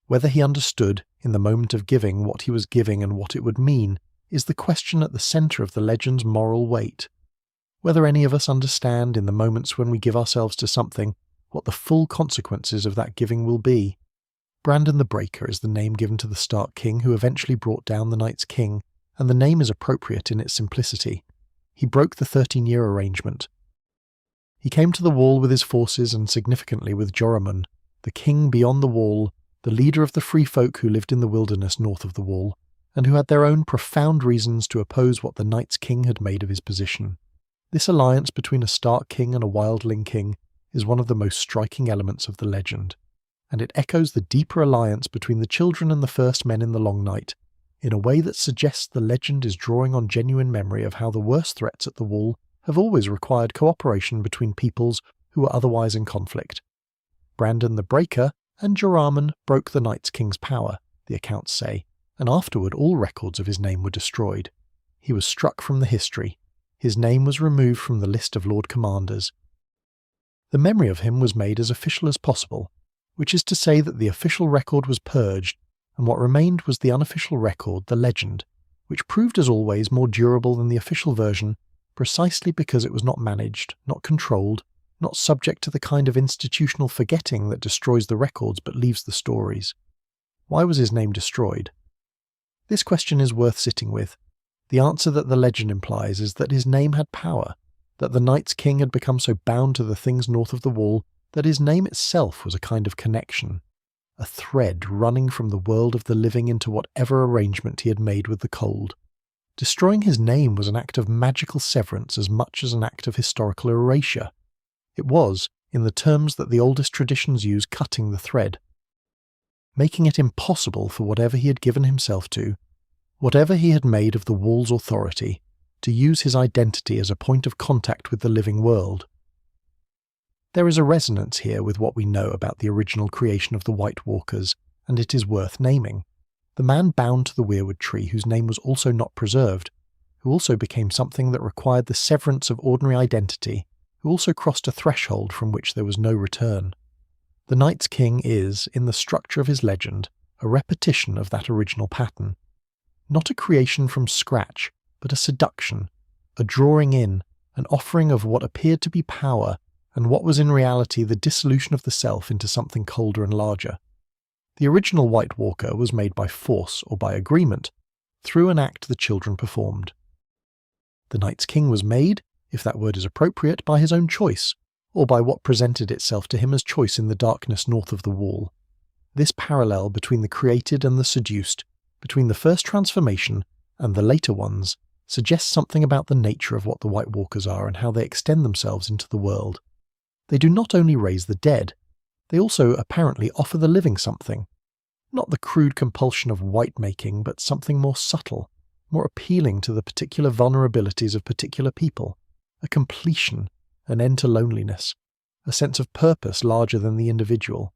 Whether he understood, in the moment of giving, what he was giving and what it would mean, is the question at the centre of the legend's moral weight. Whether any of us understand, in the moments when we give ourselves to something, what the full consequences of that giving will be. Brandon the Breaker is the name given to the Stark King who eventually brought down the Night's King, and the name is appropriate in its simplicity. He broke the 13-year arrangement. He came to the Wall with his forces and significantly with Joramun, the king beyond the Wall, the leader of the free folk who lived in the wilderness north of the Wall, and who had their own profound reasons to oppose what the Night's King had made of his position. This alliance between a Stark King and a Wildling King is one of the most striking elements of the legend, and it echoes the deeper alliance between the children and the first men in the Long Night, in a way that suggests the legend is drawing on genuine memory of how the worst threats at the Wall have always required cooperation between peoples who were otherwise in conflict. Brandon the Breaker and Joramun broke the Night's King's power, the accounts say, and afterward all records of his name were destroyed. He was struck from the history. His name was removed from the list of Lord Commanders. The memory of him was made as official as possible, which is to say that the official record was purged, and what remained was the unofficial record, the legend, which proved as always more durable than the official version, precisely because it was not managed, not controlled, not subject to the kind of institutional forgetting that destroys the records but leaves the stories. Why was his name destroyed? This question is worth sitting with. The answer that the legend implies is that his name had power, that the Night's King had become so bound to the things north of the Wall that his name itself was a kind of connection. a thread running from the world of the living into whatever arrangement he had made with the cold. Destroying his name was an act of magical severance as much as an act of historical erasure. It was, in the terms that the oldest traditions use, cutting the thread, making it impossible for whatever he had given himself to, whatever he had made of the wall's authority, to use his identity as a point of contact with the living world. There is a resonance here with what we know about the original creation of the White Walkers, and it is worth naming. The man bound to the weirwood tree whose name was also not preserved, who also became something that required the severance of ordinary identity, who also crossed a threshold from which there was no return. The Night's King is, in the structure of his legend, a repetition of that original pattern. Not a creation from scratch, but a seduction, a drawing in, an offering of what appeared to be power, and what was in reality the dissolution of the self into something colder and larger. The original White Walker was made by force or by agreement, through an act the children performed. The Night's King was made, if that word is appropriate, by his own choice, or by what presented itself to him as choice in the darkness north of the wall. This parallel between the created and the seduced, between the first transformation and the later ones, suggests something about the nature of what the White Walkers are and how they extend themselves into the world. They do not only raise the dead, they also apparently offer the living something. Not the crude compulsion of white-making, but something more subtle, more appealing to the particular vulnerabilities of particular people, a completion, an end to loneliness, a sense of purpose larger than the individual.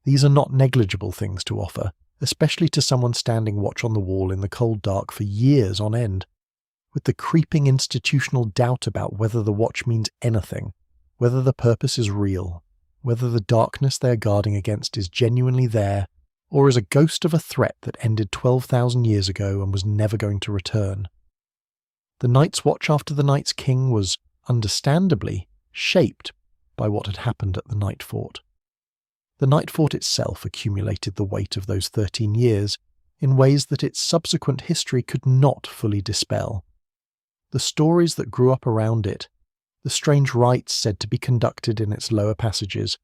These are not negligible things to offer, especially to someone standing watch on the wall in the cold dark for years on end, with the creeping institutional doubt about whether the watch means anything, whether the purpose is real, whether the darkness they are guarding against is genuinely there, or is a ghost of a threat that ended 12,000 years ago and was never going to return. The Night's Watch after the Night's King was, understandably, shaped by what had happened at the Night Fort. The Night Fort itself accumulated the weight of those 13 years in ways that its subsequent history could not fully dispel. The stories that grew up around it, the strange rites said to be conducted in its lower passages,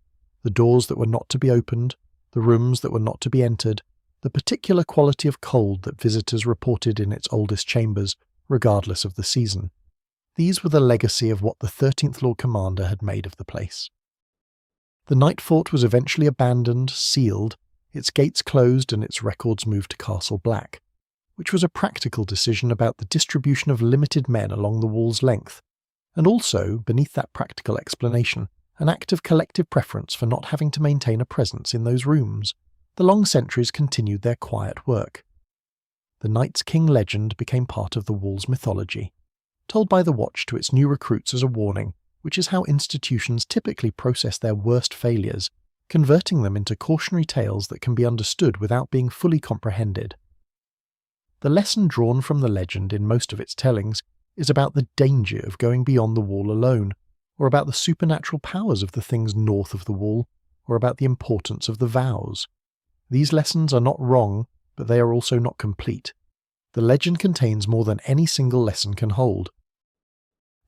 the doors that were not to be opened, the rooms that were not to be entered, the particular quality of cold that visitors reported in its oldest chambers, regardless of the season. These were the legacy of what the 13th Lord Commander had made of the place. The Night Fort was eventually abandoned, sealed, its gates closed and its records moved to Castle Black, which was a practical decision about the distribution of limited men along the wall's length, and also, beneath that practical explanation, an act of collective preference for not having to maintain a presence in those rooms. The long sentries continued their quiet work. The Night's King legend became part of the wall's mythology, told by the Watch to its new recruits as a warning, which is how institutions typically process their worst failures, converting them into cautionary tales that can be understood without being fully comprehended. The lesson drawn from the legend in most of its tellings is about the danger of going beyond the wall alone, or about the supernatural powers of the things north of the wall, or about the importance of the vows. These lessons are not wrong, but they are also not complete. The legend contains more than any single lesson can hold.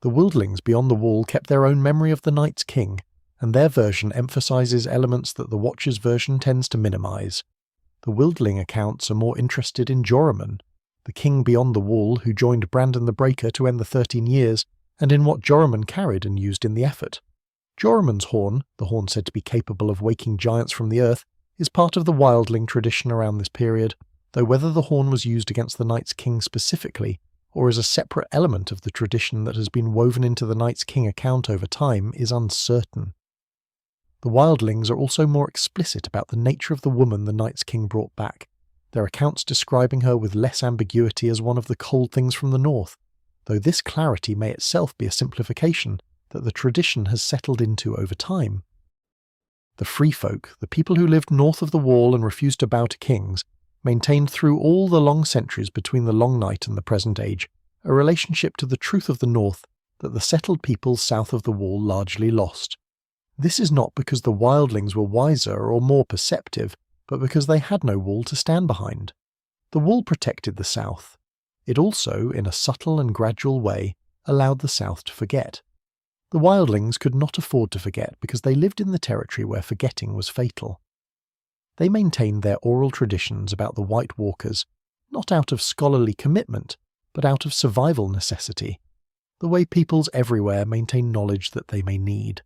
The wildlings beyond the wall kept their own memory of the Night's King, and their version emphasizes elements that the Watcher's version tends to minimize. The wildling accounts are more interested in Joramun, the king beyond the wall who joined Brandon the Breaker to end the 13 years, and in what Joramun carried and used in the effort. Joramun's horn, the horn said to be capable of waking giants from the earth, is part of the wildling tradition around this period, though whether the horn was used against the Night's King specifically, or is a separate element of the tradition that has been woven into the Night's King account over time, is uncertain. The wildlings are also more explicit about the nature of the woman the Night's King brought back, their accounts describing her with less ambiguity as one of the cold things from the north, though this clarity may itself be a simplification that the tradition has settled into over time. The free folk, the people who lived north of the wall and refused to bow to kings, maintained through all the long centuries between the Long Night and the present age a relationship to the truth of the north that the settled peoples south of the wall largely lost. This is not because the wildlings were wiser or more perceptive, but because they had no wall to stand behind. The wall protected the south. It also, in a subtle and gradual way, allowed the south to forget. The wildlings could not afford to forget because they lived in the territory where forgetting was fatal. They maintained their oral traditions about the White Walkers, not out of scholarly commitment, but out of survival necessity, the way peoples everywhere maintain knowledge that they may need.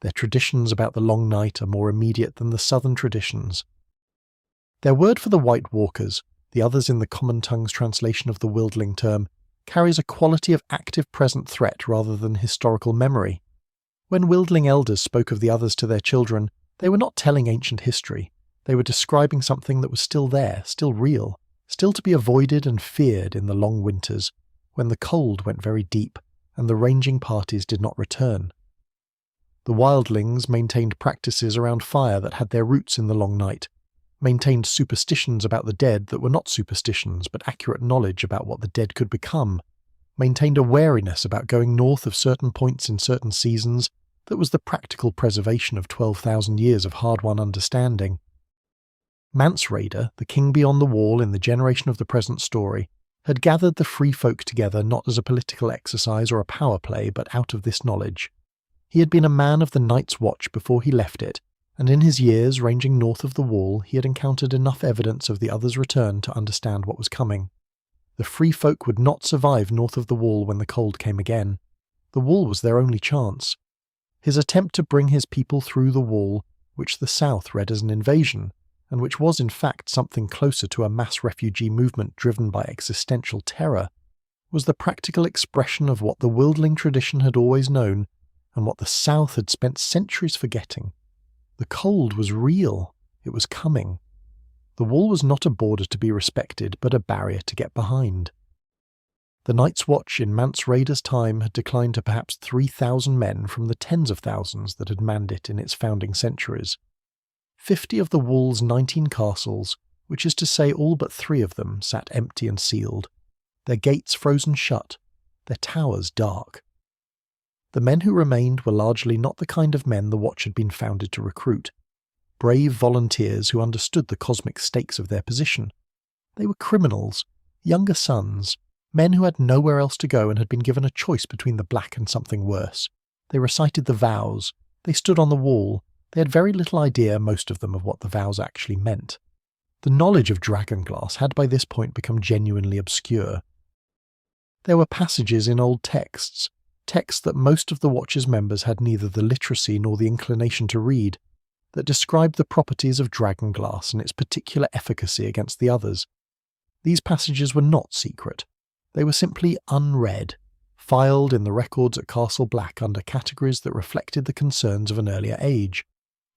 Their traditions about the Long Night are more immediate than the southern traditions. Their word for the White Walkers, the others in the Common Tongue's translation of the Wildling term, carries a quality of active present threat rather than historical memory. When Wildling elders spoke of the others to their children, they were not telling ancient history. They were describing something that was still there, still real, still to be avoided and feared in the long winters, when the cold went very deep and the ranging parties did not return. The Wildlings maintained practices around fire that had their roots in the Long Night, maintained superstitions about the dead that were not superstitions but accurate knowledge about what the dead could become, maintained a wariness about going north of certain points in certain seasons that was the practical preservation of 12,000 years of hard-won understanding. Mance Rayder, the king beyond the wall in the generation of the present story, had gathered the free folk together not as a political exercise or a power play, but out of this knowledge. He had been a man of the Night's Watch before he left it, and in his years ranging north of the wall he had encountered enough evidence of the others' return to understand what was coming. The free folk would not survive north of the wall when the cold came again. The wall was their only chance. His attempt to bring his people through the wall, which the South read as an invasion, and which was in fact something closer to a mass refugee movement driven by existential terror, was the practical expression of what the Wildling tradition had always known, and what the South had spent centuries forgetting. The cold was real. It was coming. The wall was not a border to be respected, but a barrier to get behind. The Night's Watch in Mance Rayder's time had declined to perhaps 3,000 men from the tens of thousands that had manned it in its founding centuries. 50 of the wall's 19 castles, which is to say all but 3 of them, sat empty and sealed, their gates frozen shut, their towers dark. The men who remained were largely not the kind of men the Watch had been founded to recruit. Brave volunteers who understood the cosmic stakes of their position. They were criminals, younger sons, men who had nowhere else to go and had been given a choice between the black and something worse. They recited the vows, they stood on the wall, they had very little idea, most of them, of what the vows actually meant. The knowledge of dragonglass had by this point become genuinely obscure. There were passages in old texts that most of the Watch's members had neither the literacy nor the inclination to read, that described the properties of dragonglass and its particular efficacy against the others. These passages were not secret. They were simply unread, filed in the records at Castle Black under categories that reflected the concerns of an earlier age,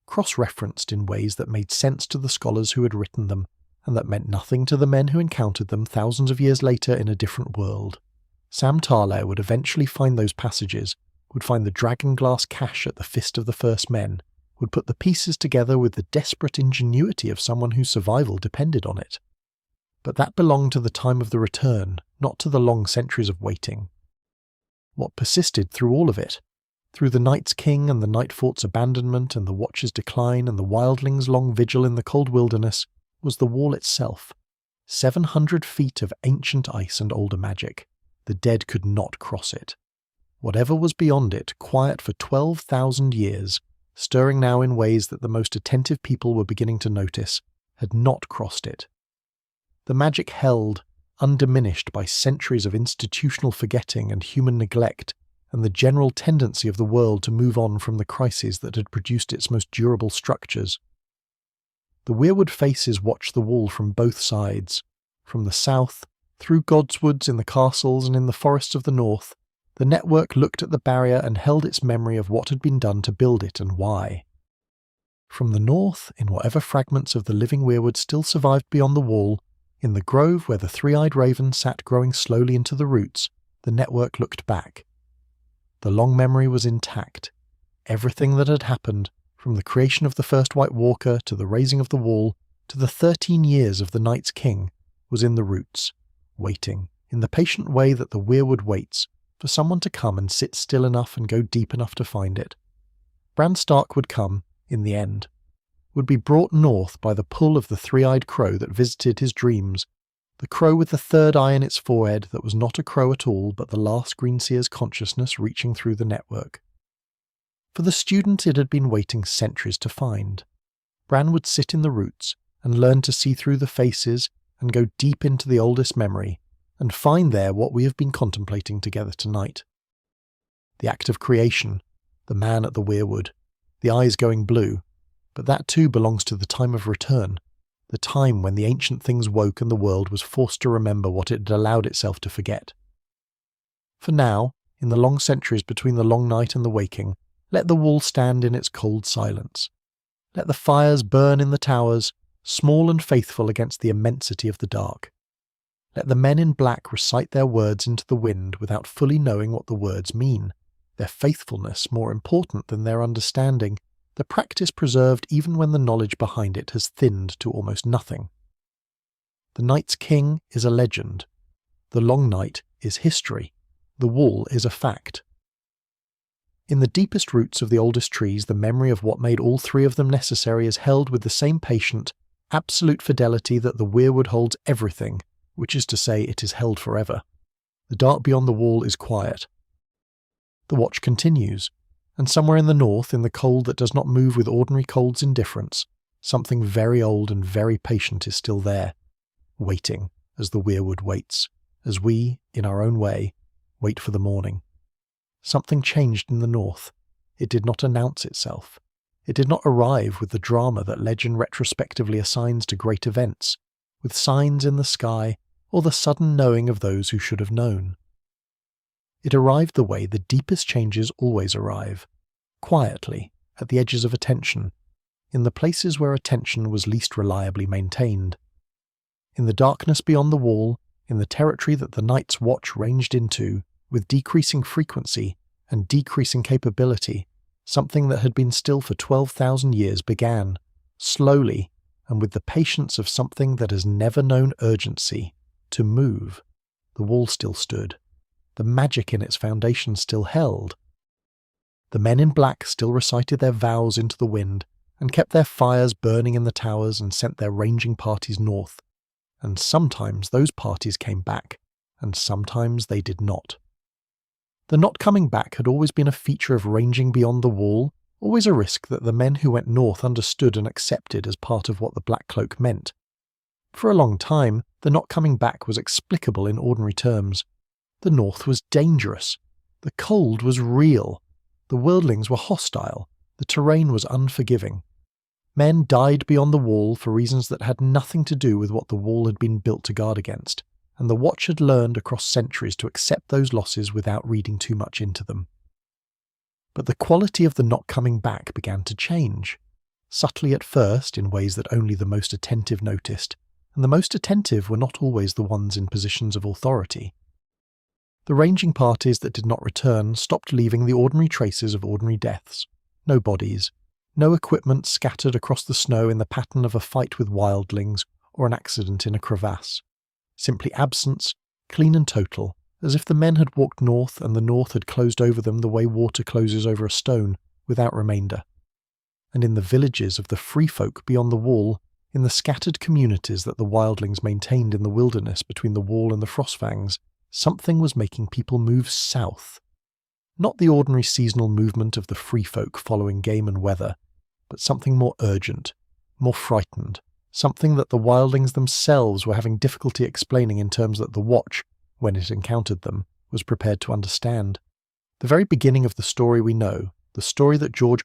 cross-referenced in ways that made sense to the scholars who had written them, and that meant nothing to the men who encountered them thousands of years later in a different world. Sam Tarlair would eventually find those passages, would find the dragonglass cache at the Fist of the First Men, would put the pieces together with the desperate ingenuity of someone whose survival depended on it. But that belonged to the time of the return, not to the long centuries of waiting. What persisted through all of it, through the Night's King and the Night Fort's abandonment and the Watch's decline and the Wildlings' long vigil in the cold wilderness, was the wall itself. 700 feet of ancient ice and older magic. The dead could not cross it. Whatever was beyond it, quiet for 12,000 years, stirring now in ways that the most attentive people were beginning to notice, had not crossed it. The magic held, undiminished by centuries of institutional forgetting and human neglect, and the general tendency of the world to move on from the crises that had produced its most durable structures. The weirwood faces watched the wall from both sides, from the south, through godswoods in the castles and in the forests of the north. The network looked at the barrier and held its memory of what had been done to build it and why. From the north, in whatever fragments of the living weirwood still survived beyond the wall, in the grove where the three-eyed raven sat growing slowly into the roots, the network looked back. The long memory was intact. Everything that had happened, from the creation of the first White Walker to the raising of the wall, to the 13 years of the Night's King, was in the roots, waiting, in the patient way that the weirwood waits, for someone to come and sit still enough and go deep enough to find it. Bran Stark would come, in the end, would be brought north by the pull of the three-eyed crow that visited his dreams, the crow with the third eye in its forehead that was not a crow at all but the last Greenseer's consciousness reaching through the network. For the student it had been waiting centuries to find. Bran would sit in the roots and learn to see through the faces and go deep into the oldest memory, and find there what we have been contemplating together tonight. The act of creation, the man at the weirwood, the eyes going blue, but that too belongs to the time of return, the time when the ancient things woke and the world was forced to remember what it had allowed itself to forget. For now, in the long centuries between the long night and the waking, let the wall stand in its cold silence. Let the fires burn in the towers, small and faithful against the immensity of the dark. Let the men in black recite their words into the wind without fully knowing what the words mean, their faithfulness more important than their understanding, the practice preserved even when the knowledge behind it has thinned to almost nothing. The night's king is a legend. The long night is history. The wall is a fact. In the deepest roots of the oldest trees, the memory of what made all three of them necessary is held with the same patient, absolute fidelity that the weirwood holds everything, which is to say it is held forever. The dark beyond the wall is quiet. The watch continues, and somewhere in the north, in the cold that does not move with ordinary cold's indifference, something very old and very patient is still there, waiting as the weirwood waits, as we, in our own way, wait for the morning. Something changed in the north. It did not announce itself. It did not arrive with the drama that legend retrospectively assigns to great events, with signs in the sky or the sudden knowing of those who should have known. It arrived the way the deepest changes always arrive, quietly, at the edges of attention, in the places where attention was least reliably maintained. In the darkness beyond the wall, in the territory that the night's watch ranged into, with decreasing frequency and decreasing capability, something that had been still for 12,000 years began, slowly, and with the patience of something that has never known urgency, to move. The wall still stood. The magic in its foundation still held. The men in black still recited their vows into the wind, and kept their fires burning in the towers and sent their ranging parties north. And sometimes those parties came back, and sometimes they did not. The not coming back had always been a feature of ranging beyond the wall, always a risk that the men who went north understood and accepted as part of what the Black Cloak meant. For a long time, the not coming back was explicable in ordinary terms. The north was dangerous. The cold was real. The worldlings were hostile. The terrain was unforgiving. Men died beyond the wall for reasons that had nothing to do with what the wall had been built to guard against, and the Watch had learned across centuries to accept those losses without reading too much into them. But the quality of the not coming back began to change, subtly at first in ways that only the most attentive noticed, and the most attentive were not always the ones in positions of authority. The ranging parties that did not return stopped leaving the ordinary traces of ordinary deaths. No bodies, no equipment scattered across the snow in the pattern of a fight with wildlings or an accident in a crevasse. Simply absence, clean and total, as if the men had walked north and the north had closed over them the way water closes over a stone, without remainder. And in the villages of the free folk beyond the wall, in the scattered communities that the wildlings maintained in the wilderness between the wall and the Frostfangs, something was making people move south. Not the ordinary seasonal movement of the free folk following game and weather, but something more urgent, more frightened, something that the wildlings themselves were having difficulty explaining in terms that the Watch, when it encountered them, was prepared to understand. The very beginning of the story we know, the story that George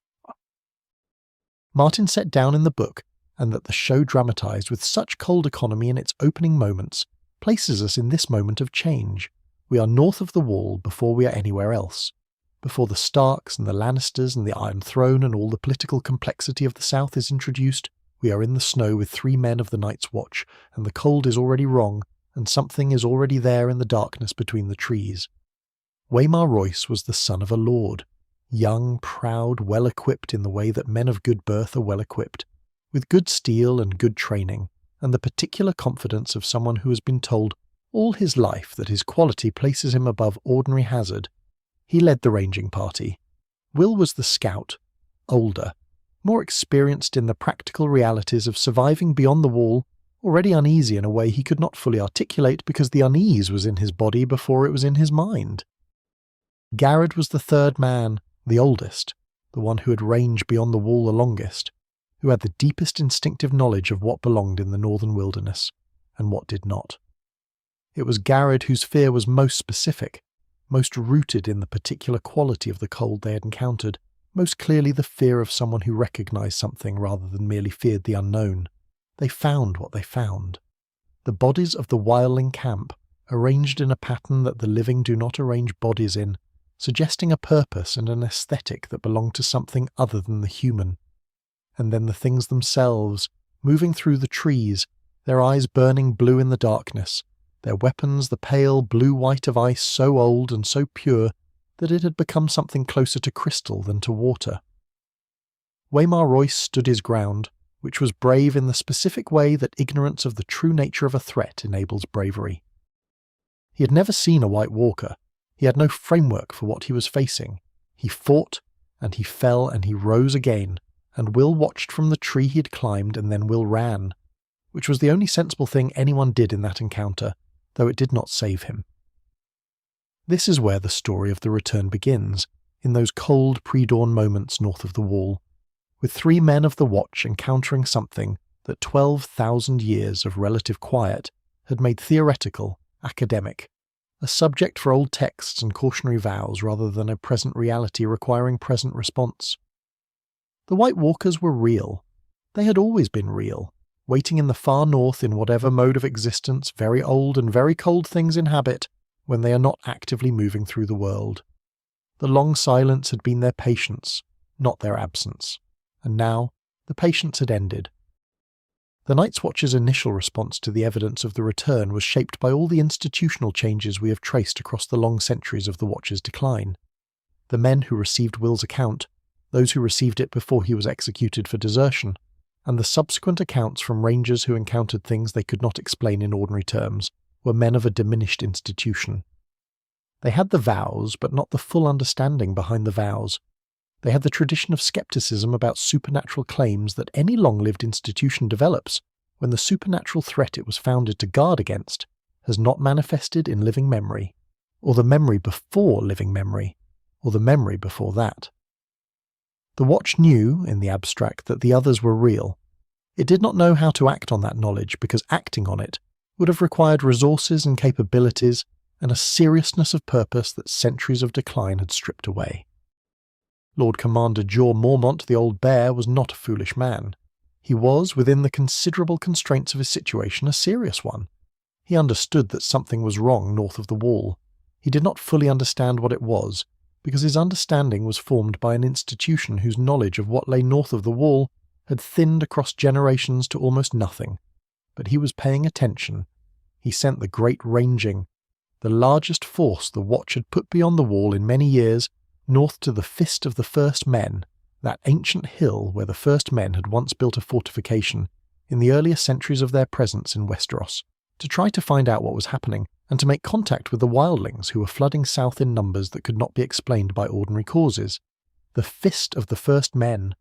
Martin set down in the book, and that the show dramatized with such cold economy in its opening moments, places us in this moment of change. We are north of the wall before we are anywhere else. Before the Starks and the Lannisters and the Iron Throne and all the political complexity of the South is introduced, we are in the snow with 3 men of the Night's Watch, and the cold is already wrong, and something is already there in the darkness between the trees. Waymar Royce was the son of a lord, young, proud, well-equipped in the way that men of good birth are well-equipped, with good steel and good training, and the particular confidence of someone who has been told all his life that his quality places him above ordinary hazard. He led the ranging party. Will was the scout, older, more experienced in the practical realities of surviving beyond the wall, already uneasy in a way he could not fully articulate because the unease was in his body before it was in his mind. Garrod was the 3rd man, the oldest, the one who had ranged beyond the wall the longest. who had the deepest instinctive knowledge of what belonged in the northern wilderness, and what did not. It was Garrod whose fear was most specific, most rooted in the particular quality of the cold they had encountered, most clearly the fear of someone who recognized something rather than merely feared the unknown. They found what they found. The bodies of the wildling camp, arranged in a pattern that the living do not arrange bodies in, suggesting a purpose and an aesthetic that belonged to something other than the human. And then the things themselves, moving through the trees, their eyes burning blue in the darkness, their weapons the pale blue-white of ice so old and so pure that it had become something closer to crystal than to water. Waymar Royce stood his ground, which was brave in the specific way that ignorance of the true nature of a threat enables bravery. He had never seen a White Walker. He had no framework for what he was facing. He fought, and he fell, and he rose again, and Will watched from the tree he had climbed, and then Will ran, which was the only sensible thing anyone did in that encounter, though it did not save him. This is where the story of the return begins, in those cold pre-dawn moments north of the wall, with 3 men of the watch encountering something that 12,000 years of relative quiet had made theoretical, academic, a subject for old texts and cautionary vows rather than a present reality requiring present response. The White Walkers were real. They had always been real, waiting in the far north in whatever mode of existence very old and very cold things inhabit when they are not actively moving through the world. The long silence had been their patience, not their absence, and now the patience had ended. The Night's Watch's initial response to the evidence of the return was shaped by all the institutional changes we have traced across the long centuries of the Watch's decline. The men who received Will's account, those who received it before he was executed for desertion, and the subsequent accounts from rangers who encountered things they could not explain in ordinary terms, were men of a diminished institution. They had the vows, but not the full understanding behind the vows. They had the tradition of skepticism about supernatural claims that any long-lived institution develops when the supernatural threat it was founded to guard against has not manifested in living memory, or the memory before living memory, or the memory before that. The Watch knew, in the abstract, that the others were real. It did not know how to act on that knowledge because acting on it would have required resources and capabilities and a seriousness of purpose that centuries of decline had stripped away. Lord Commander Jeor Mormont the Old Bear was not a foolish man. He was, within the considerable constraints of his situation, a serious one. He understood that something was wrong north of the wall. He did not fully understand what it was, because his understanding was formed by an institution whose knowledge of what lay north of the wall had thinned across generations to almost nothing. But he was paying attention. He sent the Great Ranging, the largest force the Watch had put beyond the wall in many years, north to the Fist of the First Men, that ancient hill where the First Men had once built a fortification in the earlier centuries of their presence in Westeros, to try to find out what was happening and to make contact with the wildlings who were flooding south in numbers that could not be explained by ordinary causes. The Fist of the First Men.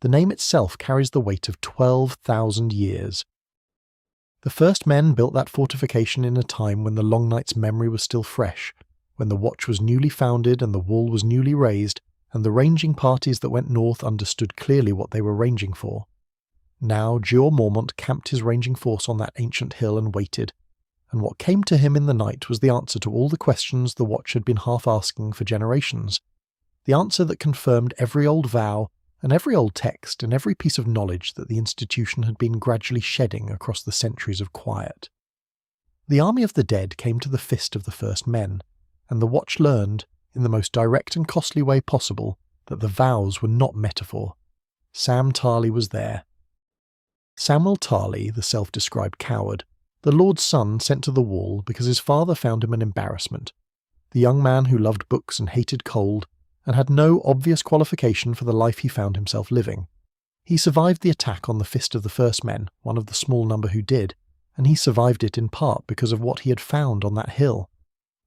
The name itself carries the weight of 12,000 years. The First Men built that fortification in a time when the Long Night's memory was still fresh, when the Watch was newly founded and the wall was newly raised, and the ranging parties that went north understood clearly what they were ranging for. Now Jeor Mormont camped his ranging force on that ancient hill and waited, and what came to him in the night was the answer to all the questions the Watch had been half asking for generations, the answer that confirmed every old vow and every old text and every piece of knowledge that the institution had been gradually shedding across the centuries of quiet. The army of the dead came to the Fist of the First Men, and the Watch learned, in the most direct and costly way possible, that the vows were not metaphor. Sam Tarly was there. Samwell Tarly, the self-described coward, the Lord's son sent to the wall because his father found him an embarrassment, the young man who loved books and hated cold, and had no obvious qualification for the life he found himself living. He survived the attack on the Fist of the First Men, one of the small number who did, and he survived it in part because of what he had found on that hill,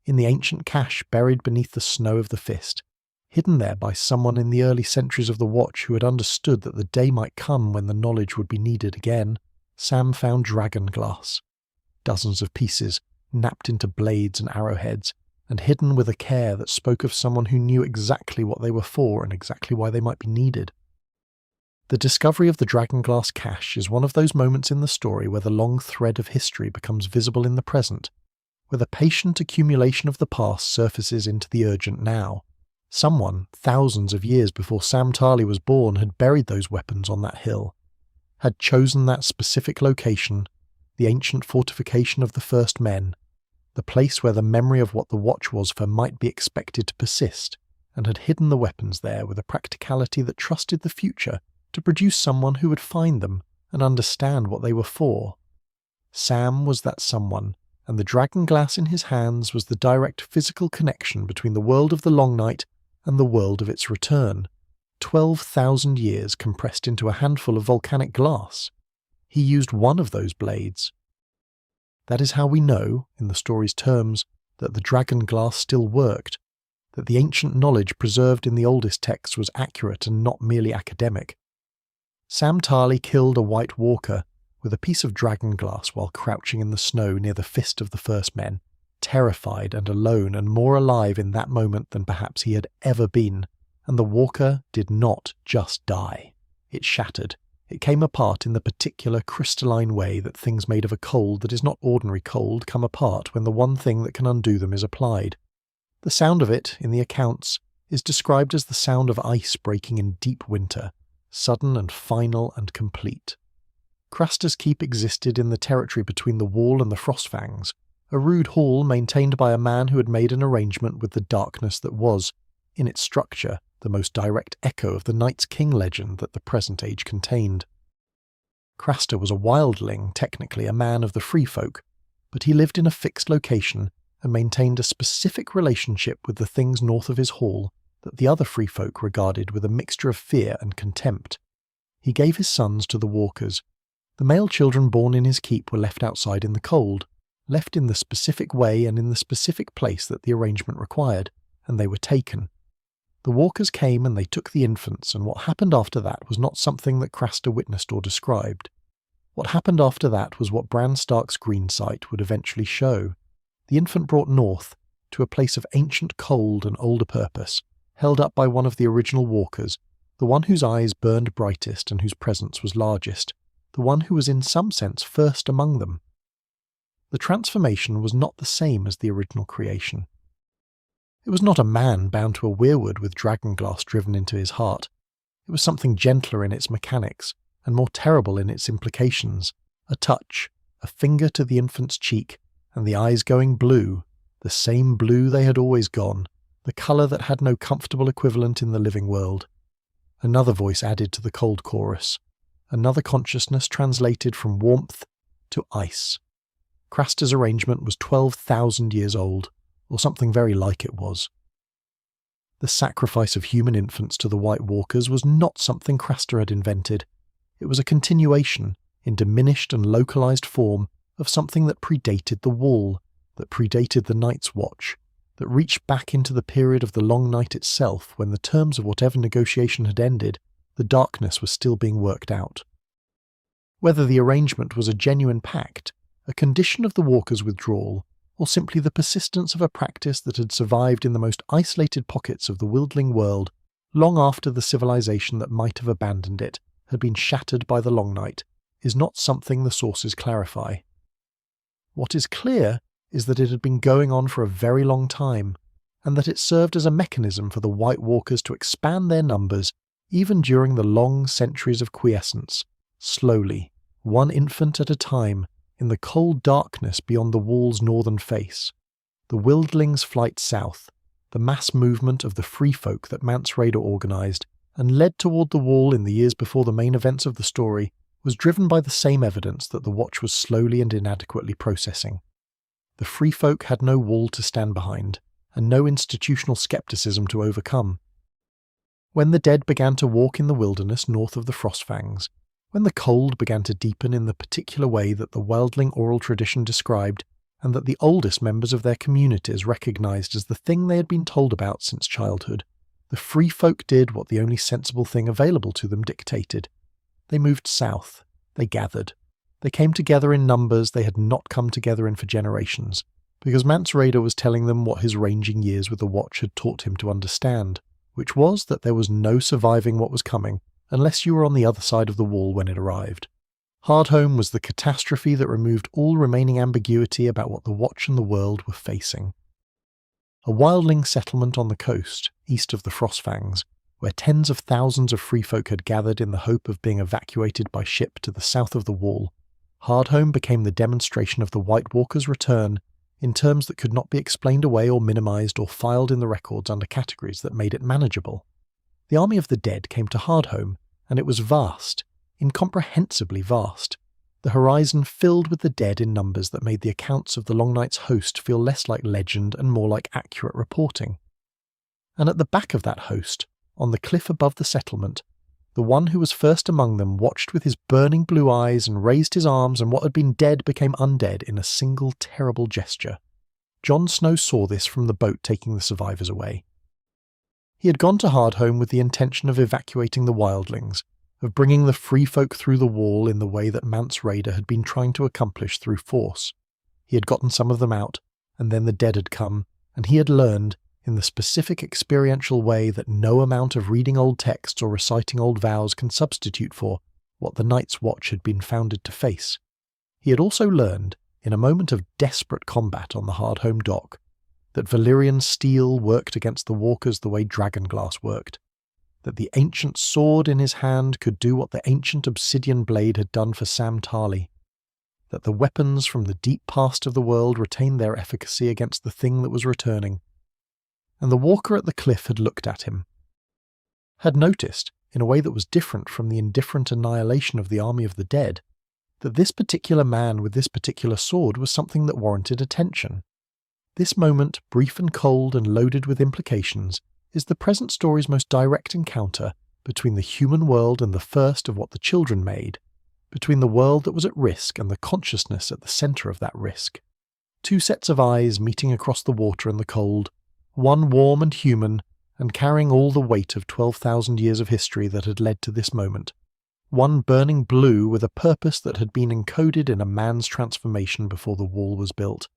in the ancient cache buried beneath the snow of the Fist, hidden there by someone in the early centuries of the Watch who had understood that the day might come when the knowledge would be needed again. Sam found dragonglass, dozens of pieces, napped into blades and arrowheads, and hidden with a care that spoke of someone who knew exactly what they were for and exactly why they might be needed. The discovery of the dragonglass cache is one of those moments in the story where the long thread of history becomes visible in the present, where the patient accumulation of the past surfaces into the urgent now. Someone, thousands of years before Sam Tarly was born, had buried those weapons on that hill, had chosen that specific location, the ancient fortification of the first men, the place where the memory of what the watch was for might be expected to persist, and had hidden the weapons there with a practicality that trusted the future to produce someone who would find them and understand what they were for. Sam was that someone, and the dragonglass in his hands was the direct physical connection between the world of the Long Night and the world of its return. 12,000 years compressed into a handful of volcanic glass. He used one of those blades. That is how we know, in the story's terms, that the dragonglass still worked, that the ancient knowledge preserved in the oldest texts was accurate and not merely academic. Sam Tarly killed a White Walker with a piece of dragonglass while crouching in the snow near the fist of the first men, terrified and alone and more alive in that moment than perhaps he had ever been. And the walker did not just die. It shattered. It came apart in the particular crystalline way that things made of a cold that is not ordinary cold come apart when the one thing that can undo them is applied. The sound of it, in the accounts, is described as the sound of ice breaking in deep winter, sudden and final and complete. Craster's Keep existed in the territory between the wall and the Frostfangs, a rude hall maintained by a man who had made an arrangement with the darkness that was, in its structure, the most direct echo of the Night's King legend that the present age contained. Craster was a wildling, technically a man of the free folk, but he lived in a fixed location and maintained a specific relationship with the things north of his hall that the other free folk regarded with a mixture of fear and contempt. He gave his sons to the walkers. The male children born in his keep were left outside in the cold, left in the specific way and in the specific place that the arrangement required, and they were taken. The walkers came and they took the infants, and what happened after that was not something that Craster witnessed or described. What happened after that was what Bran Stark's green sight would eventually show. The infant brought north, to a place of ancient cold and older purpose, held up by one of the original walkers, the one whose eyes burned brightest and whose presence was largest, the one who was in some sense first among them. The transformation was not the same as the original creation. It was not a man bound to a weirwood with dragonglass driven into his heart. It was something gentler in its mechanics, and more terrible in its implications. A touch, a finger to the infant's cheek, and the eyes going blue, the same blue they had always gone, the colour that had no comfortable equivalent in the living world. Another voice added to the cold chorus. Another consciousness translated from warmth to ice. Craster's arrangement was 12,000 years old, or something very like it was. The sacrifice of human infants to the White Walkers was not something Craster had invented. It was a continuation, in diminished and localized form, of something that predated the Wall, that predated the Night's Watch, that reached back into the period of the Long Night itself when the terms of whatever negotiation had ended, the darkness was still being worked out. Whether the arrangement was a genuine pact, a condition of the Walkers' withdrawal, or simply the persistence of a practice that had survived in the most isolated pockets of the wildling world long after the civilization that might have abandoned it had been shattered by the Long Night, is not something the sources clarify. What is clear is that it had been going on for a very long time, and that it served as a mechanism for the White Walkers to expand their numbers even during the long centuries of quiescence, slowly, one infant at a time, in the cold darkness beyond the wall's northern face. The wildlings' flight south, the mass movement of the free folk that Mance Rayder organised and led toward the wall in the years before the main events of the story, was driven by the same evidence that the Watch was slowly and inadequately processing. The free folk had no wall to stand behind, and no institutional skepticism to overcome. When the dead began to walk in the wilderness north of the Frostfangs, when the cold began to deepen in the particular way that the wildling oral tradition described, and that the oldest members of their communities recognised as the thing they had been told about since childhood, the free folk did what the only sensible thing available to them dictated. They moved south. They gathered. They came together in numbers they had not come together in for generations, because Mance Rayder was telling them what his ranging years with the Watch had taught him to understand, which was that there was no surviving what was coming unless you were on the other side of the wall when it arrived. Hardhome was the catastrophe that removed all remaining ambiguity about what the Watch and the world were facing. A wildling settlement on the coast, east of the Frostfangs, where tens of thousands of free folk had gathered in the hope of being evacuated by ship to the south of the wall, Hardhome became the demonstration of the White Walker's return in terms that could not be explained away or minimized or filed in the records under categories that made it manageable. The army of the dead came to Hardhome, and it was vast, incomprehensibly vast, the horizon filled with the dead in numbers that made the accounts of the Long Night's host feel less like legend and more like accurate reporting. And at the back of that host, on the cliff above the settlement, the one who was first among them watched with his burning blue eyes and raised his arms, and what had been dead became undead in a single terrible gesture. Jon Snow saw this from the boat taking the survivors away. He had gone to Hardhome with the intention of evacuating the wildlings, of bringing the free folk through the wall in the way that Mance Rayder had been trying to accomplish through force. He had gotten some of them out, and then the dead had come, and he had learned, in the specific experiential way that no amount of reading old texts or reciting old vows can substitute for, what the Night's Watch had been founded to face. He had also learned, in a moment of desperate combat on the Hardhome dock, that Valyrian steel worked against the walkers the way dragonglass worked, that the ancient sword in his hand could do what the ancient obsidian blade had done for Sam Tarly, that the weapons from the deep past of the world retained their efficacy against the thing that was returning. And the walker at the cliff had looked at him, had noticed, in a way that was different from the indifferent annihilation of the army of the dead, that this particular man with this particular sword was something that warranted attention. This moment, brief and cold and loaded with implications, is the present story's most direct encounter between the human world and the first of what the children made, between the world that was at risk and the consciousness at the centre of that risk. Two sets of eyes meeting across the water and the cold, one warm and human, and carrying all the weight of 12,000 years of history that had led to this moment. One burning blue with a purpose that had been encoded in a man's transformation before the wall was built,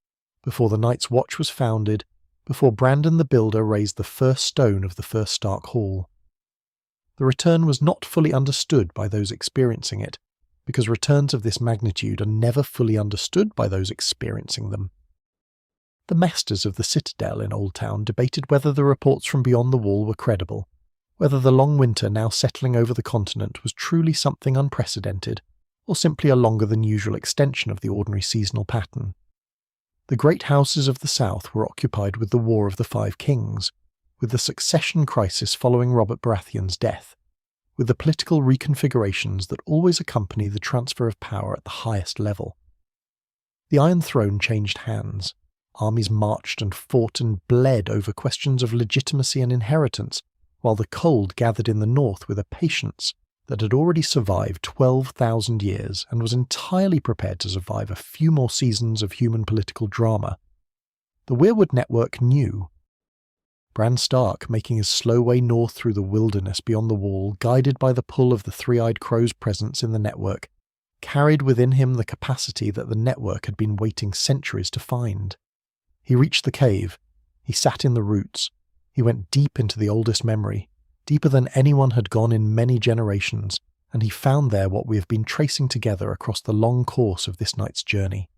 before the Night's Watch was founded, before Brandon the Builder raised the first stone of the first Stark Hall. The return was not fully understood by those experiencing it, because returns of this magnitude are never fully understood by those experiencing them. The masters of the Citadel in Old Town debated whether the reports from beyond the wall were credible, whether the long winter now settling over the continent was truly something unprecedented, or simply a longer than usual extension of the ordinary seasonal pattern. The great houses of the south were occupied with the War of the Five Kings, with the succession crisis following Robert Baratheon's death, with the political reconfigurations that always accompany the transfer of power at the highest level. The Iron Throne changed hands. Armies marched and fought and bled over questions of legitimacy and inheritance, while the cold gathered in the north with a patience that had already survived 12,000 years and was entirely prepared to survive a few more seasons of human political drama. The weirwood network knew. Bran Stark, making his slow way north through the wilderness beyond the wall, guided by the pull of the three-eyed crow's presence in the network, carried within him the capacity that the network had been waiting centuries to find. He reached the cave. He sat in the roots. He went deep into the oldest memory, deeper than anyone had gone in many generations, and he found there what we have been tracing together across the long course of this night's journey.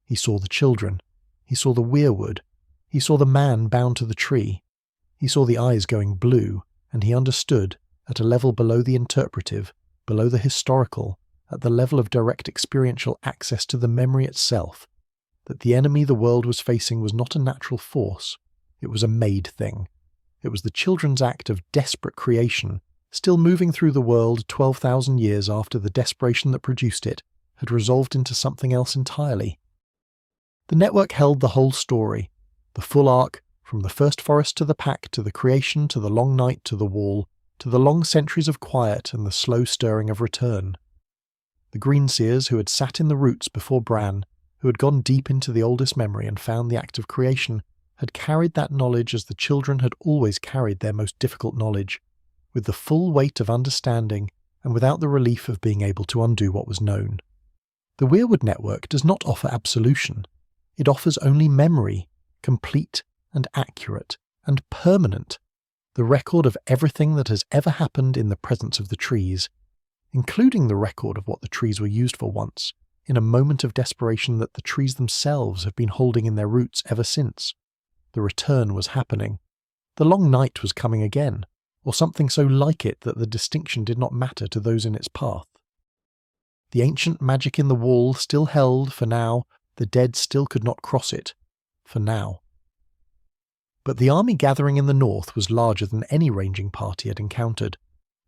He saw the children. He saw the weirwood. He saw the man bound to the tree. He saw the eyes going blue, and he understood, at a level below the interpretive, below the historical, at the level of direct experiential access to the memory itself, that the enemy the world was facing was not a natural force, it was a made thing. It was the children's act of desperate creation, still moving through the world 12,000 years after the desperation that produced it had resolved into something else entirely. The network held the whole story, the full arc, from the first forest to the pack, to the creation, to the long night, to the wall, to the long centuries of quiet and the slow stirring of return. The Greenseers who had sat in the roots before Bran, who had gone deep into the oldest memory and found the act of creation, had carried that knowledge as the children had always carried their most difficult knowledge, with the full weight of understanding and without the relief of being able to undo what was known. The weirwood network does not offer absolution. It offers only memory, complete and accurate and permanent. the record of everything that has ever happened in the presence of the trees, including the record of what the trees were used for once, in a moment of desperation that the trees themselves have been holding in their roots ever since. The return was happening. The long night was coming again, or something so like it that the distinction did not matter to those in its path. The ancient magic in the wall still held, for now, the dead still could not cross it, for now. But the army gathering in the north was larger than any ranging party had encountered,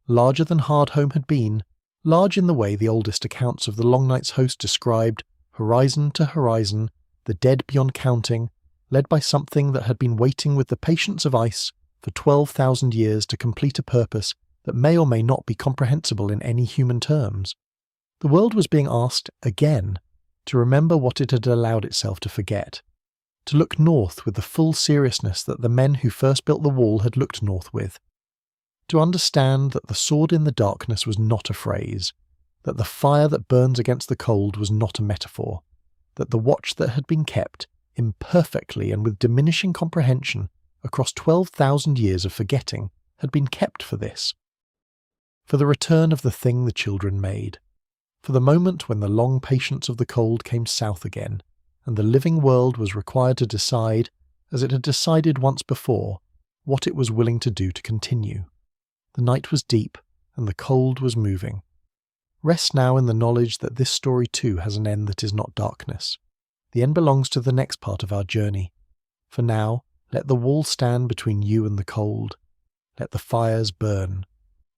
larger than Hardhome had been, large in the way the oldest accounts of the Long Night's host described, horizon to horizon, the dead beyond counting, led by something that had been waiting with the patience of ice for 12,000 years to complete a purpose that may or may not be comprehensible in any human terms. The world was being asked, again, to remember what it had allowed itself to forget, to look north with the full seriousness that the men who first built the wall had looked north with, to understand that the sword in the darkness was not a phrase, that the fire that burns against the cold was not a metaphor, that the watch that had been kept, imperfectly and with diminishing comprehension, across 12,000 years of forgetting, had been kept for this, for the return of the thing the children made, for the moment when the long patience of the cold came south again, and the living world was required to decide, as it had decided once before, what it was willing to do to continue. The night was deep, and the cold was moving. Rest now in the knowledge that this story too has an end that is not darkness. The end belongs to the next part of our journey. For now, let the wall stand between you and the cold. Let the fires burn.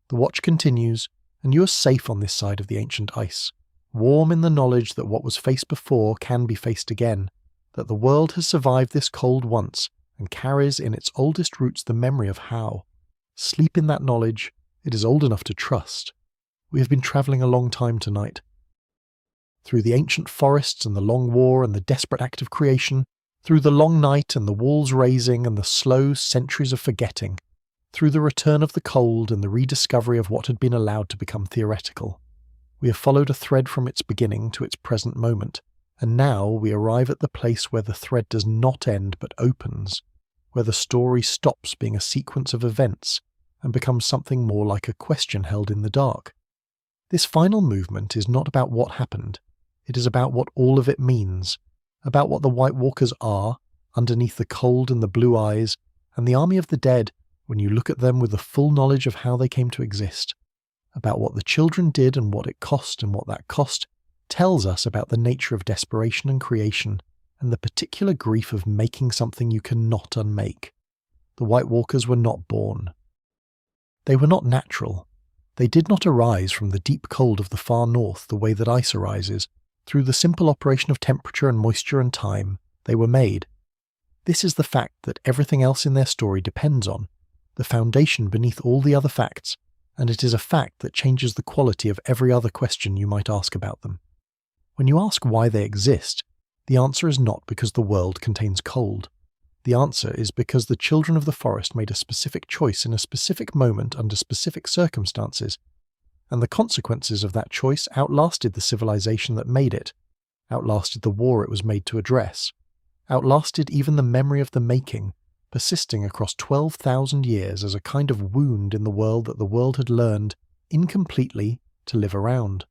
The watch continues, and you are safe on this side of the ancient ice, warm in the knowledge that what was faced before can be faced again, that the world has survived this cold once and carries in its oldest roots the memory of how. Sleep in that knowledge. It is old enough to trust. We have been travelling a long time tonight. Through the ancient forests and the long war and the desperate act of creation, through the long night and the walls raising and the slow centuries of forgetting, through the return of the cold and the rediscovery of what had been allowed to become theoretical. We have followed a thread from its beginning to its present moment, and now we arrive at the place where the thread does not end but opens, where the story stops being a sequence of events and becomes something more like a question held in the dark. This final movement is not about what happened, it is about what all of it means, about what the White Walkers are, underneath the cold and the blue eyes, and the army of the dead, when you look at them with the full knowledge of how they came to exist, about what the children did and what it cost and what that cost tells us about the nature of desperation and creation, and the particular grief of making something you cannot unmake. The White Walkers were not born. They were not natural. They did not arise from the deep cold of the far north the way that ice arises. Through the simple operation of temperature and moisture and time, they were made. This is the fact that everything else in their story depends on, the foundation beneath all the other facts, and it is a fact that changes the quality of every other question you might ask about them. When you ask why they exist, the answer is not because the world contains cold. The answer is because the children of the forest made a specific choice in a specific moment under specific circumstances, and the consequences of that choice outlasted the civilization that made it, outlasted the war it was made to address, outlasted even the memory of the making, persisting across 12,000 years as a kind of wound in the world that the world had learned, incompletely, to live around.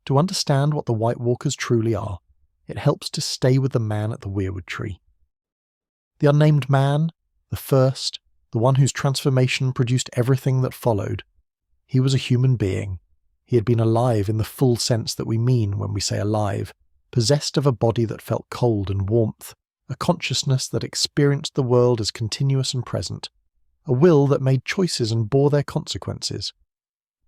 To understand what the White Walkers truly are, it helps to stay with the man at the weirwood tree. The unnamed man, the first, the one whose transformation produced everything that followed, he was a human being. He had been alive in the full sense that we mean when we say alive, possessed of a body that felt cold and warmth, a consciousness that experienced the world as continuous and present, a will that made choices and bore their consequences.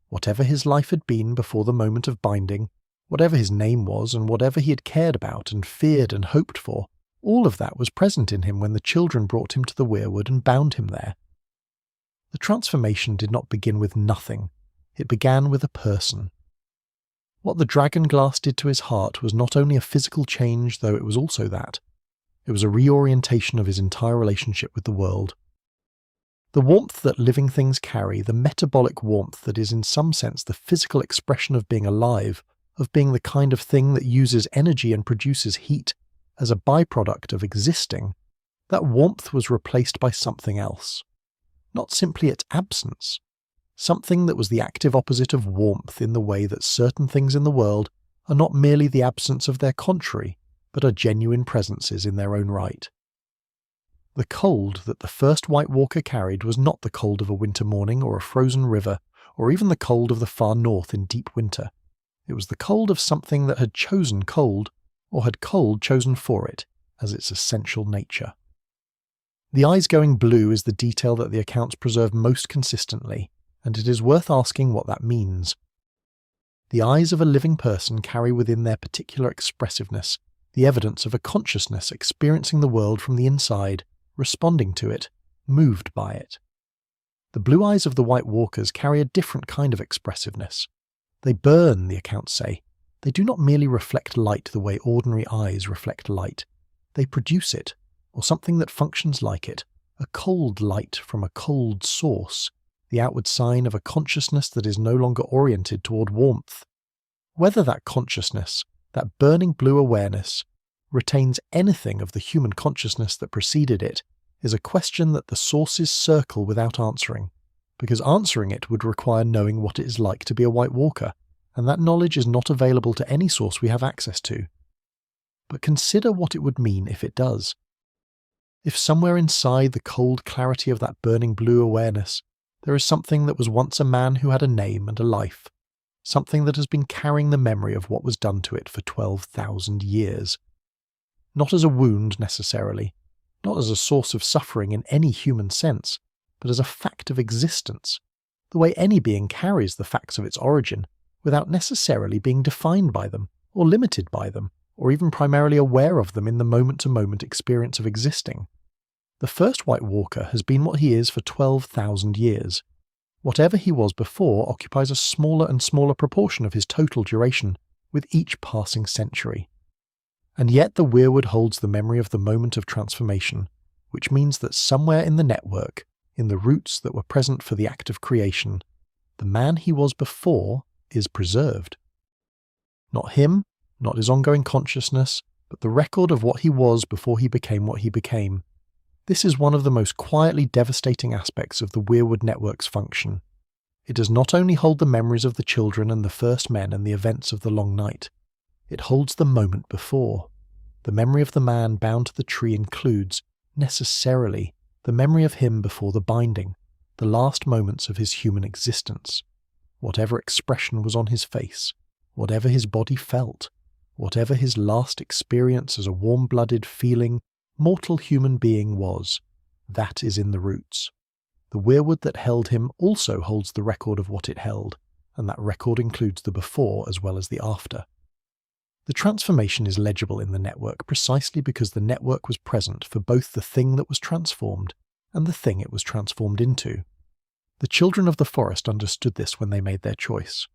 Whatever his life had been before the moment of binding, whatever his name was and whatever he had cared about and feared and hoped for, all of that was present in him when the children brought him to the weirwood and bound him there. The transformation did not begin with nothing, it began with a person. What the dragonglass did to his heart was not only a physical change, though it was also that. It was a reorientation of his entire relationship with the world. The warmth that living things carry, the metabolic warmth that is in some sense the physical expression of being alive, of being the kind of thing that uses energy and produces heat as a byproduct of existing, that warmth was replaced by something else. not simply its absence. Something that was the active opposite of warmth in the way that certain things in the world are not merely the absence of their contrary, but are genuine presences in their own right. The cold that the first White Walker carried was not the cold of a winter morning or a frozen river, or even the cold of the far north in deep winter. It was the cold of something that had chosen cold, or had cold chosen for it, as its essential nature. The eyes going blue is the detail that the accounts preserve most consistently, and it is worth asking what that means. The eyes of a living person carry within their particular expressiveness the evidence of a consciousness experiencing the world from the inside, responding to it, moved by it. The blue eyes of the White Walkers carry a different kind of expressiveness. They burn, the accounts say. They do not merely reflect light the way ordinary eyes reflect light. They produce it, or something that functions like it, a cold light from a cold source, the outward sign of a consciousness that is no longer oriented toward warmth. Whether that consciousness, that burning blue awareness, retains anything of the human consciousness that preceded it is a question that the sources circle without answering, because answering it would require knowing what it is like to be a White Walker, and that knowledge is not available to any source we have access to. But consider what it would mean if it does. If somewhere inside the cold clarity of that burning blue awareness, there is something that was once a man who had a name and a life, something that has been carrying the memory of what was done to it for 12,000 years. Not as a wound necessarily, not as a source of suffering in any human sense, but as a fact of existence, the way any being carries the facts of its origin, without necessarily being defined by them, or limited by them, or even primarily aware of them in the moment-to-moment experience of existing. The first White Walker has been what he is for 12,000 years. Whatever he was before occupies a smaller and smaller proportion of his total duration, with each passing century. And yet the weirwood holds the memory of the moment of transformation, which means that somewhere in the network, in the roots that were present for the act of creation, the man he was before is preserved. Not him, not his ongoing consciousness, but the record of what he was before he became what he became. This is one of the most quietly devastating aspects of the weirwood network's function. It does not only hold the memories of the children and the first men and the events of the long night, it holds the moment before. The memory of the man bound to the tree includes, necessarily, the memory of him before the binding, the last moments of his human existence. Whatever expression was on his face, whatever his body felt, whatever his last experience as a warm-blooded, feeling, mortal human being was, that is in the roots. The weirwood that held him also holds the record of what it held, and that record includes the before as well as the after. The transformation is legible in the network precisely because the network was present for both the thing that was transformed and the thing it was transformed into. The children of the forest understood this when they made their choice.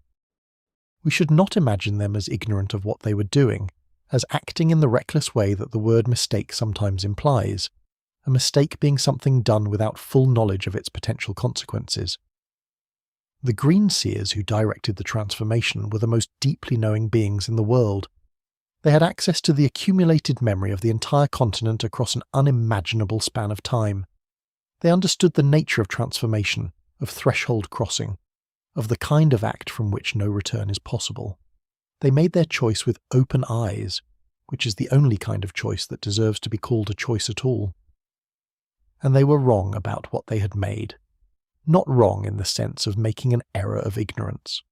We should not imagine them as ignorant of what they were doing, as acting in the reckless way that the word mistake sometimes implies, a mistake being something done without full knowledge of its potential consequences. The green seers who directed the transformation were the most deeply knowing beings in the world. They had access to the accumulated memory of the entire continent across an unimaginable span of time. They understood the nature of transformation, of threshold crossing, of the kind of act from which no return is possible. They made their choice with open eyes, which is the only kind of choice that deserves to be called a choice at all. And they were wrong about what they had made. Not wrong in the sense of making an error of ignorance.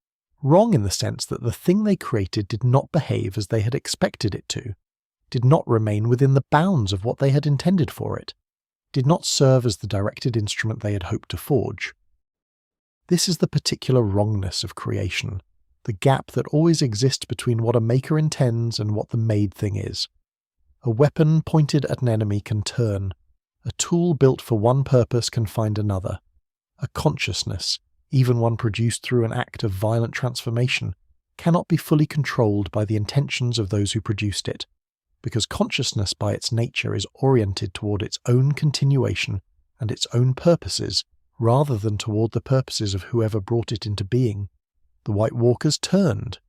Wrong in the sense that the thing they created did not behave as they had expected it to, did not remain within the bounds of what they had intended for it, did not serve as the directed instrument they had hoped to forge. This is the particular wrongness of creation, the gap that always exists between what a maker intends and what the made thing is. A weapon pointed at an enemy can turn. A tool built for one purpose can find another. A consciousness, even one produced through an act of violent transformation, cannot be fully controlled by the intentions of those who produced it, because consciousness by its nature is oriented toward its own continuation and its own purposes, rather than toward the purposes of whoever brought it into being. The White Walkers turned.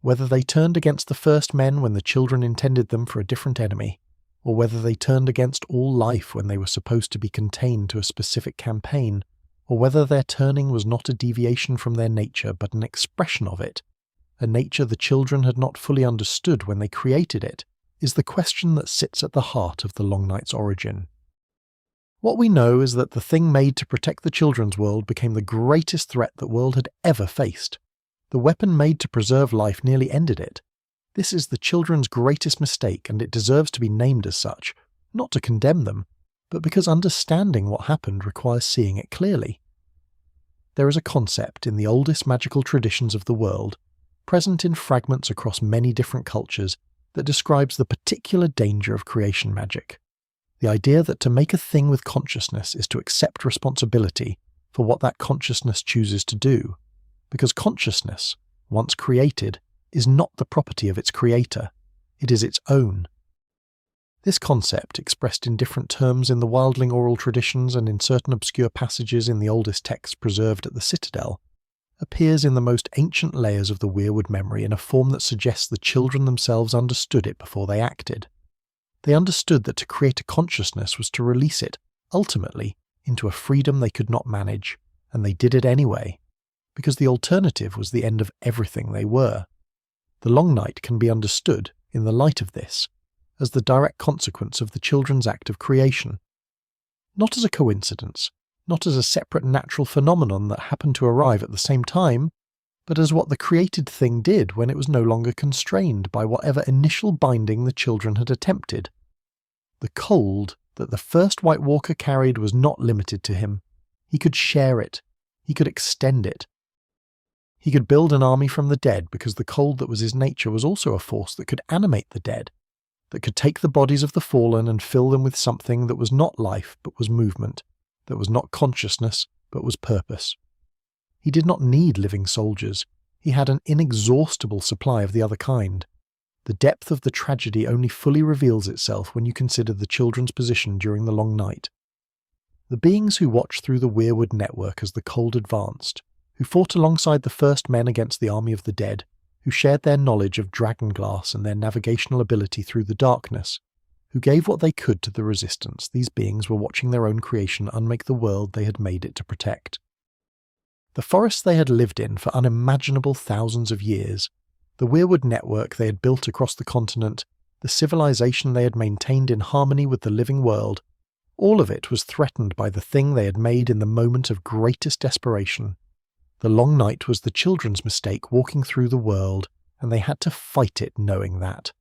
Whether they turned against the first men when the children intended them for a different enemy, or whether they turned against all life when they were supposed to be contained to a specific campaign, or whether their turning was not a deviation from their nature but an expression of it, a nature the children had not fully understood when they created it, is the question that sits at the heart of the Long Night's origin. What we know is that the thing made to protect the children's world became the greatest threat the world had ever faced. The weapon made to preserve life nearly ended it. This is the children's greatest mistake, and it deserves to be named as such, not to condemn them, but because understanding what happened requires seeing it clearly. There is a concept in the oldest magical traditions of the world, present in fragments across many different cultures, that describes the particular danger of creation magic. The idea that to make a thing with consciousness is to accept responsibility for what that consciousness chooses to do, because consciousness, once created, is not the property of its creator, it is its own. This concept, expressed in different terms in the wildling oral traditions and in certain obscure passages in the oldest texts preserved at the Citadel, appears in the most ancient layers of the weirwood memory in a form that suggests the children themselves understood it before they acted. They understood that to create a consciousness was to release it, ultimately, into a freedom they could not manage, and they did it anyway, because the alternative was the end of everything they were. The Long Night can be understood, in the light of this, as the direct consequence of the children's act of creation. Not as a coincidence, not as a separate natural phenomenon that happened to arrive at the same time, but as what the created thing did when it was no longer constrained by whatever initial binding the children had attempted. The cold that the first White Walker carried was not limited to him. He could share it. He could extend it. He could build an army from the dead because the cold that was his nature was also a force that could animate the dead, that could take the bodies of the fallen and fill them with something that was not life but was movement, that was not consciousness but was purpose. He did not need living soldiers. He had an inexhaustible supply of the other kind. The depth of the tragedy only fully reveals itself when you consider the children's position during the Long Night. The beings who watched through the weirwood network as the cold advanced, who fought alongside the first men against the army of the dead, who shared their knowledge of dragonglass and their navigational ability through the darkness, who gave what they could to the resistance, these beings were watching their own creation unmake the world they had made it to protect. The forests they had lived in for unimaginable thousands of years, the weirwood network they had built across the continent, the civilization they had maintained in harmony with the living world, all of it was threatened by the thing they had made in the moment of greatest desperation. The Long Night was the children's mistake walking through the world, and they had to fight it knowing that.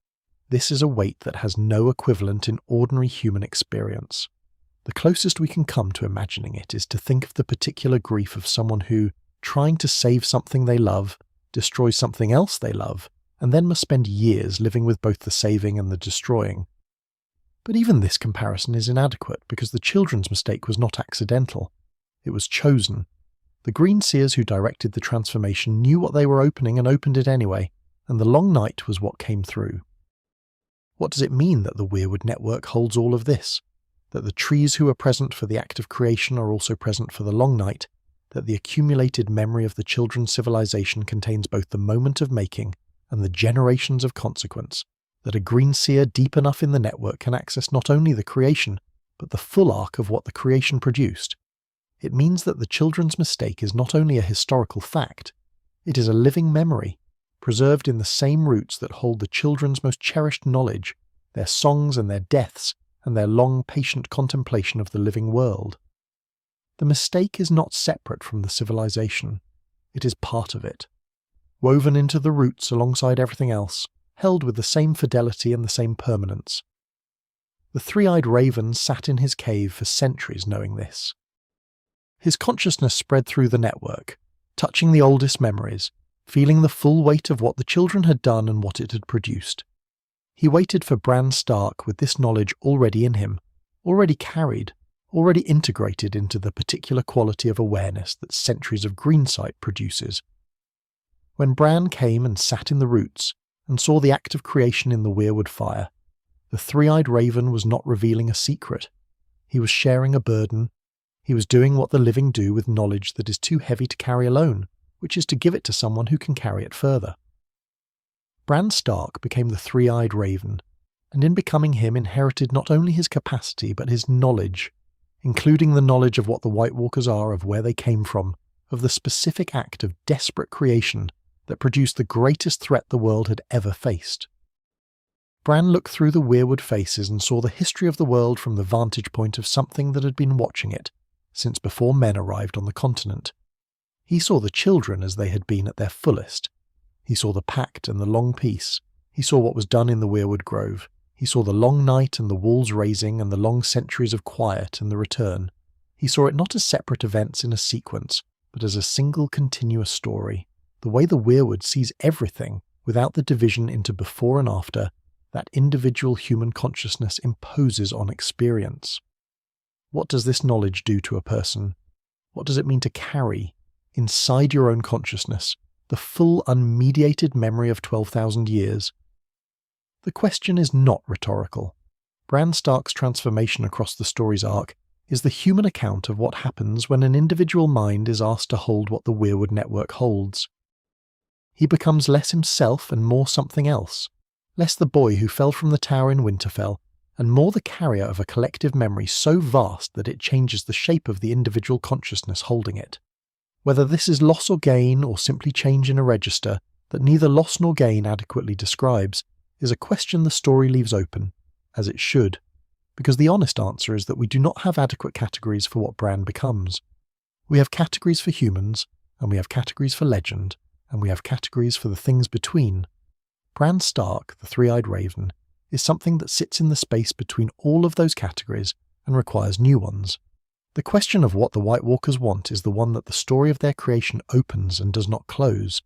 This is a weight that has no equivalent in ordinary human experience. The closest we can come to imagining it is to think of the particular grief of someone who, trying to save something they love, destroys something else they love, and then must spend years living with both the saving and the destroying. But even this comparison is inadequate because the children's mistake was not accidental. It was chosen. The green seers who directed the transformation knew what they were opening and opened it anyway, and the Long Night was what came through. What does it mean that the weirwood network holds all of this? That the trees who are present for the act of creation are also present for the Long Night, that the accumulated memory of the children's civilization contains both the moment of making and the generations of consequence, that a green seer deep enough in the network can access not only the creation, but the full arc of what the creation produced. It means that the children's mistake is not only a historical fact, it is a living memory, preserved in the same roots that hold the children's most cherished knowledge, their songs and their deaths, and their long, patient contemplation of the living world. The mistake is not separate from the civilization. It is part of it. Woven into the roots alongside everything else, held with the same fidelity and the same permanence. The three-eyed raven sat in his cave for centuries knowing this. His consciousness spread through the network, touching the oldest memories, feeling the full weight of what the children had done and what it had produced. He waited for Bran Stark with this knowledge already in him, already carried, already integrated into the particular quality of awareness that centuries of greensight produces. When Bran came and sat in the roots, and saw the act of creation in the weirwood fire, the three-eyed raven was not revealing a secret. He was sharing a burden. He was doing what the living do with knowledge that is too heavy to carry alone, which is to give it to someone who can carry it further. Bran Stark became the three-eyed raven, and in becoming him inherited not only his capacity but his knowledge, including the knowledge of what the White Walkers are, of where they came from, of the specific act of desperate creation that produced the greatest threat the world had ever faced. Bran looked through the weirwood faces and saw the history of the world from the vantage point of something that had been watching it since before men arrived on the continent. He saw the children as they had been at their fullest. He saw the pact and the long peace. He saw what was done in the weirwood grove. He saw the long night and the walls raising and the long centuries of quiet and the return. He saw it not as separate events in a sequence, but as a single continuous story. The way the weirwood sees everything without the division into before and after, that individual human consciousness imposes on experience. What does this knowledge do to a person? What does it mean to carry, inside your own consciousness, the full unmediated memory of 12,000 years? The question is not rhetorical. Bran Stark's transformation across the story's arc is the human account of what happens when an individual mind is asked to hold what the weirwood network holds. He becomes less himself and more something else, less the boy who fell from the tower in Winterfell, and more the carrier of a collective memory so vast that it changes the shape of the individual consciousness holding it. Whether this is loss or gain, or simply change in a register that neither loss nor gain adequately describes, is a question the story leaves open, as it should, because the honest answer is that we do not have adequate categories for what Bran becomes. We have categories for humans, and we have categories for legend, and we have categories for the things between. Bran Stark, the three-eyed raven, is something that sits in the space between all of those categories and requires new ones. The question of what the White Walkers want is the one that the story of their creation opens and does not close.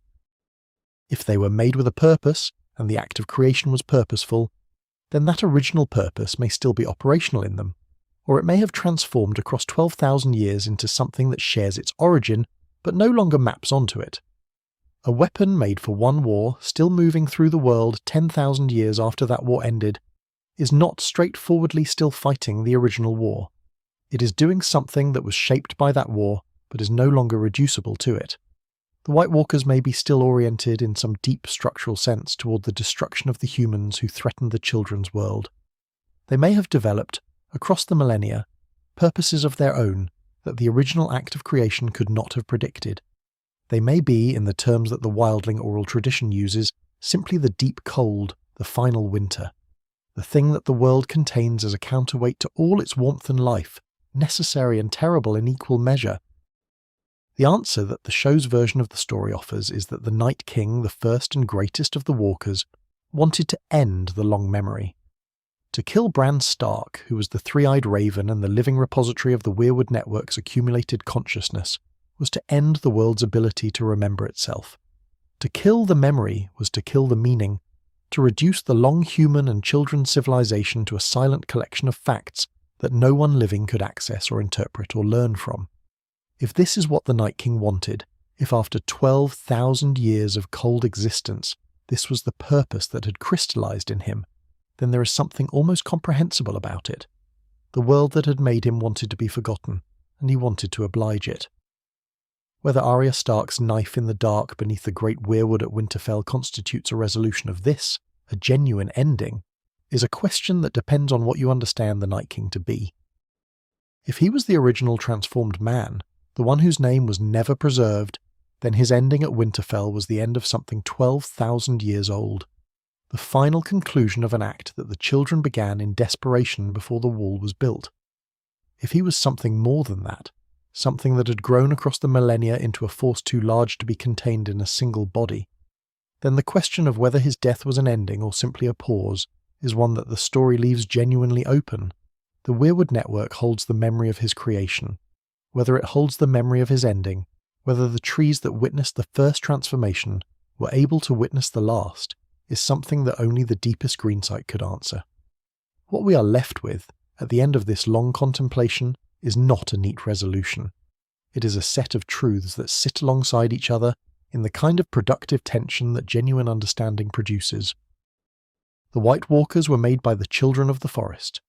If they were made with a purpose, and the act of creation was purposeful, then that original purpose may still be operational in them, or it may have transformed across 12,000 years into something that shares its origin, but no longer maps onto it. A weapon made for one war, still moving through the world 10,000 years after that war ended, is not straightforwardly still fighting the original war. It is doing something that was shaped by that war, but is no longer reducible to it. The White Walkers may be still oriented in some deep structural sense toward the destruction of the humans who threatened the children's world. They may have developed, across the millennia, purposes of their own that the original act of creation could not have predicted. They may be, in the terms that the wildling oral tradition uses, simply the deep cold, the final winter, the thing that the world contains as a counterweight to all its warmth and life, necessary and terrible in equal measure. The answer that the show's version of the story offers is that the Night King, the first and greatest of the Walkers, wanted to end the long memory. To kill Bran Stark, who was the three-eyed raven and the living repository of the weirwood network's accumulated consciousness, was to end the world's ability to remember itself. To kill the memory was to kill the meaning, to reduce the long human and children civilization to a silent collection of facts that no one living could access or interpret or learn from. If this is what the Night King wanted, if after 12,000 years of cold existence this was the purpose that had crystallized in him, then there is something almost comprehensible about it. The world that had made him wanted to be forgotten, and he wanted to oblige it. Whether Arya Stark's knife in the dark beneath the great weirwood at Winterfell constitutes a resolution of this, a genuine ending, is a question that depends on what you understand the Night King to be. If he was the original transformed man, the one whose name was never preserved, then his ending at Winterfell was the end of something 12,000 years old, the final conclusion of an act that the children began in desperation before the wall was built. If he was something more than that, something that had grown across the millennia into a force too large to be contained in a single body, then the question of whether his death was an ending or simply a pause is one that the story leaves genuinely open. The weirwood network holds the memory of his creation. Whether it holds the memory of his ending, whether the trees that witnessed the first transformation were able to witness the last, is something that only the deepest greensight could answer. What we are left with, at the end of this long contemplation, is not a neat resolution. It is a set of truths that sit alongside each other in the kind of productive tension that genuine understanding produces. The White Walkers were made by the children of the forest.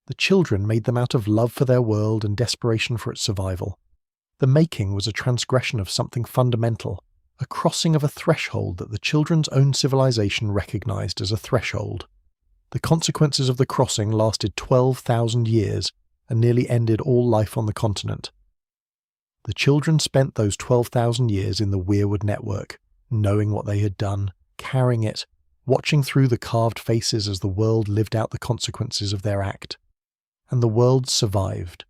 The children made them out of love for their world and desperation for its survival. The making was a transgression of something fundamental, a crossing of a threshold that the children's own civilization recognized as a threshold. The consequences of the crossing lasted 12,000 years, and nearly ended all life on the continent. The children spent those 12,000 years in the weirwood network, knowing what they had done, carrying it, watching through the carved faces as the world lived out the consequences of their act. And the world survived.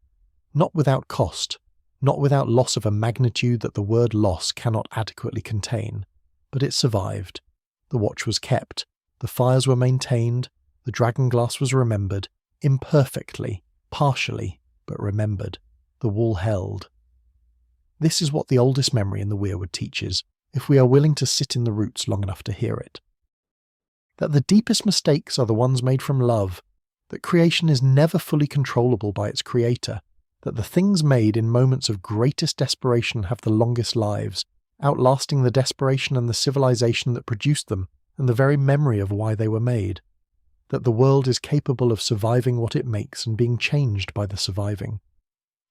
Not without cost, not without loss of a magnitude that the word loss cannot adequately contain, but it survived. The watch was kept, the fires were maintained, the dragonglass was remembered, imperfectly, partially, but remembered. The wall held. This is what the oldest memory in the weirwood teaches, if we are willing to sit in the roots long enough to hear it. That the deepest mistakes are the ones made from love, that creation is never fully controllable by its creator, that the things made in moments of greatest desperation have the longest lives, outlasting the desperation and the civilization that produced them and the very memory of why they were made, that the world is capable of surviving what it makes and being changed by the surviving.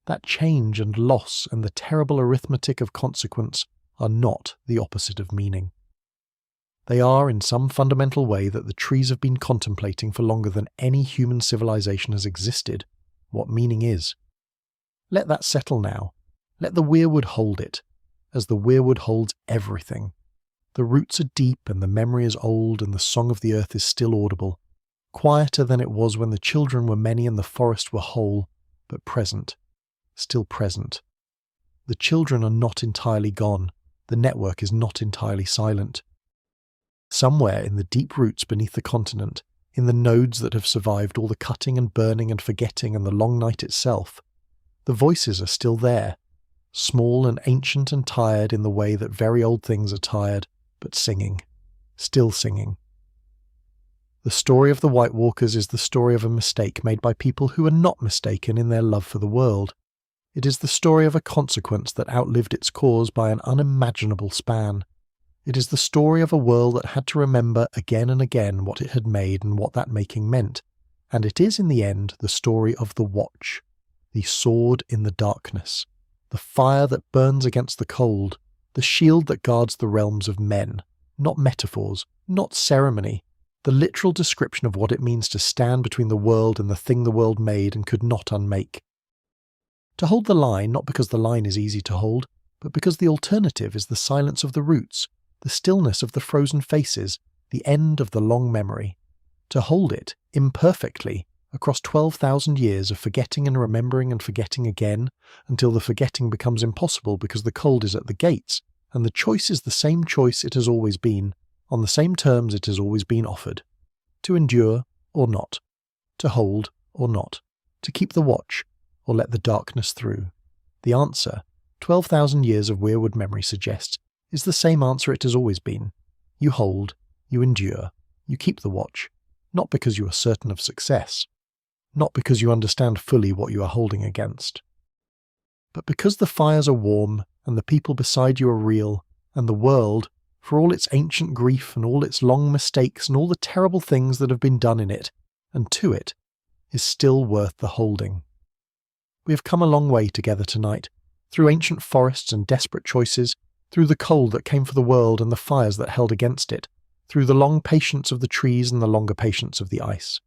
That change and loss and the terrible arithmetic of consequence are not the opposite of meaning. They are, in some fundamental way, that the trees have been contemplating for longer than any human civilization has existed, what meaning is. Let that settle now. Let the weirwood hold it, as the weirwood holds everything. The roots are deep and the memory is old and the song of the earth is still audible, quieter than it was when the children were many and the forest were whole, but present, still present. The children are not entirely gone, the network is not entirely silent. Somewhere in the deep roots beneath the continent, in the nodes that have survived all the cutting and burning and forgetting and the long night itself, the voices are still there, small and ancient and tired in the way that very old things are tired, but singing, still singing. The story of the White Walkers is the story of a mistake made by people who are not mistaken in their love for the world. It is the story of a consequence that outlived its cause by an unimaginable span. It is the story of a world that had to remember again and again what it had made and what that making meant, and it is in the end the story of the watch, the sword in the darkness, the fire that burns against the cold, the shield that guards the realms of men, not metaphors, not ceremony, the literal description of what it means to stand between the world and the thing the world made and could not unmake. To hold the line, not because the line is easy to hold, but because the alternative is the silence of the roots, the stillness of the frozen faces, the end of the long memory. To hold it, imperfectly, across 12,000 years of forgetting and remembering and forgetting again, until the forgetting becomes impossible because the cold is at the gates, and the choice is the same choice it has always been, on the same terms it has always been offered. To endure or not. To hold or not. To keep the watch or let the darkness through. The answer, 12,000 years of weirwood memory suggests, is the same answer it has always been. You hold, you endure, you keep the watch, not because you are certain of success, not because you understand fully what you are holding against, but because the fires are warm and the people beside you are real, and the world, for all its ancient grief and all its long mistakes and all the terrible things that have been done in it, and to it, is still worth the holding. We have come a long way together tonight, through ancient forests and desperate choices, through the cold that came for the world and the fires that held against it, through the long patience of the trees and the longer patience of the ice.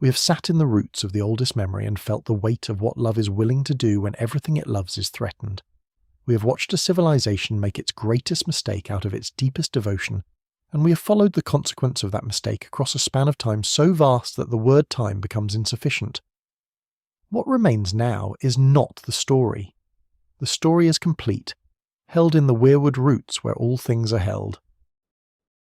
We have sat in the roots of the oldest memory and felt the weight of what love is willing to do when everything it loves is threatened. We have watched a civilization make its greatest mistake out of its deepest devotion, and we have followed the consequence of that mistake across a span of time so vast that the word time becomes insufficient. What remains now is not the story. The story is complete, held in the weirwood roots where all things are held.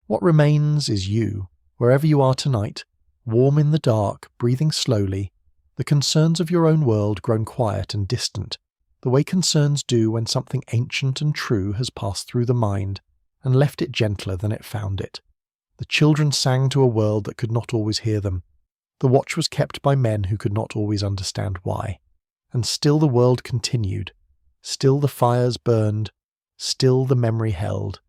What remains is you, wherever you are tonight, warm in the dark, breathing slowly, the concerns of your own world grown quiet and distant, the way concerns do when something ancient and true has passed through the mind and left it gentler than it found it. The children sang to a world that could not always hear them. The watch was kept by men who could not always understand why. And still the world continued. Still the fires burned. Still the memory held.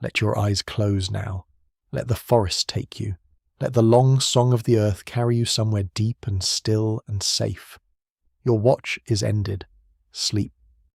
Let your eyes close now. Let the forest take you. Let the long song of the earth carry you somewhere deep and still and safe. Your watch is ended. Sleep.